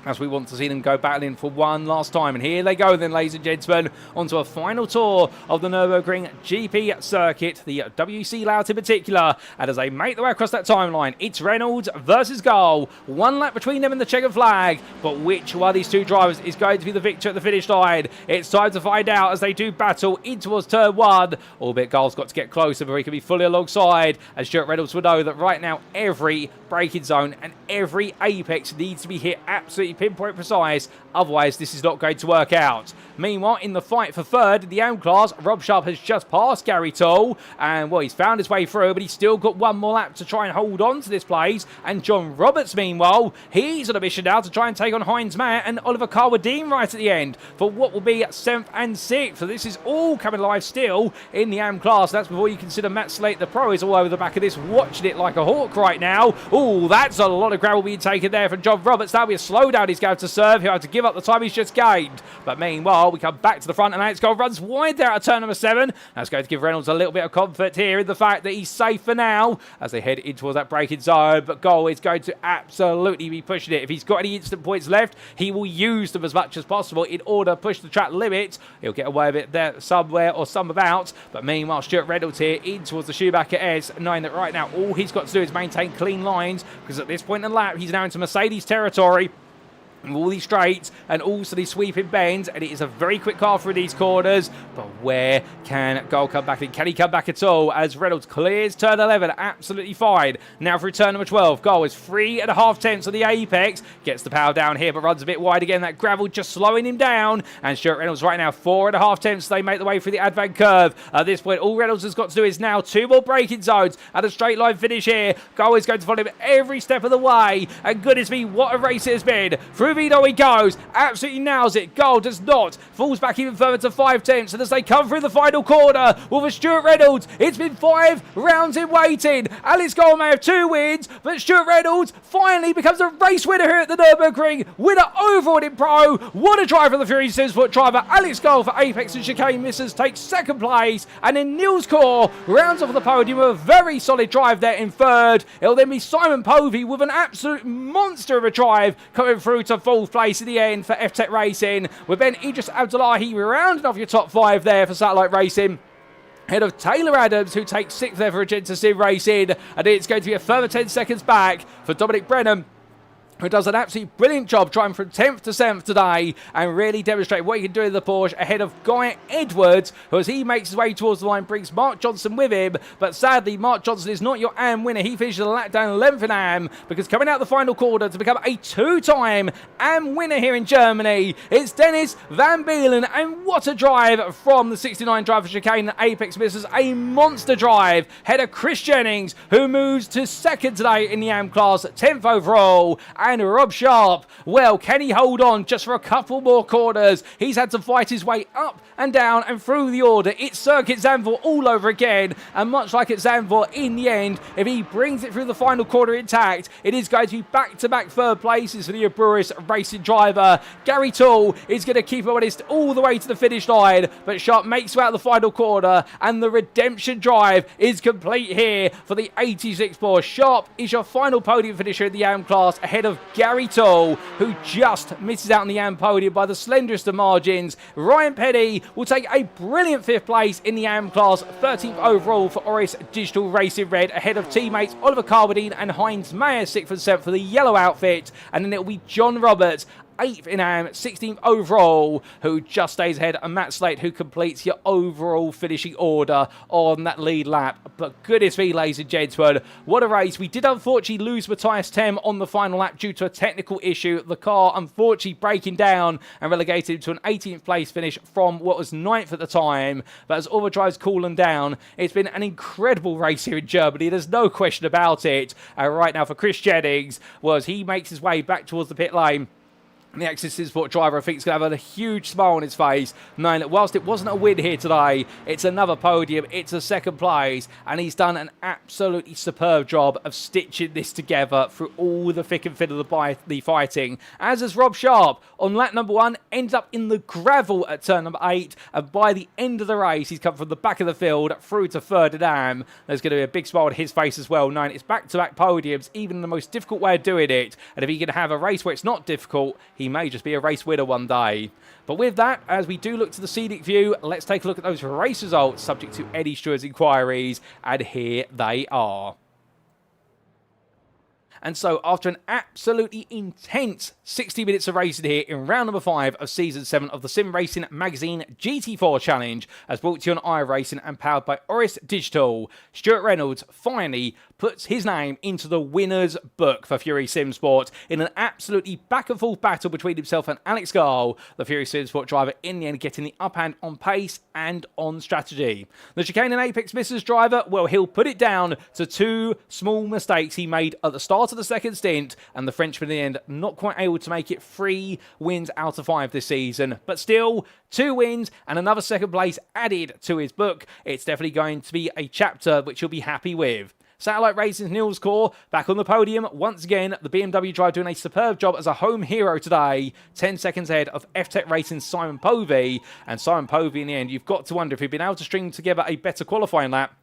Speaker 1: as we want to see them go battling for one last time. And here they go then, ladies and gentlemen, onto a final tour of the Nürburgring GP circuit, the WC layout in particular. And as they make their way across that timeline, it's Reynolds versus Gull. One lap between them and the checkered flag. But which one of these two drivers is going to be the victor at the finish line? It's time to find out as they do battle in towards turn one. Albeit Gull's got to get closer before he can be fully alongside. As Stuart Reynolds will know that right now every braking zone and every apex needs to be hit absolutely pinpoint precise, otherwise this is not going to work out. Meanwhile, in the fight for third in the AM class, Rob Sharp has just passed Gary Toll, and well, he's found his way through, but he's still got one more lap to try and hold on to this place. And John Roberts, meanwhile, he's on a mission now to try and take on Heinz Mayer and Oliver Carwadine right at the end for what will be 7th and 6th. So this is all coming live still in the AM class. That's before you consider Matt Slate, the pro, is all over the back of this, watching it like a hawk right now. Oh, that's a lot of gravel being taken there from John Roberts. That'll be a slowdown he's going to serve. He'll have to give up the time he's just gained. But meanwhile, we come back to the front, and Alex Gold runs wide there at turn number 7. That's going to give Reynolds a little bit of comfort here in the fact that he's safe for now as they head in towards that braking zone. But Gold is going to absolutely be pushing it. If he's got any instant points left, he will use them as much as possible in order to push the track limit. He'll get away with it there somewhere or some about. But meanwhile, Stuart Reynolds here in towards the Schumacher S, knowing that right now all he's got to do is maintain clean lines, because at this point in the lap, he's now into Mercedes territory. All these straights and also these sweeping bends, and it is a very quick car through these corners. But where can Gold come back in? Can he come back at all? As Reynolds clears turn 11, absolutely fine. Now through turn number 12, Gold is 3.5 tenths of the apex, gets the power down here but runs a bit wide again. That gravel just slowing him down, and Stuart Reynolds right now 4.5 tenths. They make the way through the advent curve. At this point, all Reynolds has got to do is now 2 more braking zones and a straight line finish here. Gold is going to follow him every step of the way, and goodness me, what a race it has been. Through Vito he goes, absolutely nails it. Gold does not, falls back even further to 5 tenths, and as they come through the final corner, well, for Stuart Reynolds, it's been 5 rounds in waiting. Alex Gold may have 2 wins, but Stuart Reynolds finally becomes a race winner here at the Nürburgring, winner overall in pro. What a drive for the Fury Zandvoort driver. Alex Gold for Apex and Chicane Missers takes 2nd place, and then Niels Core rounds off the podium with a very solid drive there in 3rd. It'll then be Simon Povey with an absolute monster of a drive coming through to 4th place in the end for F-Tech Racing, with Ben Idris Abdullahi rounding off your top 5 there for Satellite Racing, ahead of Taylor Adams, who takes 6th there for Agenta Sim Racing, and it's going to be a further 10 seconds back for Dominic Brennan, who does an absolutely brilliant job trying from 10th to 7th today and really demonstrate what he can do in the Porsche, ahead of Guy Edwards, who as he makes his way towards the line brings Mark Johnson with him. But sadly, Mark Johnson is not your AM winner. He finishes a lap down 11th in AM, because coming out the final quarter to become a 2-time AM winner here in Germany, it's Dennis Van Beelen. And what a drive from the 69 driver Chicane and Apex Missers, a monster drive. Head of Chris Jennings, who moves to 2nd today in the AM class, 10th overall. And Rob Sharp, well, can he hold on just for a couple more corners? He's had to fight his way up and down and through the order. It's Circuit Zandvoort all over again, and much like at Zandvoort, in the end, if he brings it through the final quarter intact, it is going to be back-to-back 3rd places for the Abreuris racing driver. Gary Toll is going to keep him honest all the way to the finish line, but Sharp makes it out the final quarter, and the redemption drive is complete here for the 86 Porsche. Sharp is your final podium finisher in the AM class, ahead of Gary Toll, who just misses out on the AM podium by the slenderest of margins. Ryan Petty will take a brilliant 5th place in the AM class, 13th overall for Oris Digital Racing Red, ahead of teammates Oliver Carwadine and Heinz Mayer, 6th and 7th for the yellow outfit. And then it'll be John Roberts, 8th in AM, 16th overall, who just stays ahead of Matt Slate, who completes your overall finishing order on that lead lap. But goodness me, ladies and gentlemen, what a race. We did unfortunately lose Matias Tem on the final lap due to a technical issue. The car unfortunately breaking down and relegated to an 18th place finish from what was 9th at the time. But as all the drives cooling down, it's been an incredible race here in Germany. There's no question about it. Right now for Chris Jennings, was he makes his way back towards the pit lane. And the Access Sport driver, I think, is going to have a huge smile on his face, knowing that whilst it wasn't a win here today, it's another podium, it's a 2nd place, and he's done an absolutely superb job of stitching this together through all the thick and thin of the fighting. As is Rob Sharp on lap number 1, ends up in the gravel at turn number 8, and by the end of the race, he's come from the back of the field through to 3rd at AM. There's going to be a big smile on his face as well, knowing it's back-to-back podiums, even in the most difficult way of doing it, and if he can have a race where it's not difficult, he may just be a race winner one day. But with that, as we do look to the scenic view, let's take a look at those race results subject to Eddie Stewart's inquiries, and here they are. And so, after an absolutely intense 60 minutes of racing here in round number 5 of Season 7 of the Sim Racing Magazine GT4 Challenge, as brought to you on iRacing and powered by Oris Digital, Stuart Reynolds finally puts his name into the winner's book for Fury Sim Sport in an absolutely back-and-forth battle between himself and Alex Gall, the Fury Sim Sport driver, in the end getting the upper hand on pace and on strategy. The Chicane and Apex Missers driver, well, he'll put it down to 2 small mistakes he made at the start of the second stint, and the Frenchman in the end not quite able to make it 3 wins out of 5 this season, but still 2 wins and another second place added to his book. It's definitely going to be a chapter which he'll be happy with. Satellite Racing's Niels Core back on the podium once again. The BMW driver doing a superb job as a home hero today, 10 seconds ahead of F-Tech Racing's Simon Povey, and Simon Povey in the end, you've got to wonder if he'd been able to string together a better qualifying lap.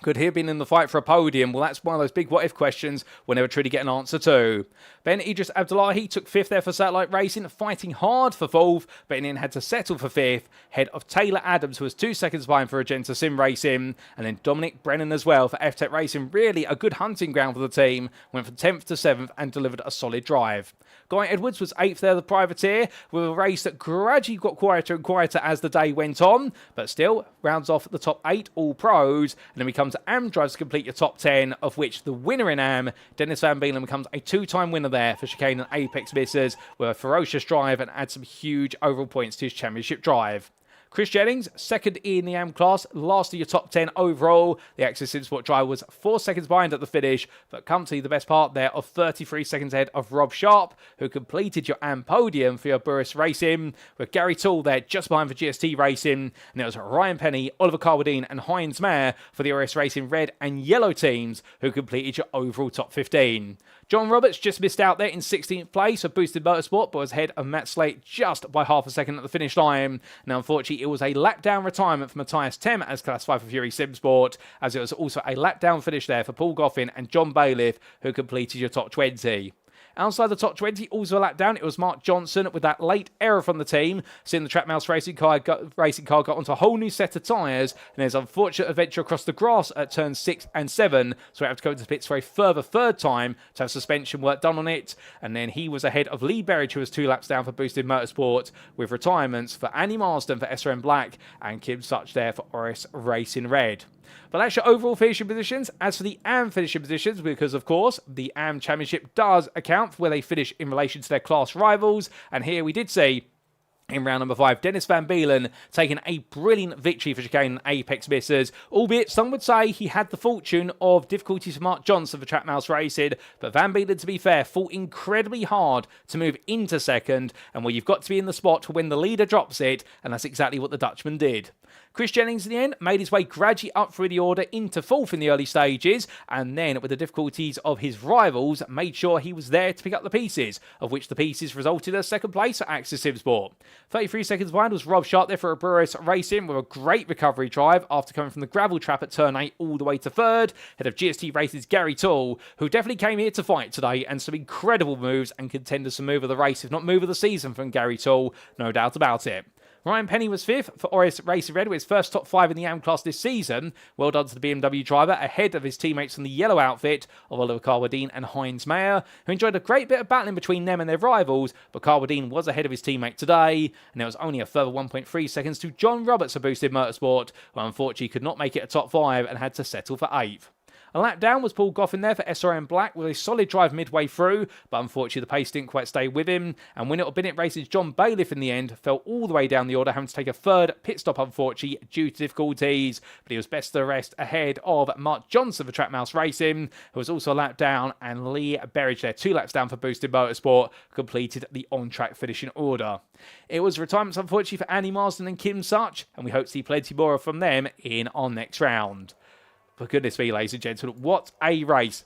Speaker 1: Could he have been in the fight for a podium? Well, that's one of those big what-if questions we'll never truly get an answer to. Ben Idris Abdullahi took 5th there for Satellite Racing, fighting hard for 4th, but in the end had to settle for 5th, head of Taylor Adams, who was 2 seconds behind for Agenta Sim Racing, and then Dominic Brennan as well for F-Tech Racing. Really a good hunting ground for the team, went from 10th to 7th and delivered a solid drive. Guy Edwards was 8th there, the privateer, with a race that gradually got quieter and quieter as the day went on, but still rounds off the top 8 all pros, and then we come to AM drives to complete your top 10, of which the winner in AM, Dennis Van Beelen, becomes a 2-time winner there for Chicane and Apex Missers with a ferocious drive and adds some huge overall points to his championship drive. Chris Jennings, 2nd in the AM class, last of your top 10 overall. The Access Sim Sport driver was 4 seconds behind at the finish, but comfortably the best part there of 33 seconds ahead of Rob Sharp, who completed your AM podium for your Burris Racing, with Gary Toole there just behind for GST Racing, and it was Ryan Penny, Oliver Carwadine and Heinz Mayer for the RS Racing red and yellow teams, who completed your overall top 15. John Roberts just missed out there in 16th place for Boosted Motorsport, but was ahead of Matt Slate just by half a second at the finish line. Now, unfortunately, it was a lap down retirement for Matias Tem as Class 5 for Fury Sim Sport, as it was also a lap down finish there for Paul Goffin and John Bailiff, who completed your top 20. Outside the top 20, also a lap down, it was Mark Johnson with that late error from the team, seeing the Trackmouse racing car got onto a whole new set of tyres, and there's an unfortunate adventure across the grass at turns 6 and 7, so we have to go to the pits for a further 3rd time to have suspension work done on it, and then he was ahead of Lee Berridge, who was 2 laps down for Boosted Motorsport, with retirements for Annie Marsden for SRM Black and Kim Such there for Oris Racing Red. But that's your overall finishing positions. As for the AM finishing positions, because of course the AM Championship does account for where they finish in relation to their class rivals, and here we did see in round number 5, Dennis Van Beelen taking a brilliant victory for Chicane and Apex Missers, albeit some would say he had the fortune of difficulties for Mark Johnson for Trackmouse Racing, but Van Beelen, to be fair, fought incredibly hard to move into 2nd, and well, you've got to be in the spot for when the leader drops it, and that's exactly what the Dutchman did. Chris Jennings, in the end, made his way gradually up through the order into 4th in the early stages, and then, with the difficulties of his rivals, made sure he was there to pick up the pieces, of which the pieces resulted in a 2nd place for Access Sim Sport. 33 seconds behind was Rob Sharp there for Burris Racing with a great recovery drive after coming from the gravel trap at turn 8 all the way to 3rd, head of GST Racing's Gary Toole, who definitely came here to fight today, and some incredible moves and contenders to move of the race, if not move of the season from Gary Toole, no doubt about it. Ryan Penny was 5th for Oris Racing Red with his first top 5 in the AM class this season. Well done to the BMW driver, ahead of his teammates from the yellow outfit of Oliver Carwadine and Heinz Mayer, who enjoyed a great bit of battling between them and their rivals, but Carwadine was ahead of his teammate today, and there was only a further 1.3 seconds to John Roberts of Boosted Motorsport, who unfortunately could not make it a top 5 and had to settle for 8th. A lap down was Paul Goffin there for SRM Black with a solid drive midway through, but unfortunately the pace didn't quite stay with him, and Winner of Bennett Racing's John Bailiff in the end fell all the way down the order, having to take a 3rd pit stop unfortunately due to difficulties, but he was best of the rest ahead of Mark Johnson for Trackmouse Racing, who was also a lap down, and Lee Berridge there 2 laps down for Boosted Motorsport, completed the on-track finishing order. It was retirements unfortunately for Annie Marsden and Kim Such, and we hope to see plenty more from them in our next round. For goodness me, ladies and gentlemen, what a race.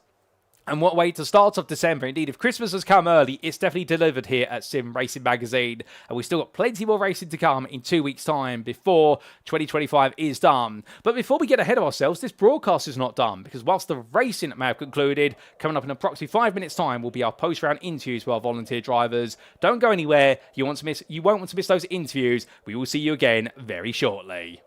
Speaker 1: And what way to start off December. Indeed, if Christmas has come early, it's definitely delivered here at Sim Racing Magazine. And we've still got plenty more racing to come in 2 weeks' time before 2025 is done. But before we get ahead of ourselves, this broadcast is not done, because whilst the racing may have concluded, coming up in approximately 5 minutes' time will be our post-round interviews with our volunteer drivers. Don't go anywhere. You won't want to miss those interviews. We will see you again very shortly.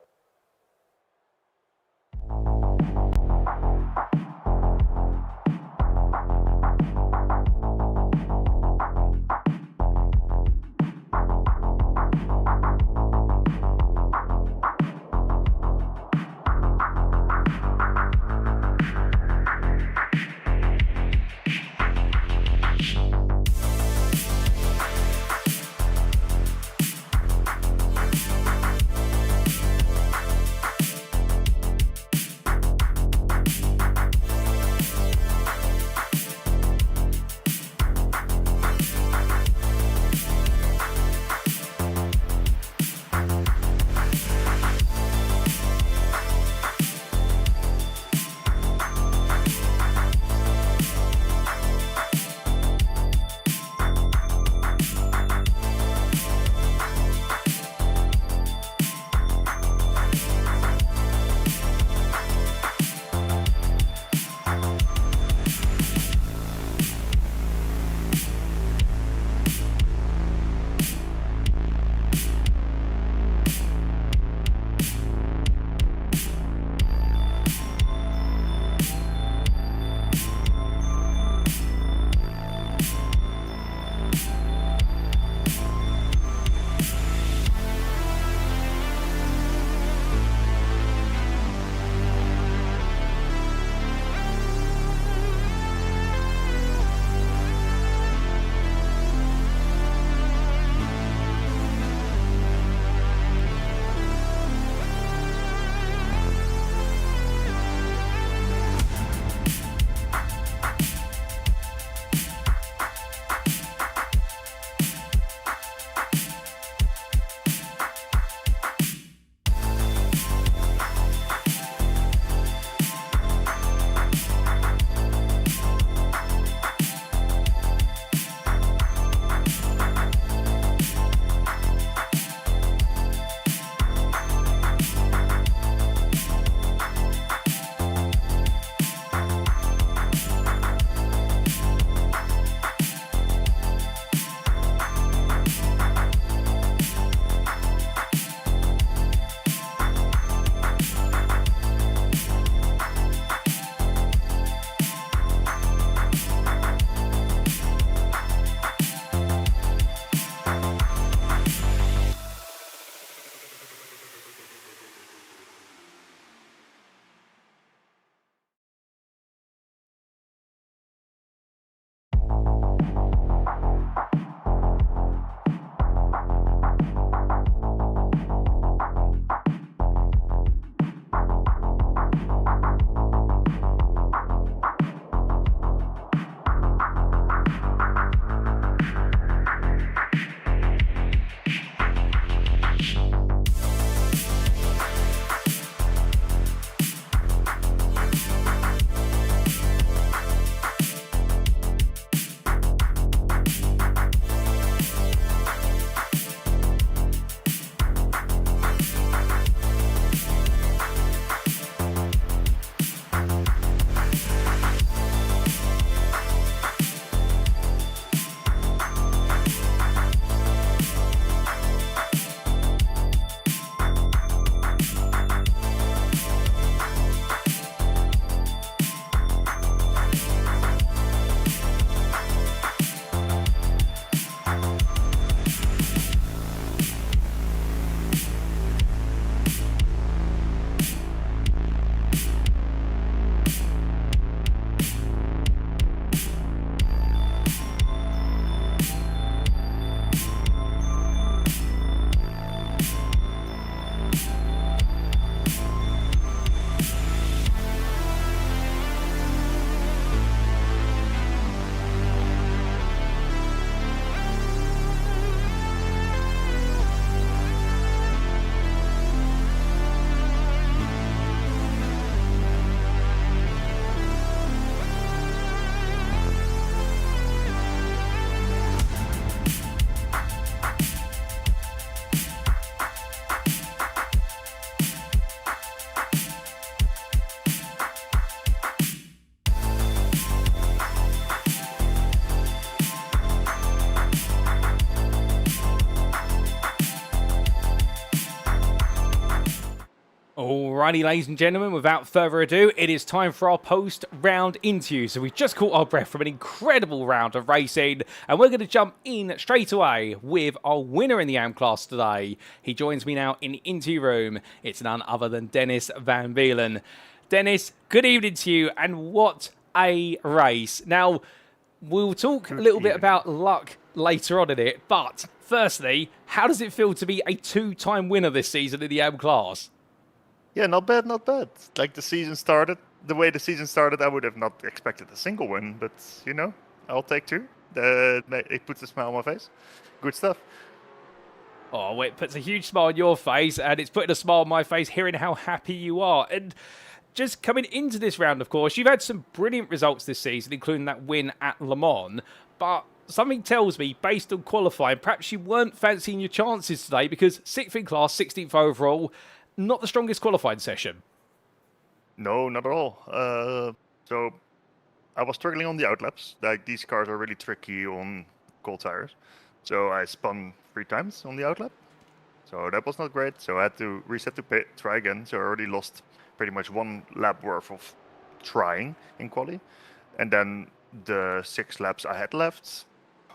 Speaker 1: Alrighty, ladies and gentlemen, without further ado, it is time for our post-round interview. So we've just caught our breath from an incredible round of racing, and we're going to jump in straight away with our winner in the AM class today. He joins me now in the interview room. It's none other than Dennis Van Beelen. Dennis, good evening to you, and what a race. Now, we'll talk a little bit about luck later on in it, but firstly, how does it feel to be a two-time winner this season in the AM class?
Speaker 2: Yeah, not bad, not bad. Like the way the season started, I would have not expected a single win, but I'll take two. It puts a smile on my face. Good stuff.
Speaker 1: Oh, it puts a huge smile on your face, and it's putting a smile on my face hearing how happy you are. And just coming into this round, of course, you've had some brilliant results this season, including that win at Le Mans, but something tells me, based on qualifying, perhaps you weren't fancying your chances today because 6th in class, 16th overall, not the strongest qualifying session.
Speaker 2: No, not at all. So I was struggling on the outlaps. Like these cars are really tricky on cold tires. So I spun 3 times on the outlap. So that was not great. So I had to reset to pit, try again. So I already lost pretty much 1 lap worth of trying in quali. And then the 6 laps I had left,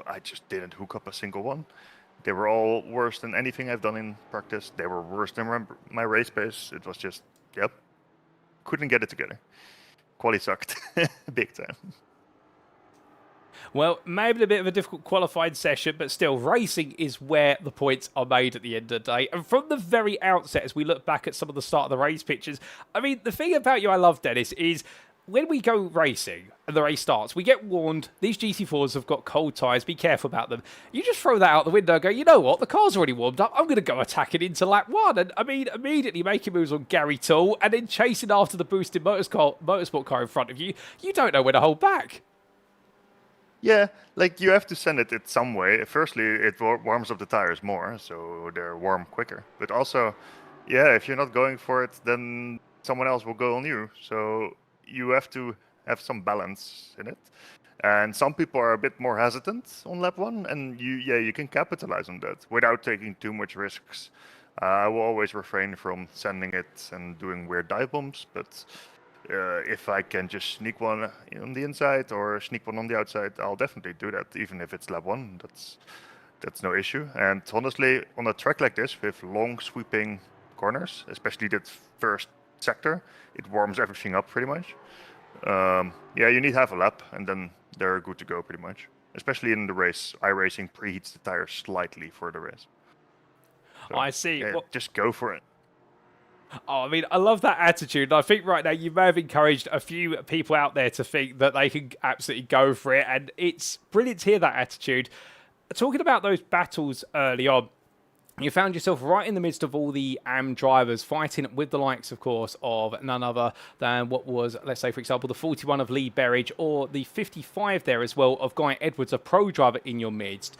Speaker 2: I just didn't hook up a single one. They were all worse than anything I've done in practice. They were worse than my race pace. It was just, couldn't get it together. Quali sucked, big time.
Speaker 1: Well, maybe a bit of a difficult qualifying session, but still, racing is where the points are made at the end of the day. And from the very outset, as we look back at some of the start of the race pictures, I mean, the thing about you I love, Dennis, is when we go racing and the race starts, we get warned, these GT4s have got cold tyres, be careful about them. You just throw that out the window and go, you know what, the car's already warmed up, I'm going to go attack it into lap 1. And I mean, immediately making moves on Gary Toole and then chasing after the boosted motorsport car in front of you. You don't know where to hold back.
Speaker 2: Yeah, like you have to send it in some way. Firstly, it warms up the tires more, so they're warm quicker. But also, if you're not going for it, then someone else will go on you. So you have to have some balance in it. And some people are a bit more hesitant on lap 1, and you can capitalize on that without taking too much risks. I will always refrain from sending it and doing weird dive bombs, but if I can just sneak one on the inside or sneak one on the outside, I'll definitely do that, even if it's lap 1. That's no issue. And honestly, on a track like this with long sweeping corners, especially that first sector, it warms everything up pretty much. You need half a lap and then they're good to go pretty much. Especially in the race, iRacing preheats the tires slightly for the race. So,
Speaker 1: I see.
Speaker 2: Just go for it.
Speaker 1: Oh, I mean, I love that attitude. I think right now you may have encouraged a few people out there to think that they can absolutely go for it, and it's brilliant to hear that attitude. Talking about those battles early on, you found yourself right in the midst of all the AM drivers fighting with the likes, of course, of none other than what was, let's say, for example, the 41 of Lee Berridge or the 55 there as well of Guy Edwards, a pro driver in your midst.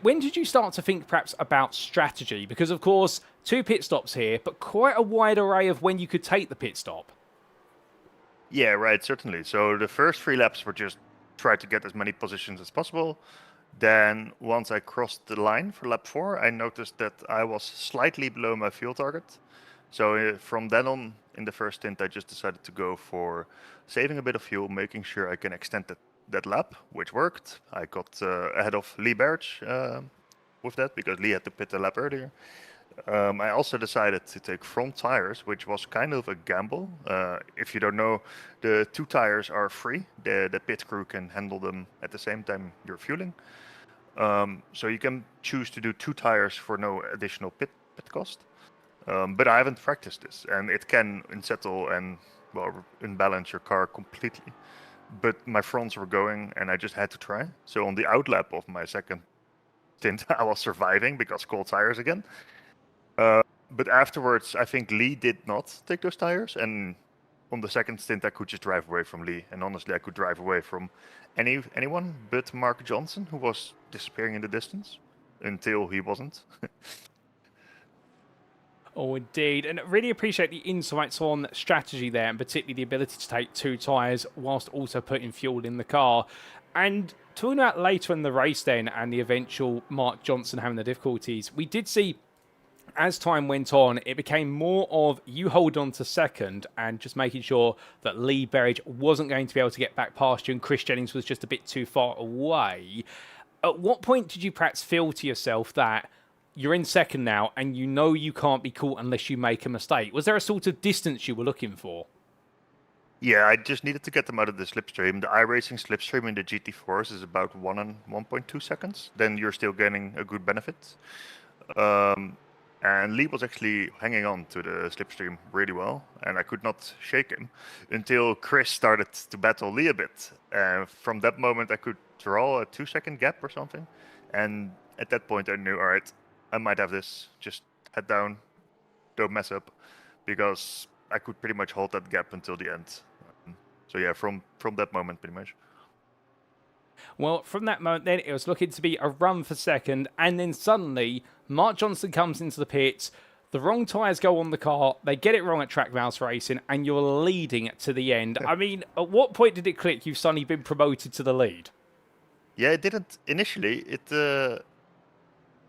Speaker 1: When did you start to think perhaps about strategy? Because, of course, 2 pit stops here, but quite a wide array of when you could take the pit stop.
Speaker 2: Yeah, right, certainly. So the first 3 laps were just try to get as many positions as possible. Then once I crossed the line for lap 4, I noticed that I was slightly below my fuel target. So from then on, in the first stint, I just decided to go for saving a bit of fuel, making sure I can extend that lap, which worked. I got ahead of Lee Berridge with that because Lee had to pit a lap earlier. I also decided to take front tires, which was kind of a gamble. If you don't know, the 2 tires are free. The pit crew can handle them at the same time you're fueling. So you can choose to do 2 tires for no additional pit cost. But I haven't practiced this, and it can unsettle and imbalance your car completely. But my fronts were going, and I just had to try. So on the outlap of my second stint, I was surviving because cold tires again. But afterwards, I think Lee did not take those tires, and on the second stint, I could just drive away from Lee. And honestly, I could drive away from anyone but Mark Johnson, who was disappearing in the distance until he wasn't.
Speaker 1: Oh, indeed. And really appreciate the insights on strategy there, and particularly the ability to take 2 tyres whilst also putting fuel in the car. And talking about later in the race then and the eventual Mark Johnson having the difficulties, we did see as time went on, it became more of you hold on to second and just making sure that Lee Berridge wasn't going to be able to get back past you and Chris Jennings was just a bit too far away. At what point did you perhaps feel to yourself that you're in second now and you know you can't be caught unless you make a mistake? Was there a sort of distance you were looking for?
Speaker 2: Yeah, I just needed to get them out of the slipstream. The iRacing slipstream in the GT4s is about 1.2 seconds. Then you're still getting a good benefit. And Lee was actually hanging on to the slipstream really well, and I could not shake him until Chris started to battle Lee a bit. From that moment, I could draw a 2-second gap or something. And at that point, I knew, all right, I might have this. Just head down, don't mess up, because I could pretty much hold that gap until the end. So yeah, from that moment, pretty much.
Speaker 1: Well, from that moment then, it was looking to be a run for second, and then suddenly, Mark Johnson comes into the pits, the wrong tyres go on the car, they get it wrong at Trackmouse Racing, and you're leading to the end. I mean, at what point did it click you've suddenly been promoted to the lead?
Speaker 2: Yeah, it didn't initially.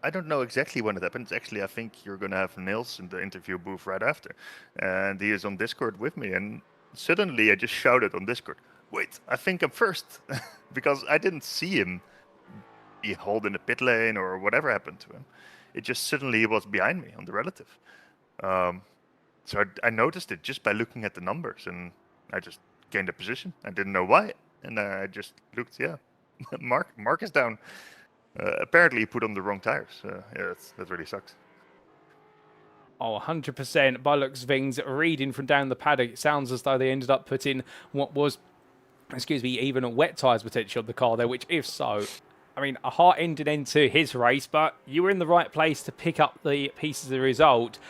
Speaker 2: I don't know exactly when it happened. Actually, I think you're going to have Niels in the interview booth right after, and he is on Discord with me, and suddenly I just shouted on Discord, wait, I think I'm first, because I didn't see him be hauled in the pit lane or whatever happened to him. It just suddenly he was behind me on the relative. So I noticed it just by looking at the numbers, and I just gained a position. I didn't know why, and I just looked, yeah, Mark is down. Apparently he put on the wrong tires. Yeah, that really sucks.
Speaker 1: Oh, 100%. By looks of things, reading from down the paddock, it sounds as though they ended up putting what was, even a wet tyres potentially on the car there, which if so, I mean, a heart-ending end to his race, but you were in the right place to pick up the pieces of the result.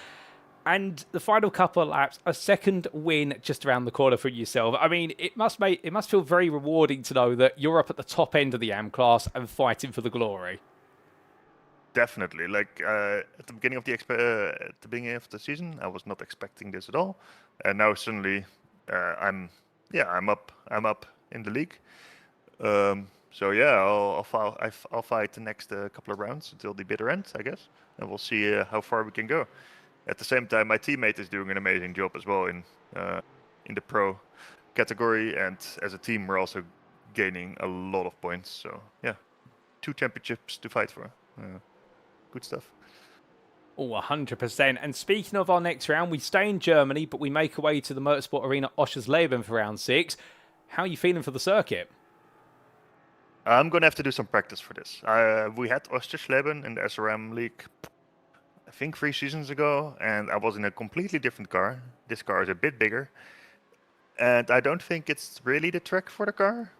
Speaker 1: And the final couple of laps, a second win just around the corner for yourself. I mean, it must feel very rewarding to know that you're up at the top end of the AM class and fighting for the glory.
Speaker 2: Definitely. Like at the beginning of the season, I was not expecting this at all, and now suddenly I'm up in the league. So yeah, I'll fight the next couple of rounds until the bitter end, I guess, and we'll see how far we can go. At the same time, my teammate is doing an amazing job as well in the pro category, and as a team, we're also gaining a lot of points. So yeah, 2 championships to fight for. Good stuff.
Speaker 1: Oh, 100%. And speaking of our next round, we stay in Germany, but we make our way to the Motorsport Arena Oschersleben for round 6. How are you feeling for the circuit?
Speaker 2: I'm going to have to do some practice for this. We had Oschersleben in the SRM League, I think 3 seasons ago, and I was in a completely different car. This car is a bit bigger, and I don't think it's really the track for the car,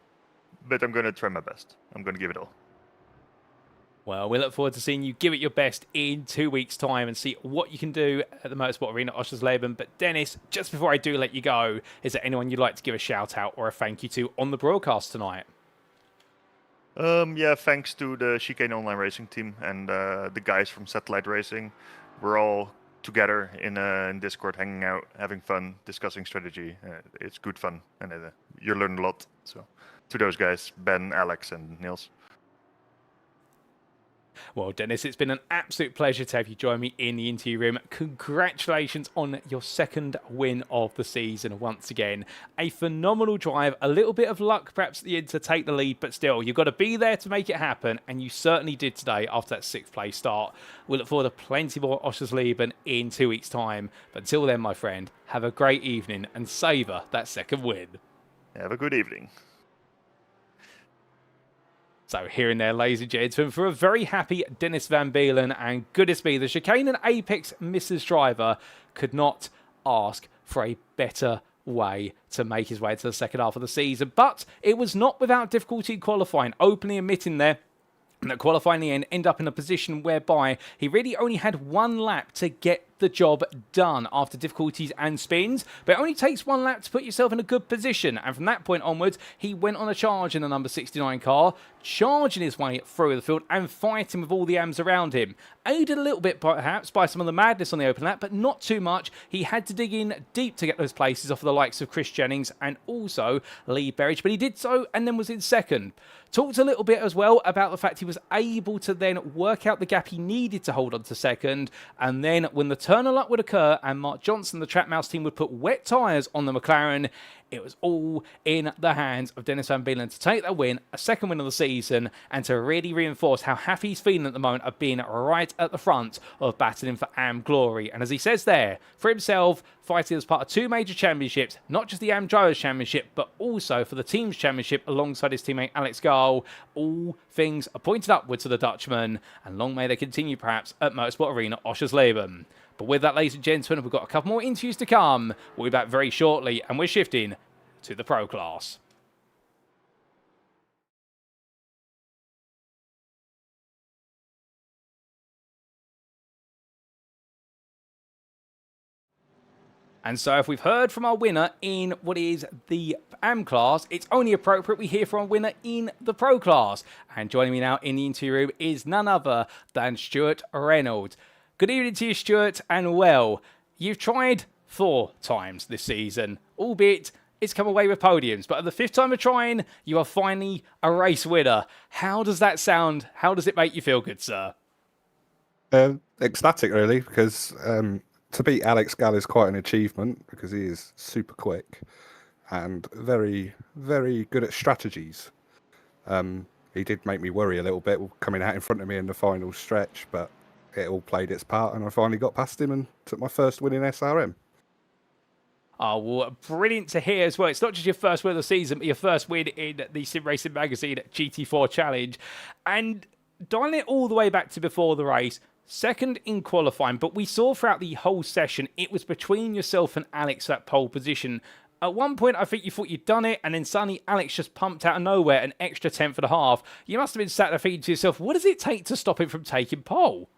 Speaker 2: but I'm going to try my best. I'm going to give it all.
Speaker 1: Well, we look forward to seeing you give it your best in 2 weeks' time and see what you can do at the Motorsport Arena Oschersleben. But Dennis, just before I do let you go, is there anyone you'd like to give a shout out or a thank you to on the broadcast tonight?
Speaker 2: Yeah, thanks to the Chicane Online Racing team and the guys from Satellite Racing. We're all together in Discord, hanging out, having fun, discussing strategy. It's good fun, and you learn a lot. So, to those guys, Ben, Alex, and Niels.
Speaker 1: Well, Dennis, it's been an absolute pleasure to have you join me in the interview room. Congratulations on your second win of the season once again. A phenomenal drive, a little bit of luck perhaps at the end to take the lead, but still, you've got to be there to make it happen, and you certainly did today after that 6th place start. We look forward to plenty more Oschersleben in 2 weeks' time. But until then, my friend, have a great evening and savour that second win.
Speaker 2: Have a good evening.
Speaker 1: So here and there, ladies and gentlemen, for a very happy Dennis Van Beelen, and goodness me, the Chicane and Apex Mrs. Driver could not ask for a better way to make his way to the second half of the season. But it was not without difficulty qualifying, openly admitting there that qualifying in the end ended up in a position whereby he really only had 1 lap to get the job done after difficulties and spins, but it only takes one lap to put yourself in a good position, and from that point onwards, he went on a charge in the number 69 car, charging his way through the field and fighting with all the AMs around him. Aided a little bit perhaps by some of the madness on the open lap, but not too much. He had to dig in deep to get those places off of the likes of Chris Jennings and also Lee Berridge, but he did so and then was in second. Talked a little bit as well about the fact he was able to then work out the gap he needed to hold on to second, and then when the turn of luck would occur and Mark Johnson, the Trap Mouse team, would put wet tyres on the McLaren, it was all in the hands of Dennis Van Beelen to take that win, a second win of the season, and to really reinforce how happy he's feeling at the moment of being right at the front of battling for AM glory. And as he says there, for himself, fighting as part of 2 major championships, not just the AM Drivers' Championship, but also for the Team's Championship alongside his teammate Alex Gall. All things are pointed upwards to the Dutchman, and long may they continue perhaps at Motorsport Arena Oschersleben. But with that, ladies and gentlemen, we've got a couple more interviews to come. We'll be back very shortly, and we're shifting to the Pro class. And so if we've heard from our winner in what is the AM class, it's only appropriate we hear from our winner in the Pro class. And joining me now in the interview room is none other than Stuart Reynolds. Good evening to you, Stuart, and well, you've tried 4 times this season, albeit it's come away with podiums, but at the 5th time of trying, you are finally a race winner. How does that sound? How does it make you feel, good sir?
Speaker 3: Ecstatic, really, because to beat Alex Gall is quite an achievement, because he is super quick and very, very good at strategies. He did make me worry a little bit coming out in front of me in the final stretch, but it all played its part, and I finally got past him and took my first win in SRM.
Speaker 1: Oh, well, brilliant to hear as well. It's not just your first win of the season, but your first win in the Sim Racing Magazine GT4 Challenge. And dialing it all the way back to before the race, second in qualifying, but we saw throughout the whole session, it was between yourself and Alex at pole position. At one point, I think you thought you'd done it, and then suddenly Alex just pumped out of nowhere an extra 10th and a half. You must have been sat there thinking to yourself, what does it take to stop him from taking pole?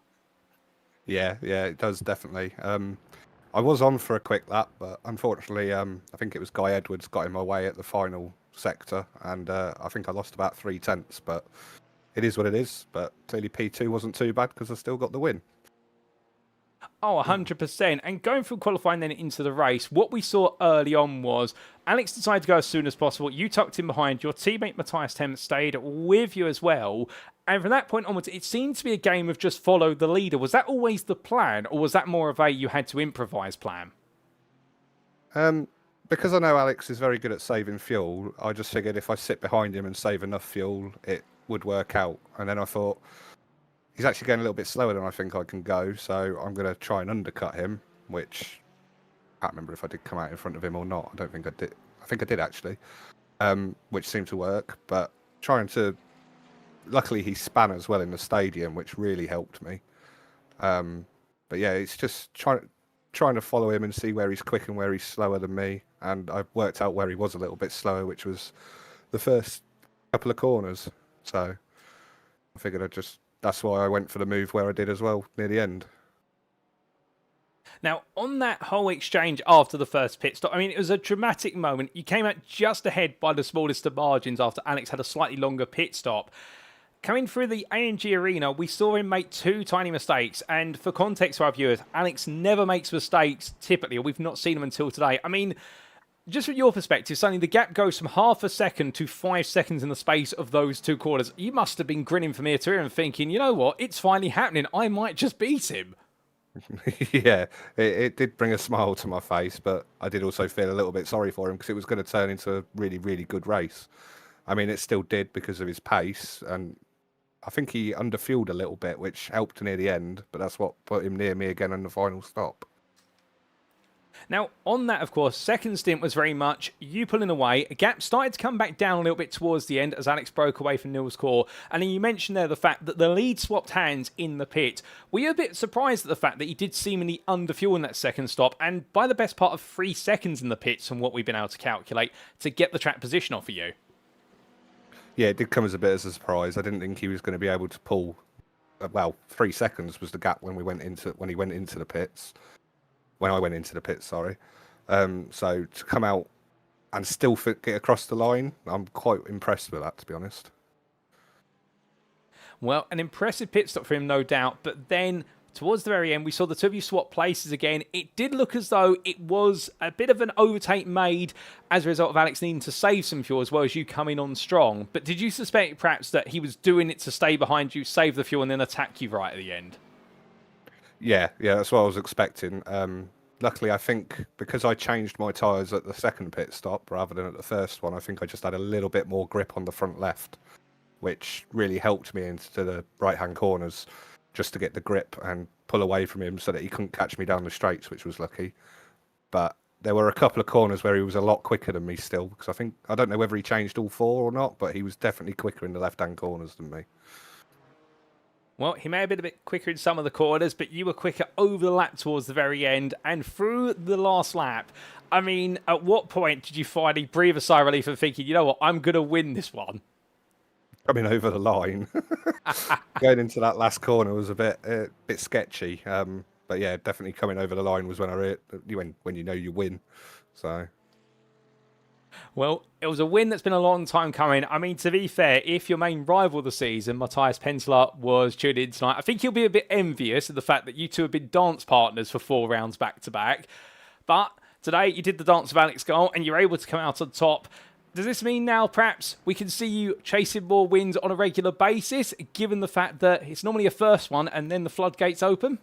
Speaker 3: Yeah, it does, definitely. I was on for a quick lap, but unfortunately, I think it was Guy Edwards got in my way at the final sector, and I think I lost about 3 tenths, but it is what it is. But clearly P2 wasn't too bad because I still got the win.
Speaker 1: Oh, 100%. And going from qualifying then into the race, what we saw early on was Alex decided to go as soon as possible. You tucked in behind. Your teammate Matias stayed with you as well. And from that point onwards, it seemed to be a game of just follow the leader. Was that always the plan, or was that more of a you had to improvise plan?
Speaker 3: Because I know Alex is very good at saving fuel, I just figured if I sit behind him and save enough fuel, it would work out. And then I thought, he's actually going a little bit slower than I think I can go, so I'm going to try and undercut him, which I can't remember if I did come out in front of him or not. I don't think I did. I think I did, actually, which seemed to work. But trying to... Luckily, he span as well in the stadium, which really helped me. But yeah, it's just trying to follow him and see where he's quick and where he's slower than me. And I worked out where he was a little bit slower, which was the first couple of corners. So I figured that's why I went for the move where I did as well, near the end.
Speaker 1: Now, on that whole exchange after the first pit stop, I mean, it was a dramatic moment. You came out just ahead by the smallest of margins after Alex had a slightly longer pit stop. Coming through the ANG arena, we saw him make 2 tiny mistakes. And for context for our viewers, Alex never makes mistakes, typically, or we've not seen him until today. I mean, just from your perspective, suddenly the gap goes from half a second to 5 seconds in the space of those 2 quarters. You must have been grinning from ear to ear and thinking, you know what, it's finally happening. I might just beat him.
Speaker 3: Yeah, it did bring a smile to my face, but I did also feel a little bit sorry for him because it was going to turn into a really, really good race. I mean, it still did because of his pace, and I think he underfueled a little bit, which helped near the end, but that's what put him near me again on the final stop.
Speaker 1: Now, on that, of course, second stint was very much you pulling away. A gap started to come back down a little bit towards the end as Alex broke away from Nils Core. And then you mentioned there the fact that the lead swapped hands in the pit. Were you a bit surprised at the fact that he did seemingly underfuel in that second stop, and by the best part of 3 seconds in the pits from what we've been able to calculate to get the track position off of you?
Speaker 3: Yeah, it did come as a bit of a surprise. I didn't think he was going to be able to pull well, 3 seconds was the gap when he went into the pits. When I went into the pits, sorry. So to come out and still get across the line, I'm quite impressed with that, to be honest.
Speaker 1: Well, an impressive pit stop for him, no doubt. But then, towards the very end, we saw the two of you swap places again. It did look as though it was a bit of an overtake made as a result of Alex needing to save some fuel as well as you coming on strong. But did you suspect perhaps that he was doing it to stay behind you, save the fuel, and then attack you right at the end?
Speaker 3: Yeah, that's what I was expecting. Luckily, I think because I changed my tyres at the second pit stop rather than at the first one, I think I just had a little bit more grip on the front left, which really helped me into the right-hand corners just to get the grip and pull away from him so that he couldn't catch me down the straights, which was lucky. But there were a couple of corners where he was a lot quicker than me still, because I don't know whether he changed all 4 or not, but he was definitely quicker in the left-hand corners than me.
Speaker 1: Well, he may have been a bit quicker in some of the corners, but you were quicker over the lap towards the very end and through the last lap. I mean, at what point did you finally breathe a sigh of relief and thinking, you know what, I'm going to win this one?
Speaker 3: Coming over the line. Going into that last corner was a bit sketchy. But yeah, definitely coming over the line was when when you know you win. So...
Speaker 1: Well, it was a win that's been a long time coming. I mean, to be fair, if your main rival of the season, Matias Penttilä, was tuned in tonight, I think he'll be a bit envious of the fact that you two have been dance partners for 4 rounds back-to-back. But today, you did the dance of Alex Goal, and you're able to come out on top. Does this mean now, perhaps, we can see you chasing more wins on a regular basis, given the fact that it's normally a first one, and then the floodgates open?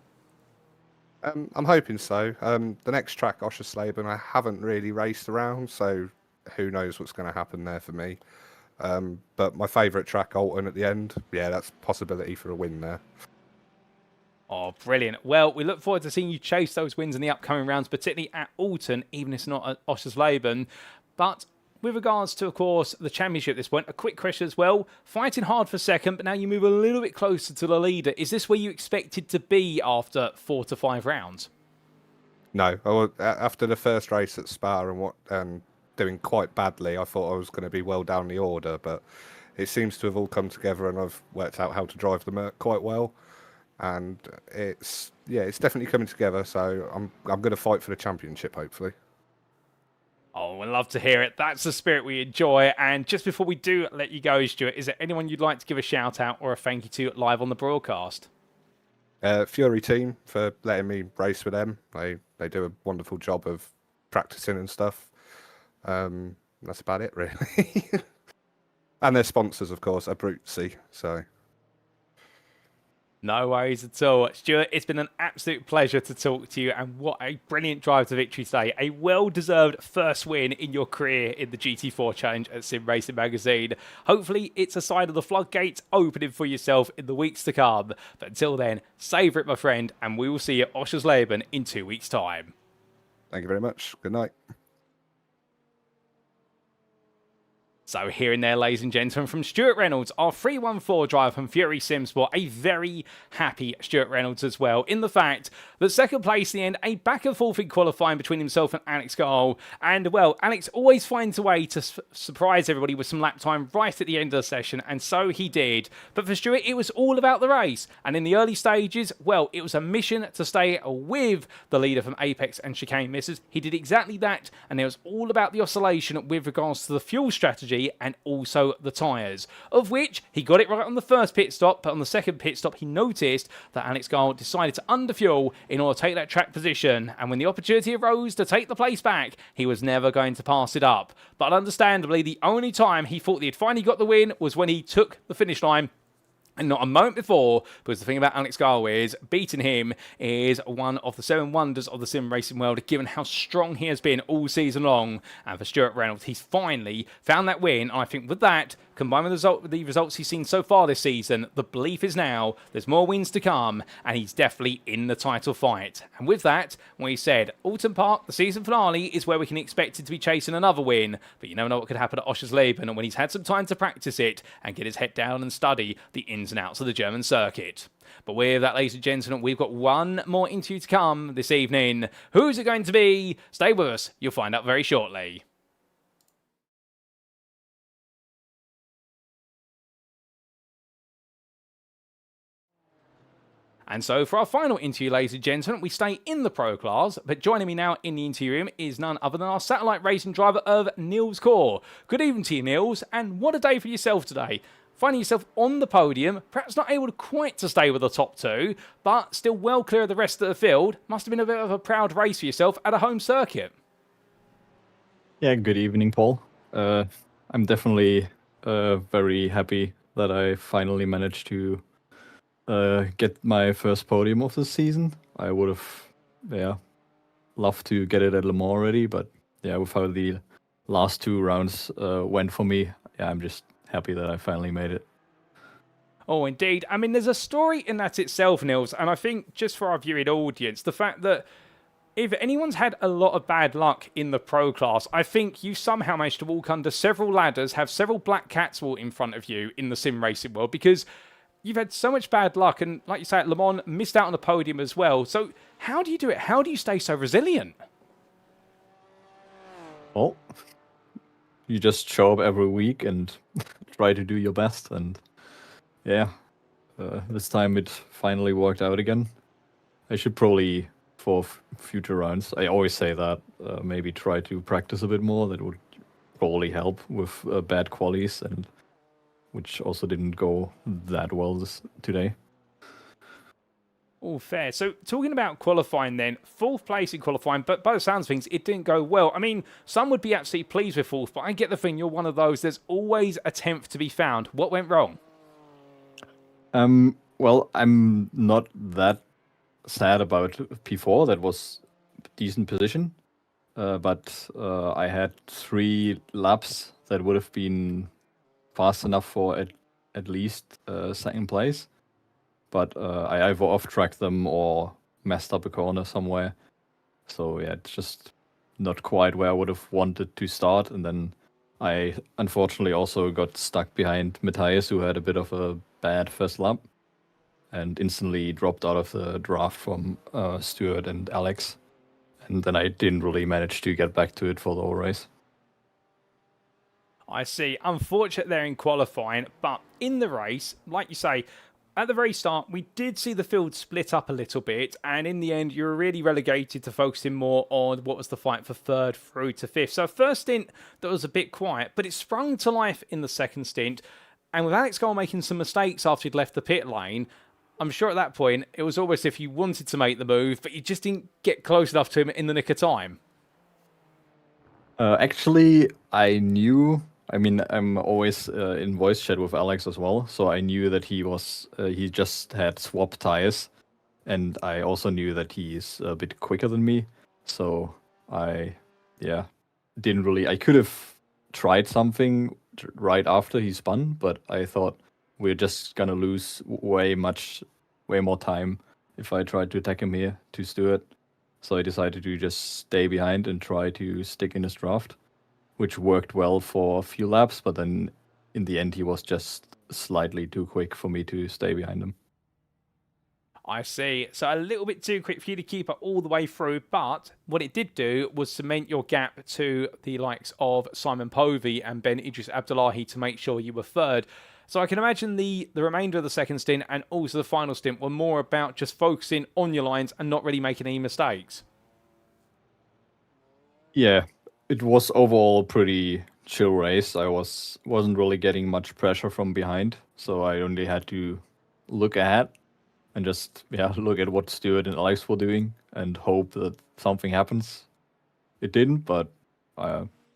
Speaker 3: I'm hoping so. The next track, Overshadowed, I haven't really raced around, so... who knows what's going to happen there for me. But my favourite track, Alton, at the end, yeah, that's a possibility for a win there.
Speaker 1: Oh, brilliant. Well, we look forward to seeing you chase those wins in the upcoming rounds, particularly at Alton, even if it's not at Overshadowed. But with regards to, of course, the championship at this point, a quick question as well. Fighting hard for second, but now you move a little bit closer to the leader. Is this where you expected to be after 4 to 5 rounds?
Speaker 3: No. After the first race at Spa and doing quite badly, I thought I was going to be well down the order, but it seems to have all come together and I've worked out how to drive the Merc quite well, and it's definitely coming together, so I'm going to fight for the championship, hopefully.
Speaker 1: Oh, we'd love to hear it. That's the spirit we enjoy. And just before we do let you go, Stuart, is there anyone you'd like to give a shout out or a thank you to live on the broadcast?
Speaker 3: Fury team for letting me race with them. They do a wonderful job of practicing and stuff. That's about it, really. And their sponsors, of course, are Brutesy, so...
Speaker 1: No worries at all. Stuart, it's been an absolute pleasure to talk to you, and what a brilliant drive to victory today. A well-deserved first win in your career in the GT4 Challenge at Sim Racing Magazine. Hopefully, it's a sign of the floodgates opening for yourself in the weeks to come. But until then, savour it, my friend, and we will see you at Overshadowed in 2 weeks' time.
Speaker 3: Thank you very much. Good night.
Speaker 1: So here and there, ladies and gentlemen, from Stuart Reynolds, our 314 driver from Fury Simsport, a very happy Stuart Reynolds as well, in the fact that second place in the end, a back and forth in qualifying between himself and Alex Goal. And, well, Alex always finds a way to surprise everybody with some lap time right at the end of the session, and so he did. But for Stuart, it was all about the race. And in the early stages, well, it was a mission to stay with the leader from Apex and Chicane Misses. He did exactly that, and it was all about the oscillation with regards to the fuel strategy and also the tyres, of which he got it right on the first pit stop, but on the second pit stop he noticed that Alex Goal decided to underfuel in order to take that track position, and when the opportunity arose to take the place back, he was never going to pass it up. But understandably, the only time he thought he had finally got the win was when he took the finish line, and not a moment before, because the thing about Alex Goal is, beating him is one of the 7 wonders of the sim racing world, given how strong he has been all season long. And for Stuart Reynolds, he's finally found that win. And I think with that, combined with the results he's seen so far this season, the belief is now there's more wins to come, and he's definitely in the title fight. And with that, we said, Donington Park, the season finale, is where we can expect him to be chasing another win. But you never know what could happen at Overshadowed, and when he's had some time to practice it and get his head down and study the ins and outs of the German circuit. But with that, ladies and gentlemen, we've got one more interview to come this evening. Who's it going to be? Stay with us. You'll find out very shortly. And so for our final interview, ladies and gentlemen, we stay in the Pro class, but joining me now in the interview room is none other than our satellite racing driver of Niels Core. Good evening to you, Niels, and what a day for yourself today. Finding yourself on the podium, perhaps not able to quite to stay with the top two, but still well clear of the rest of the field. Must have been a bit of a proud race for yourself at a home circuit.
Speaker 4: Yeah, good evening, Paul. I'm definitely very happy that I finally managed to get my first podium of the season. I would have, loved to get it at Le Mans already, but yeah, with how the last 2 rounds went for me, I'm just happy that I finally made it.
Speaker 1: Oh, indeed. I mean, there's a story in that itself, Niels, and I think just for our viewing audience, the fact that if anyone's had a lot of bad luck in the Pro class, I think you somehow managed to walk under several ladders, have several black cats walk in front of you in the sim racing world, because you've had so much bad luck, and like you say, at Le Mans, missed out on the podium as well. So how do you do it? How do you stay so resilient?
Speaker 4: Well, you just show up every week and try to do your best, and this time it finally worked out again. I should probably, for future rounds, I always say that, maybe try to practice a bit more. That would probably help with bad qualies, and which also didn't go that well today.
Speaker 1: All fair. So talking about qualifying then, 4th place in qualifying, but by the sounds of things, it didn't go well. I mean, some would be absolutely pleased with 4th, but I get the thing, you're one of those, there's always a 10th to be found. What went wrong?
Speaker 4: Well, I'm not that sad about P4. That was a decent position. But I had 3 laps that would have been fast enough for at least 2nd place. But I either off-tracked them or messed up a corner somewhere. So yeah, it's just not quite where I would have wanted to start. And then I unfortunately also got stuck behind Matias, who had a bit of a bad first lap, and instantly dropped out of the draft from Stuart and Alex. And then I didn't really manage to get back to it for the whole race.
Speaker 1: I see. Unfortunate there in qualifying, but in the race, like you say, at the very start, we did see the field split up a little bit, and in the end, you were really relegated to focusing more on what was the fight for 3rd through to 5th. So first stint, that was a bit quiet, but it sprung to life in the 2nd stint, and with Alex Cole making some mistakes after he'd left the pit lane, I'm sure at that point, it was almost if you wanted to make the move, but you just didn't get close enough to him in the nick of time.
Speaker 4: Actually, I knew... I mean, I'm always in voice chat with Alex as well, so I knew that he just had swapped tires, and I also knew that he's a bit quicker than me, so I didn't really... I could have tried something right after he spun, but I thought we're just gonna lose way more time if I tried to attack him here to Stuart, so I decided to just stay behind and try to stick in his draft, which worked well for a few laps, but then in the end he was just slightly too quick for me to stay behind him.
Speaker 1: I see. So a little bit too quick for you to keep it all the way through, but what it did do was cement your gap to the likes of Simon Povey and Ben Idris Abdullahi to make sure you were 3rd. So I can imagine the remainder of the 2nd stint and also the final stint were more about just focusing on your lines and not really making any mistakes.
Speaker 4: Yeah. It was overall a pretty chill race. I wasn't really getting much pressure from behind, so I only had to look ahead and just look at what Stuart and Alex were doing and hope that something happens. It didn't, but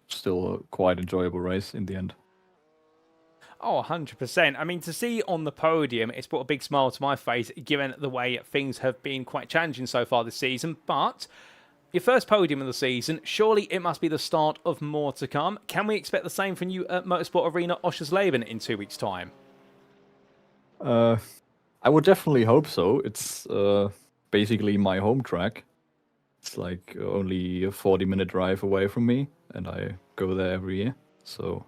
Speaker 4: still a quite enjoyable race in the end.
Speaker 1: Oh, 100%. I mean, to see on the podium, it's brought a big smile to my face, given the way things have been quite challenging so far this season, but your first podium of the season, surely it must be the start of more to come. Can we expect the same from you at Motorsport Arena Oschersleben in 2 weeks' time?
Speaker 4: I would definitely hope so. It's basically my home track. It's like only a 40-minute drive away from me, and I go there every year. So,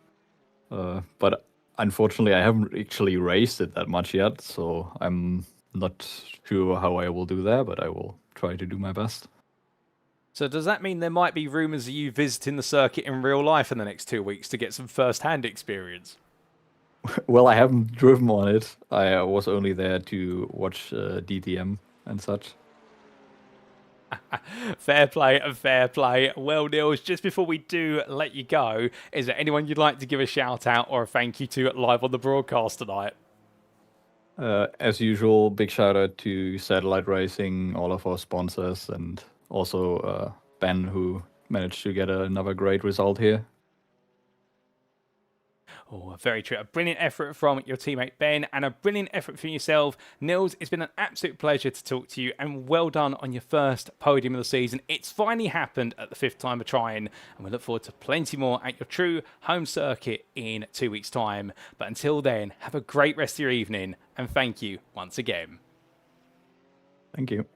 Speaker 4: but unfortunately, I haven't actually raced it that much yet, so I'm not sure how I will do there, but I will try to do my best.
Speaker 1: So does that mean there might be rumours of you visiting the circuit in real life in the next 2 weeks to get some first-hand experience?
Speaker 4: Well, I haven't driven on it. I was only there to watch DTM and such.
Speaker 1: Fair play and fair play. Well, Niels, just before we do let you go, is there anyone you'd like to give a shout out or a thank you to live on the broadcast tonight?
Speaker 4: As usual, big shout out to Satellite Racing, all of our sponsors, and also Ben, who managed to get another great result here.
Speaker 1: Oh, very true. A brilliant effort from your teammate Ben and a brilliant effort from yourself. Niels, it's been an absolute pleasure to talk to you and well done on your first podium of the season. It's finally happened at the 5th time of trying and we look forward to plenty more at your true home circuit in 2 weeks' time. But until then, have a great rest of your evening and thank you once again.
Speaker 4: Thank you.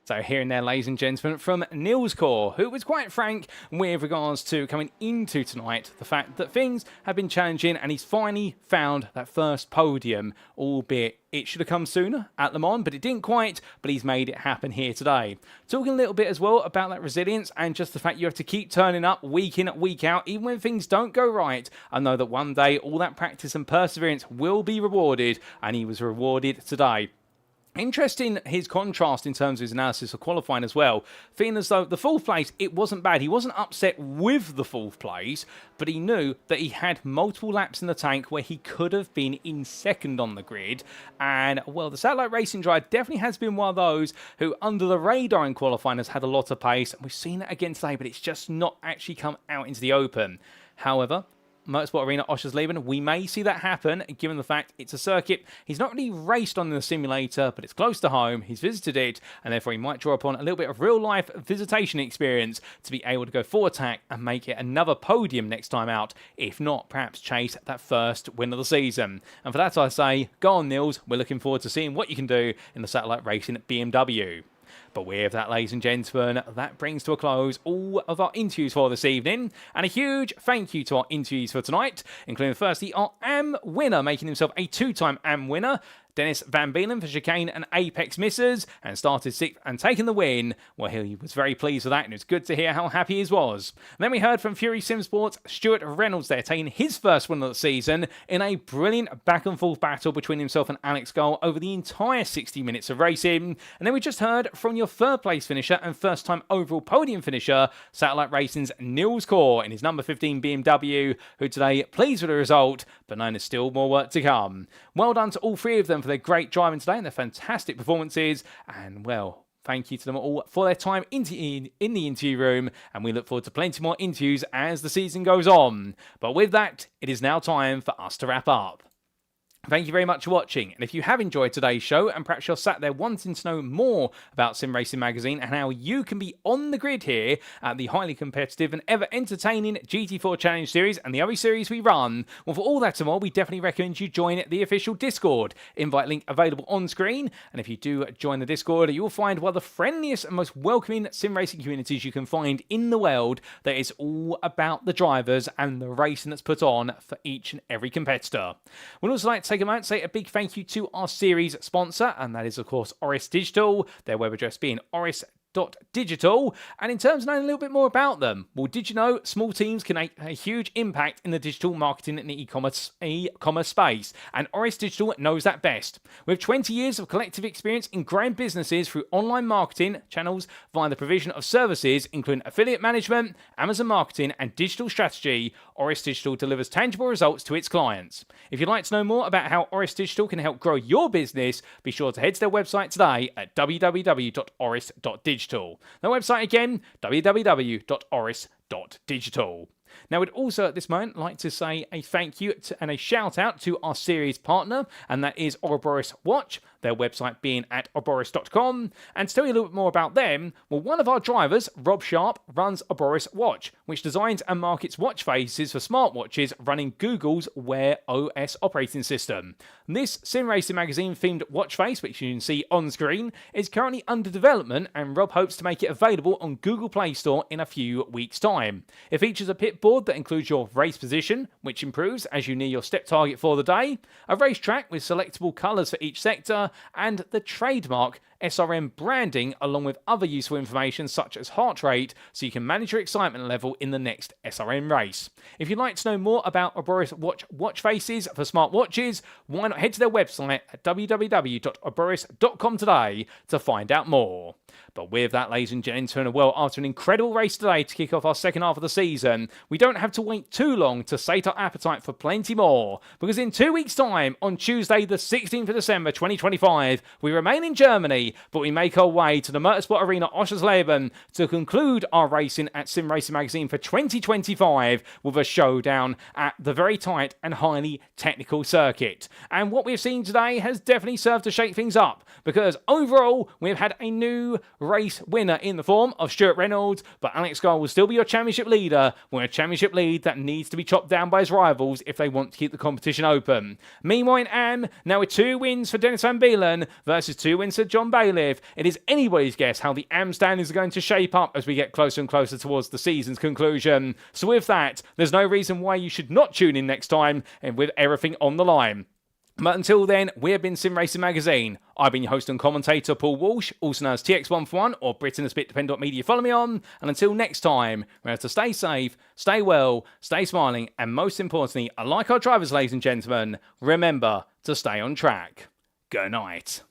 Speaker 1: So hearing there, ladies and gentlemen, from Niels Core, who was quite frank with regards to coming into tonight, the fact that things have been challenging and he's finally found that first podium, albeit it should have come sooner at Le Mans, but it didn't quite, but he's made it happen here today. Talking a little bit as well about that resilience and just the fact you have to keep turning up week in, week out, even when things don't go right. I know that one day all that practice and perseverance will be rewarded, and he was rewarded today. Interesting his contrast in terms of his analysis of qualifying as well. Feeling as though the 4th place, it wasn't bad. He wasn't upset with the 4th place, but he knew that he had multiple laps in the tank where he could have been in 2nd on the grid. And, well, the Satellite Racing driver definitely has been one of those who, under the radar in qualifying, has had a lot of pace. And we've seen that again today, but it's just not actually come out into the open. However, Motorsport Arena Oschersleben, we may see that happen, given the fact it's a circuit he's not really raced on in the simulator, but it's close to home, he's visited it, and therefore he might draw upon a little bit of real-life visitation experience to be able to go full attack and make it another podium next time out, if not, perhaps chase that first win of the season. And for that I say, go on Niels, we're looking forward to seeing what you can do in the Satellite Racing BMW. But with that, ladies and gentlemen, that brings to a close all of our interviews for this evening. And a huge thank you to our interviews for tonight, including firstly our AM winner, making himself a 2-time AM winner, Dennis Van Beelen for chicane and apex misses, and started 6th and taking the win. Well, he was very pleased with that, and it was good to hear how happy he was. And then we heard from Fury Simsports' Stuart Reynolds there, taking his first win of the season in a brilliant back-and-forth battle between himself and Alex Gull over the entire 60 minutes of racing. And then we just heard from your 3rd place finisher and first-time overall podium finisher, Satellite Racing's Niels Core in his number 15 BMW, who today pleased with the result, but known as still more work to come. Well done to all 3 of them for their great driving today and their fantastic performances, and well, thank you to them all for their time in the interview room, and we look forward to plenty more interviews as the season goes on. But with that, it is now time for us to wrap up. Thank you very much for watching, and if you have enjoyed today's show and perhaps you're sat there wanting to know more about Sim Racing Magazine and how you can be on the grid here at the highly competitive and ever entertaining GT4 Challenge Series and the other series we run, well, for all that and more, we definitely recommend you join the official Discord. Invite link available on screen, and if you do join the Discord, you will find one of the friendliest and most welcoming sim racing communities you can find in the world that is all about the drivers and the racing that's put on for each and every competitor. We'd also like to take a moment to say a big thank you to our series sponsor, and that is of course Oris Digital, their web address being oris.digital. And in terms of knowing a little bit more about them, well, did you know small teams can make a huge impact in the digital marketing and e-commerce space, and Oris Digital knows that best. With 20 years of collective experience in growing businesses through online marketing channels via the provision of services including affiliate management, Amazon marketing and digital strategy, Oris Digital delivers tangible results to its clients. If you'd like to know more about how Oris Digital can help grow your business, be sure to head to their website today at www.oris.digital. Their website again, www.oris.digital. Now, we'd also at this moment like to say a thank you and a shout out to our series partner, and that is Ouroboros Watch, their website being at ouroboros.com. And to tell you a little bit more about them, well, one of our drivers, Rob Sharp, runs Ouroboros Watch, which designs and markets watch faces for smartwatches running Google's Wear OS operating system. This Sim Racing Magazine themed watch face, which you can see on screen, is currently under development, and Rob hopes to make it available on Google Play Store in a few weeks' time. It features a pit board that includes your race position, which improves as you near your step target for the day, a racetrack with selectable colours for each sector, and the trademark SRM branding along with other useful information such as heart rate so you can manage your excitement level in the next SRM race. If you'd like to know more about Oboris watch faces for smartwatches, why not head to their website at www.oboris.com today to find out more. But with that, ladies and gentlemen, well, after an incredible race today to kick off our second half of the season, we don't have to wait too long to sate our appetite for plenty more, because in 2 weeks' time, on Tuesday the 16th of December 2025, we remain in Germany, but we make our way to the Motorsport Arena Oschersleben to conclude our racing at Sim Racing Magazine for 2025 with a showdown at the very tight and highly technical circuit. And what we've seen today has definitely served to shake things up, because overall, we've had a new race winner in the form of Stuart Reynolds, but Alex Gull will still be your championship leader, with a championship lead that needs to be chopped down by his rivals if they want to keep the competition open. Meanwhile in AM, now with 2 wins for Dennis Van Beelen versus 2 wins for John Bailiff, it is anybody's guess how the AM standings are going to shape up as we get closer and closer towards the season's conclusion. So with that, there's no reason why you should not tune in next time and with everything on the line. But until then, we have been Sim Racing Magazine. I've been your host and commentator, Paul Walsh, also known as TX141 or Britain a Spit, depending on what media you follow me on. And until next time, remember to stay safe, stay well, stay smiling, and most importantly, like our drivers, ladies and gentlemen, remember to stay on track. Good night.